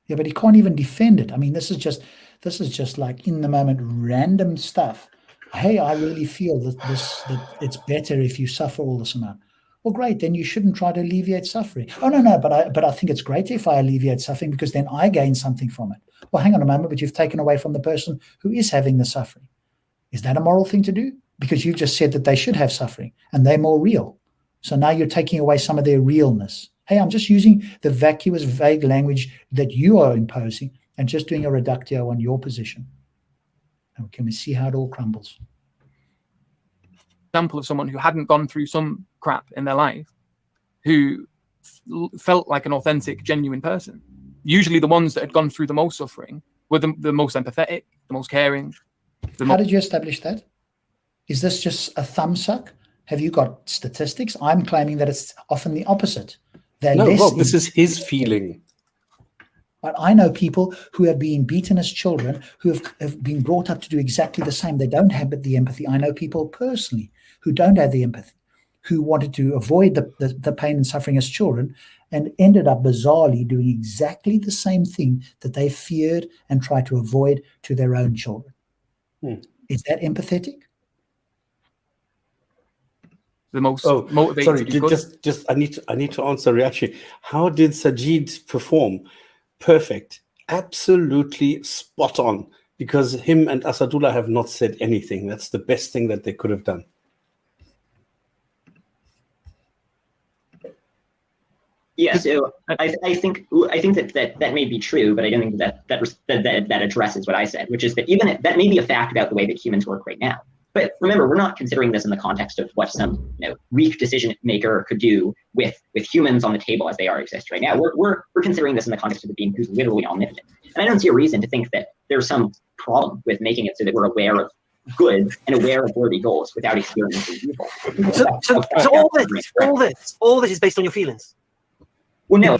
Yeah, but he can't even defend it. I mean, this is just like in the moment random stuff. Hey, I really feel that it's better if you suffer all this amount. Well, great, then you shouldn't try to alleviate suffering. Oh no, but I think it's great if I alleviate suffering because then I gain something from it. Well, hang on a moment, but you've taken away from the person who is having the suffering. Is that a moral thing to do? Because you just said that they should have suffering and they're more real. So now you're taking away some of their realness. Hey, I'm just using the vacuous, vague language that you are imposing and just doing a reductio on your position. And can we see how it all crumbles? Example of someone who hadn't gone through some crap in their life, who felt like an authentic, genuine person. Usually the ones that had gone through the most suffering were the most empathetic, the most caring. How did you establish that? Is this just a thumb suck? Have you got statistics? I'm claiming that it's often the opposite. Rob, this is his feeling. But I know people who have been beaten as children, who have been brought up to do exactly the same. They don't have the empathy. I know people personally who don't have the empathy, who wanted to avoid the pain and suffering as children and ended up bizarrely doing exactly the same thing that they feared and tried to avoid to their own children. Is that empathetic? The most Sorry, motivated. just I need to answer Riachi. How did Sajid perform? Perfect, absolutely spot on. Because him and Asadullah have not said anything. That's the best thing that they could have done. Yeah, so I think that may be true, but I don't think that addresses what I said, which is that even that may be a fact about the way that humans work right now. But remember, we're not considering this in the context of what some weak decision maker could do with humans on the table as they exist right now. We're considering this in the context of a being who's literally omnipotent. And I don't see a reason to think that there's some problem with making it so that we're aware of good and aware of worthy goals without experiencing evil. So all this is based on your feelings. Well, no,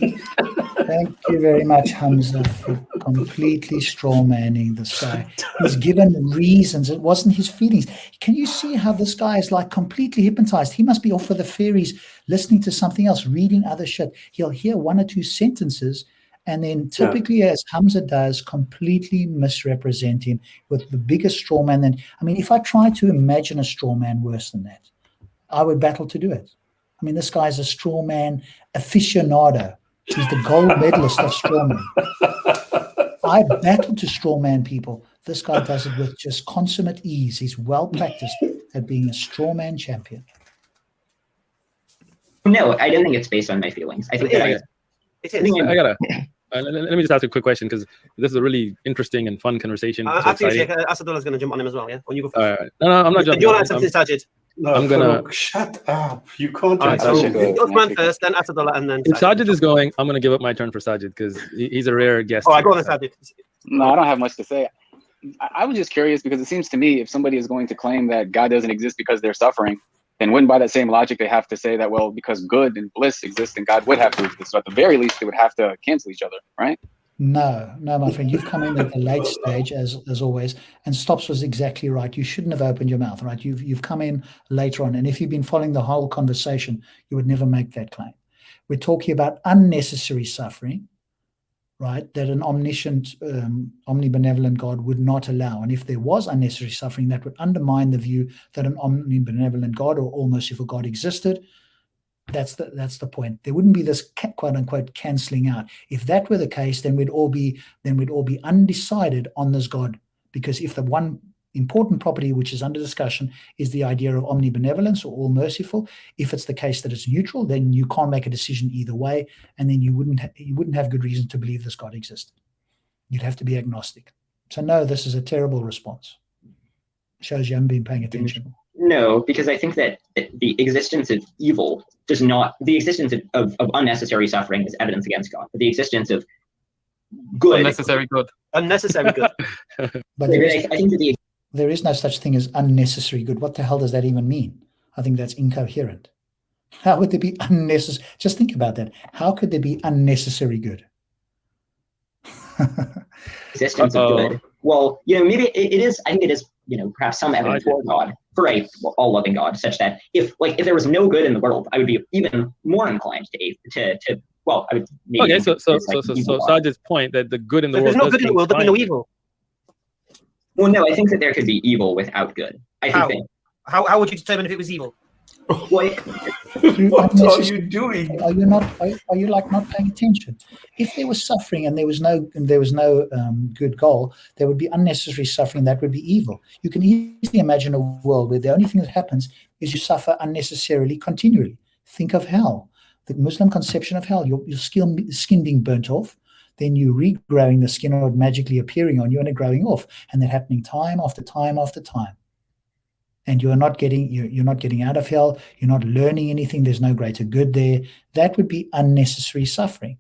Thank you very much, Hamza, for completely strawmanning this guy. He's given reasons. It wasn't his feelings. Can you see how this guy is like completely hypnotized? He must be off with the fairies, listening to something else, reading other shit. He'll hear one or two sentences, and then typically, as Hamza does, completely misrepresent him with the biggest straw man. I mean, if I try to imagine a straw man worse than that, I would battle to do it. I mean, this guy's a straw man aficionado. He's the gold medalist of strawman. I battle to strawman people. This guy does it with just consummate ease. He's well practiced at being a strawman champion. no, I don't think it's based on my feelings. I think that It is. I gotta. Let me just ask a quick question, because this is a really interesting and fun conversation. So After you exciting. check, Asadullah's going to jump on him as well, yeah? When you go first. All right. No, I'm not Do jumping. you want to answer something, Sajid? No, I'm gonna- Farouk, shut up. You can't All right, answer. Sajid, go. Uthman first, then Asadullah, and then If Sajid is going, I'm gonna give up my turn for Sajid, because he's a rare guest. All right, here, go on, so- Sajid. No, I don't have much to say. I was just curious because it seems to me if somebody is going to claim that God doesn't exist because they're suffering, then wouldn't by that same logic they have to say that, well, because good and bliss exist, then God would have to exist. So at the very least, they would have to cancel each other, right? No, my friend, you've come in at the late stage as always, and Stops was exactly right. You shouldn't have opened your mouth, right? You've come in later on, and if you've been following the whole conversation, you would never make that claim. We're talking about unnecessary suffering, right? That an omniscient, omnibenevolent God would not allow. And if there was unnecessary suffering, that would undermine the view that an omnibenevolent God or all merciful God existed. That's the point. There wouldn't be this quote unquote cancelling out. If that were the case, then we'd all be undecided on this God. Because if the one important property which is under discussion is the idea of omnibenevolence or all merciful, if it's the case that it's neutral, then you can't make a decision either way, and then you wouldn't have good reason to believe this God existed. You'd have to be agnostic. So no, this is a terrible response. Shows you haven't been paying attention. No, because I think that the existence of evil does not, the existence of unnecessary suffering is evidence against God. But the existence of good, Unnecessary good. Unnecessary good. But I think that there is no such thing as unnecessary good. What the hell does that even mean? I think that's incoherent. How would there be unnecessary? Just think about that. How could there be unnecessary good? existence of good. Well, maybe it is. I think it is. Perhaps some evidence for God, for a all-loving God, such that if there was no good in the world, I would be even more inclined to well, I would. Maybe Okay, so Sajid's point that the good in the If world. there's no good in the world, there'll be no evil. Well, no, I think that there could be evil without good. I think that. How would you determine if it was evil? Well, What are you doing? Are you not? Are you like not paying attention? If there was suffering and there was no good goal, there would be unnecessary suffering. That would be evil. You can easily imagine a world where the only thing that happens is you suffer unnecessarily, continually. Think of hell. The Muslim conception of hell: your skin being burnt off, then you regrowing the skin, or magically appearing on you and it growing off, and that happening time after time after time. And you're not getting out of hell. You're not learning anything. There's no greater good there. That would be unnecessary suffering.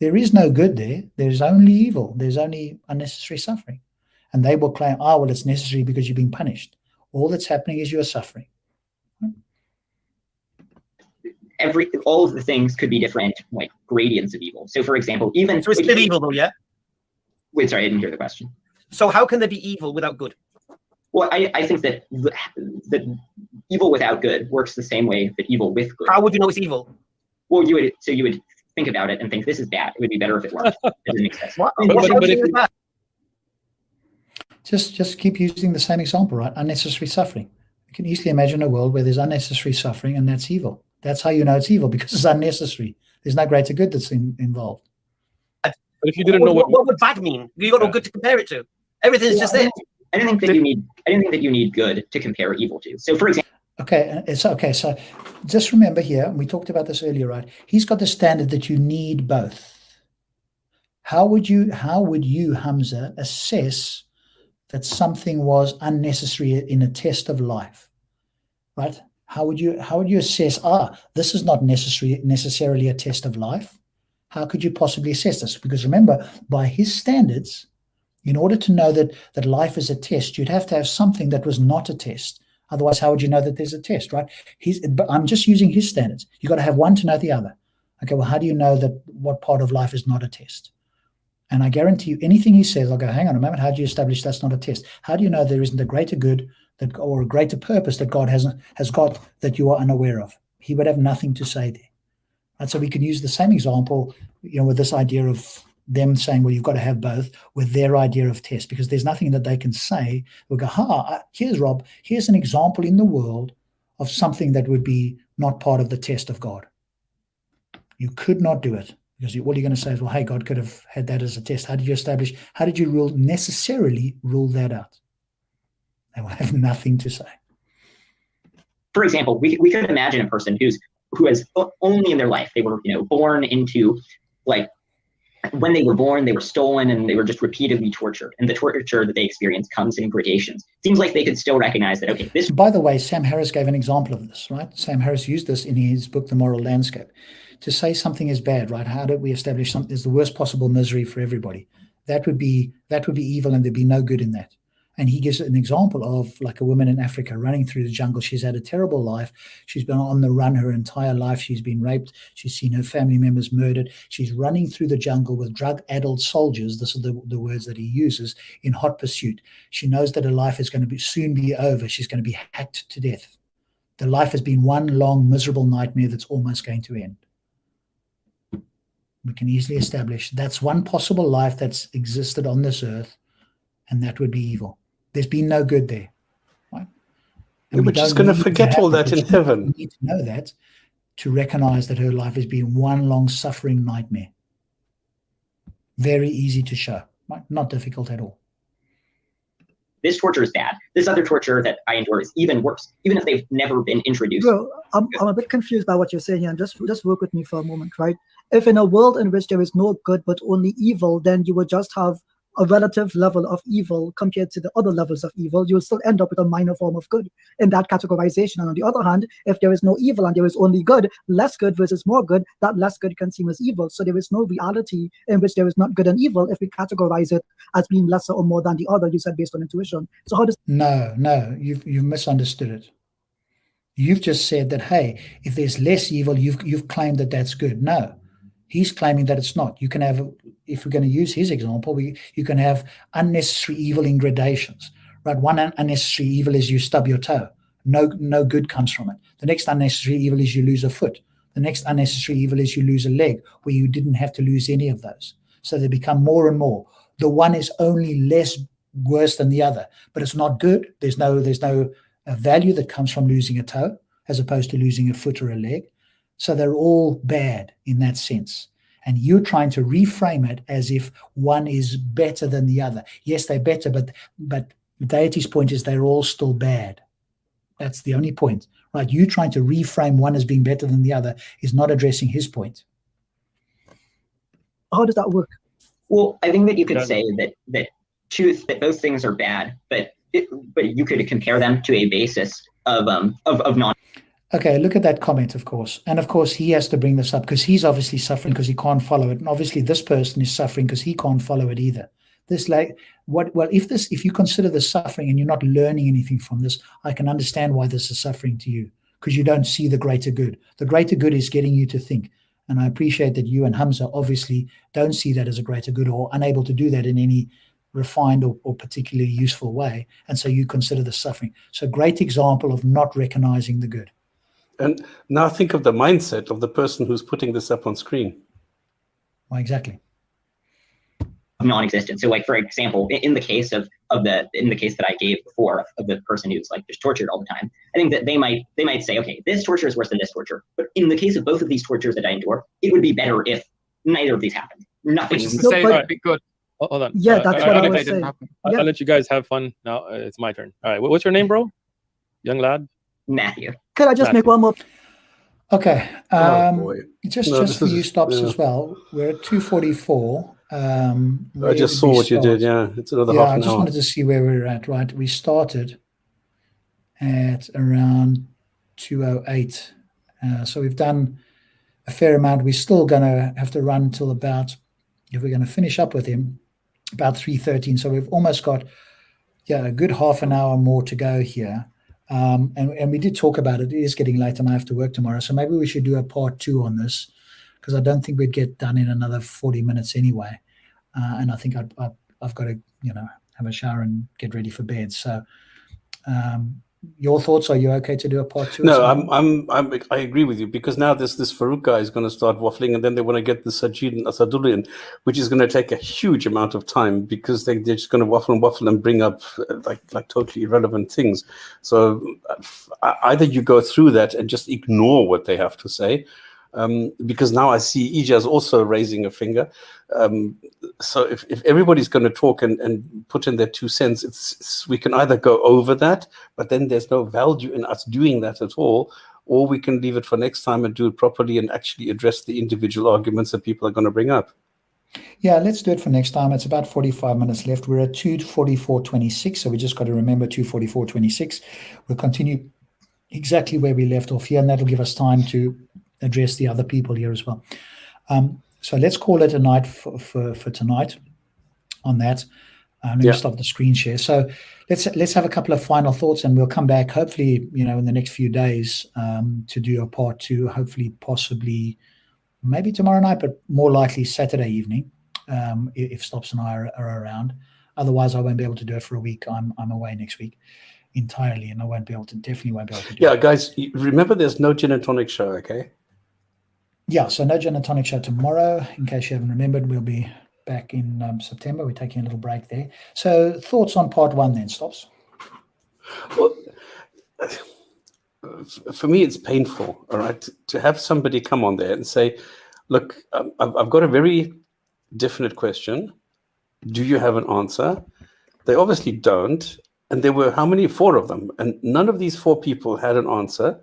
There is no good there. There's only evil. There's only unnecessary suffering. And they will claim, well, it's necessary because you're being punished. All that's happening is you're suffering. All of the things could be different, gradients of evil. So, for example, even so it's still evil, though, yeah. Wait, sorry, I didn't hear the question. So how can there be evil without good? Well, I think that evil without good works the same way that evil with good. How would you know it's evil? Well, you would think about it and think this is bad. It would be better if it weren't. It doesn't make sense. Just keep using the same example, right? Unnecessary suffering. You can easily imagine a world where there's unnecessary suffering, and that's evil. That's how you know it's evil, because it's unnecessary. There's no greater good that's involved. But if you didn't know what would bad mean? You got no good to compare it to. Everything's just there. I don't think that you need good to compare evil to. So, for example. So just remember here, and we talked about this earlier, right? He's got the standard that you need both. How would you, Hamza, assess that something was unnecessary in a test of life, right? How would you assess? This is not necessarily a test of life. How could you possibly assess this? Because remember, by his standards, in order to know that life is a test, you'd have to have something that was not a test. Otherwise, how would you know that there's a test, right? But I'm just using his standards. You've got to have one to know the other. Okay, well, how do you know that what part of life is not a test? And I guarantee you, anything he says, I'll go, hang on a moment, how do you establish that's not a test? How do you know there isn't a greater good that, or a greater purpose that God has got that you are unaware of? He would have nothing to say there. And so we can use the same example, with this idea of them saying, well, you've got to have both, with their idea of test, because there's nothing that they can say. We'll go, here's Rob, here's an example in the world of something that would be not part of the test of God. You could not do it, because what you're going to say is, well, hey, God could have had that as a test. How did you necessarily rule that out? They will have nothing to say. For example, we could imagine a person who has only in their life, they were born into, like, when they were born, they were stolen and they were just repeatedly tortured. And the torture that they experience comes in gradations. Seems like they could still recognize that, okay, this... By the way, Sam Harris gave an example of this, right? Sam Harris used this in his book, The Moral Landscape, to say something is bad, right? How do we establish something is the worst possible misery for everybody? That would be evil, and there'd be no good in that. And he gives an example of, like, a woman in Africa running through the jungle. She's had a terrible life. She's been on the run her entire life. She's been raped. She's seen her family members murdered. She's running through the jungle with drug-addled soldiers. This is the words that he uses, in hot pursuit. She knows that her life is going to soon be over. She's going to be hacked to death. The life has been one long, miserable nightmare that's almost going to end. We can easily establish that's one possible life that's existed on this earth, and that would be evil. There's been no good there, right? And we're just going to forget all that in heaven. We need to know that to recognize that her life has been one long suffering nightmare. Very easy to show, right? Not difficult at all. This torture is bad. This other torture that I endure is even worse, even if they've never been introduced. Well, I'm a bit confused by what you're saying here. And just work with me for a moment, right? If in a world in which there is no good but only evil, then you would just have a relative level of evil compared to the other levels of evil. You will still end up with a minor form of good in that categorization. And on the other hand, if there is no evil and there is only good, less good versus more good, that less good can seem as evil. So there is no reality in which there is not good and evil if we categorize it as being lesser or more than the other, you said, based on intuition. So how does... No, you've misunderstood it. You've just said that, hey, if there's less evil, you've claimed that that's good. No, he's claiming that it's not. You can have, if we're going to use his example, you can have unnecessary evil in gradations, right? One unnecessary evil is you stub your toe. No good comes from it. The next unnecessary evil is you lose a foot. The next unnecessary evil is you lose a leg, where you didn't have to lose any of those. So they become more and more. The one is only less worse than the other, but it's not good. There's no value that comes from losing a toe as opposed to losing a foot or a leg. So they're all bad in that sense. And you're trying to reframe it as if one is better than the other. Yes, they're better, but Deity's point is they're all still bad. That's the only point, right? You trying to reframe one as being better than the other is not addressing his point. How does that work? Well, I think that you could say that both things are bad, but you could compare them to a basis of non. Okay, look at that comment, of course. And of course, he has to bring this up because he's obviously suffering because he can't follow it. And obviously, this person is suffering because he can't follow it either. If you consider this suffering and you're not learning anything from this, I can understand why this is suffering to you, because you don't see the greater good. The greater good is getting you to think. And I appreciate that you and Hamza obviously don't see that as a greater good, or unable to do that in any refined or particularly useful way. And so you consider the suffering. So great example of not recognizing the good. And now think of the mindset of the person who's putting this up on screen. Well, exactly. Non-existent. So, like, for example, in the case that I gave before of the person who's like just tortured all the time, I think that they might say, okay, this torture is worse than this torture. But in the case of both of these tortures that I endure, it would be better if neither of these happened. Nothing. Which is to say that would be good. Hold on. Yeah, that's what I was saying. I'll let you guys have fun. Now it's my turn. All right. What's your name, bro? Young lad? Matthew. Could I just make one more? Okay. Just for you stops as well. We're at 2:44. I just saw what you did. Yeah, it's another half an hour. I just wanted to see where we're at. Right, we started at around 2:08. So we've done a fair amount. We're still going to have to run till about, if we're going to finish up with him, about 3:13. So we've almost got a good half an hour more to go here. And we did talk about it. It is getting late and I have to work tomorrow. So maybe we should do a part 2 on this, because I don't think we'd get done in another 40 minutes anyway. And I think I've got to, have a shower and get ready for bed. So, your thoughts? Are you okay to do a part 2? No, I agree with you, because now this Farouk guy is going to start waffling, and then they want to get the Sajid and Asaduddin, which is going to take a huge amount of time, because they're just going to waffle and bring up like totally irrelevant things. So either you go through that and just ignore what they have to say, because now I see Ijaz also raising a finger. So if everybody's going to talk and put in their 2 cents, we can either go over that, but then there's no value in us doing that at all, or we can leave it for next time and do it properly and actually address the individual arguments that people are going to bring up. Yeah, let's do it for next time. It's about 45 minutes left. We're at 2:44:26, so we just got to remember 2:44:26. We'll continue exactly where we left off here, and that'll give us time to address the other people here as well. So let's call it a night for tonight on that. Let me stop the screen share. So let's have a couple of final thoughts, and we'll come back hopefully, in the next few days to do a part 2, hopefully possibly maybe tomorrow night, but more likely Saturday evening, if Stops and I are around. Otherwise, I won't be able to do it for a week. I'm away next week entirely, and I definitely won't be able to do it. Yeah, guys, remember there's no gin and tonic show, okay? Yeah, so no gin and tonic show tomorrow. In case you haven't remembered, we'll be back in September. We're taking a little break there. So thoughts on part 1 then, Stops? Well, for me, it's painful, all right, to have somebody come on there and say, look, I've got a very definite question. Do you have an answer? They obviously don't. And there were how many? 4 of them. And none of these 4 people had an answer.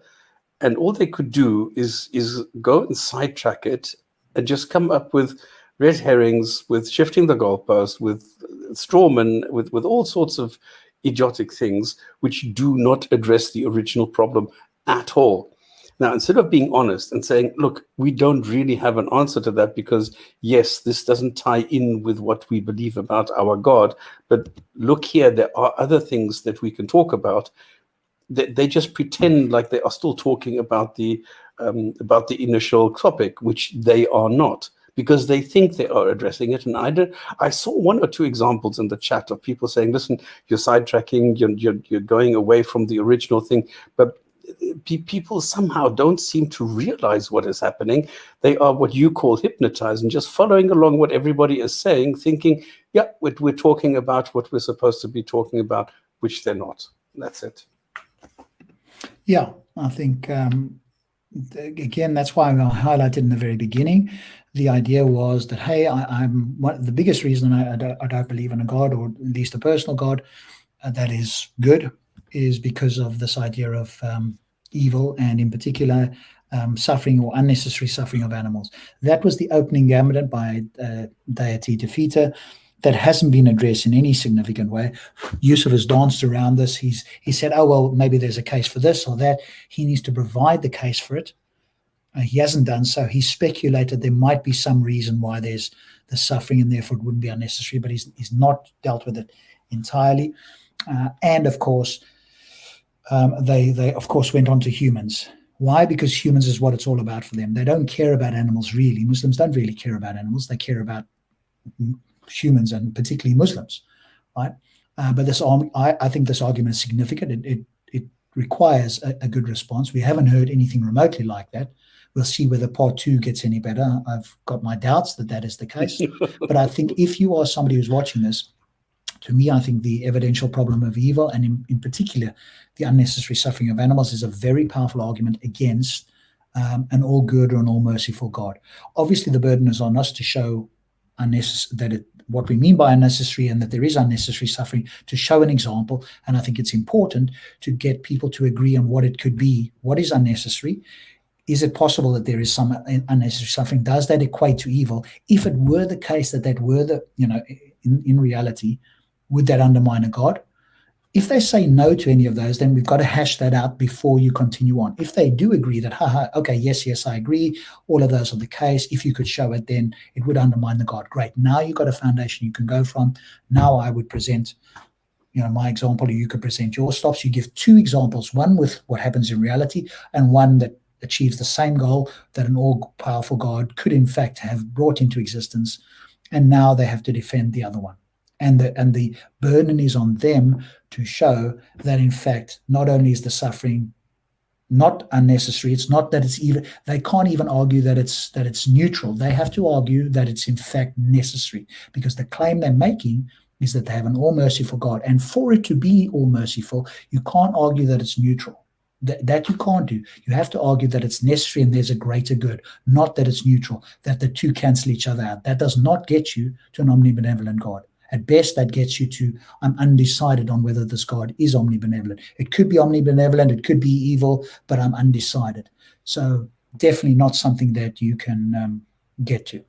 And all they could do is go and sidetrack it and just come up with red herrings, with shifting the goalpost, with strawmen, with all sorts of idiotic things which do not address the original problem at all. Now, instead of being honest and saying, look, we don't really have an answer to that, because yes, this doesn't tie in with what we believe about our God, but look here, there are other things that we can talk about. They just pretend like they are still talking about the initial topic, which they are not, because they think they are addressing it. And I saw 1 or 2 examples in the chat of people saying, listen, you're sidetracking, you're going away from the original thing. But people somehow don't seem to realize what is happening. They are what you call hypnotized and just following along what everybody is saying, thinking, yeah, we're talking about what we're supposed to be talking about, which they're not. That's it. Yeah, I think, again, that's why I highlighted in the very beginning. The idea was that, hey, the biggest reason I don't believe in a God, or at least a personal God, that is good, is because of this idea of evil, and in particular, suffering or unnecessary suffering of animals. That was the opening gambit by Deity Defeater. That hasn't been addressed in any significant way. Yusuf has danced around this. He said, oh, well, maybe there's a case for this or that. He needs to provide the case for it. He hasn't done so. He speculated there might be some reason why there's the suffering, and therefore it wouldn't be unnecessary, but he's not dealt with it entirely. And of course, they of course went on to humans. Why? Because humans is what it's all about for them. They don't care about animals really. Muslims don't really care about animals. They care about humans, and particularly Muslims, right? But I think this argument is significant. It requires a good response. We haven't heard anything remotely like that. We'll see whether part 2 gets any better. I've got my doubts that is the case. But I think if you are somebody who's watching this, to me, I think the evidential problem of evil, and in particular, the unnecessary suffering of animals, is a very powerful argument against an all-good or an all-merciful God. Obviously, the burden is on us to show what we mean by unnecessary, and that there is unnecessary suffering, to show an example. And I think it's important to get people to agree on what it could be. What is unnecessary? Is it possible that there is some unnecessary suffering? Does that equate to evil? If it were the case that were the, in reality, would that undermine a God? If they say no to any of those, then we've got to hash that out before you continue on. If they do agree that, okay, yes, I agree, all of those are the case, if you could show it, then it would undermine the God. Great. Now you've got a foundation you can go from. Now I would present, my example, or you could present your Stops. You give 2 examples, one with what happens in reality, and one that achieves the same goal that an all-powerful God could in fact have brought into existence, and now they have to defend the other one. And the burden is on them to show that in fact not only is the suffering not unnecessary, it's not that it's even, they can't even argue that it's neutral. They have to argue that it's in fact necessary, because the claim they're making is that they have an all-merciful God. And for it to be all-merciful, you can't argue that it's neutral. That you can't do. You have to argue that it's necessary and there's a greater good, not that it's neutral, that the two cancel each other out. That does not get you to an omnibenevolent God. At best, that gets you to, I'm undecided on whether this God is omnibenevolent. It could be omnibenevolent, it could be evil, but I'm undecided. So definitely not something that you can get to.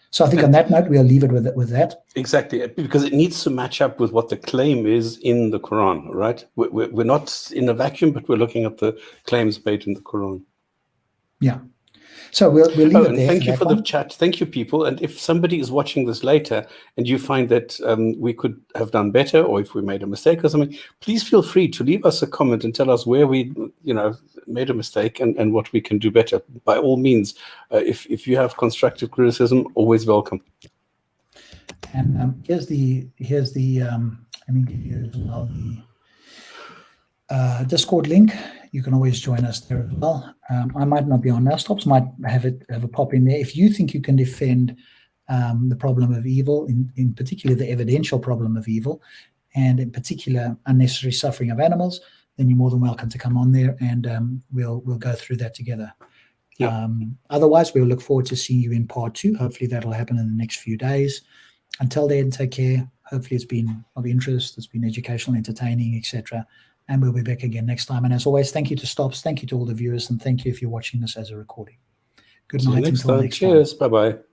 So I think on that note, we'll leave it with that. Exactly, because it needs to match up with what the claim is in the Quran, right? We're not in a vacuum, but we're looking at the claims made in the Quran. Yeah. So we'll leave it and there. thank you for one. the chat. Thank you, people. And if somebody is watching this later and you find that we could have done better, or if we made a mistake or something, please feel free to leave us a comment and tell us where we, made a mistake and what we can do better. By all means, if you have constructive criticism, always welcome. And here's the let me give you as well the Discord link. You can always join us there as well. I might not be on now. Stops might have a pop in there. If you think you can defend the problem of evil, in particular the evidential problem of evil, and in particular unnecessary suffering of animals, then you're more than welcome to come on there, and we'll go through that together. Yeah. Otherwise, we'll look forward to seeing you in part 2. Hopefully that'll happen in the next few days. Until then, take care. Hopefully it's been of interest, it's been educational, entertaining, etc. And we'll be back again next time. And as always, thank you to Stops, thank you to all the viewers, and thank you if you're watching this as a recording. Good night. Next until time. next time. Cheers. Bye-bye.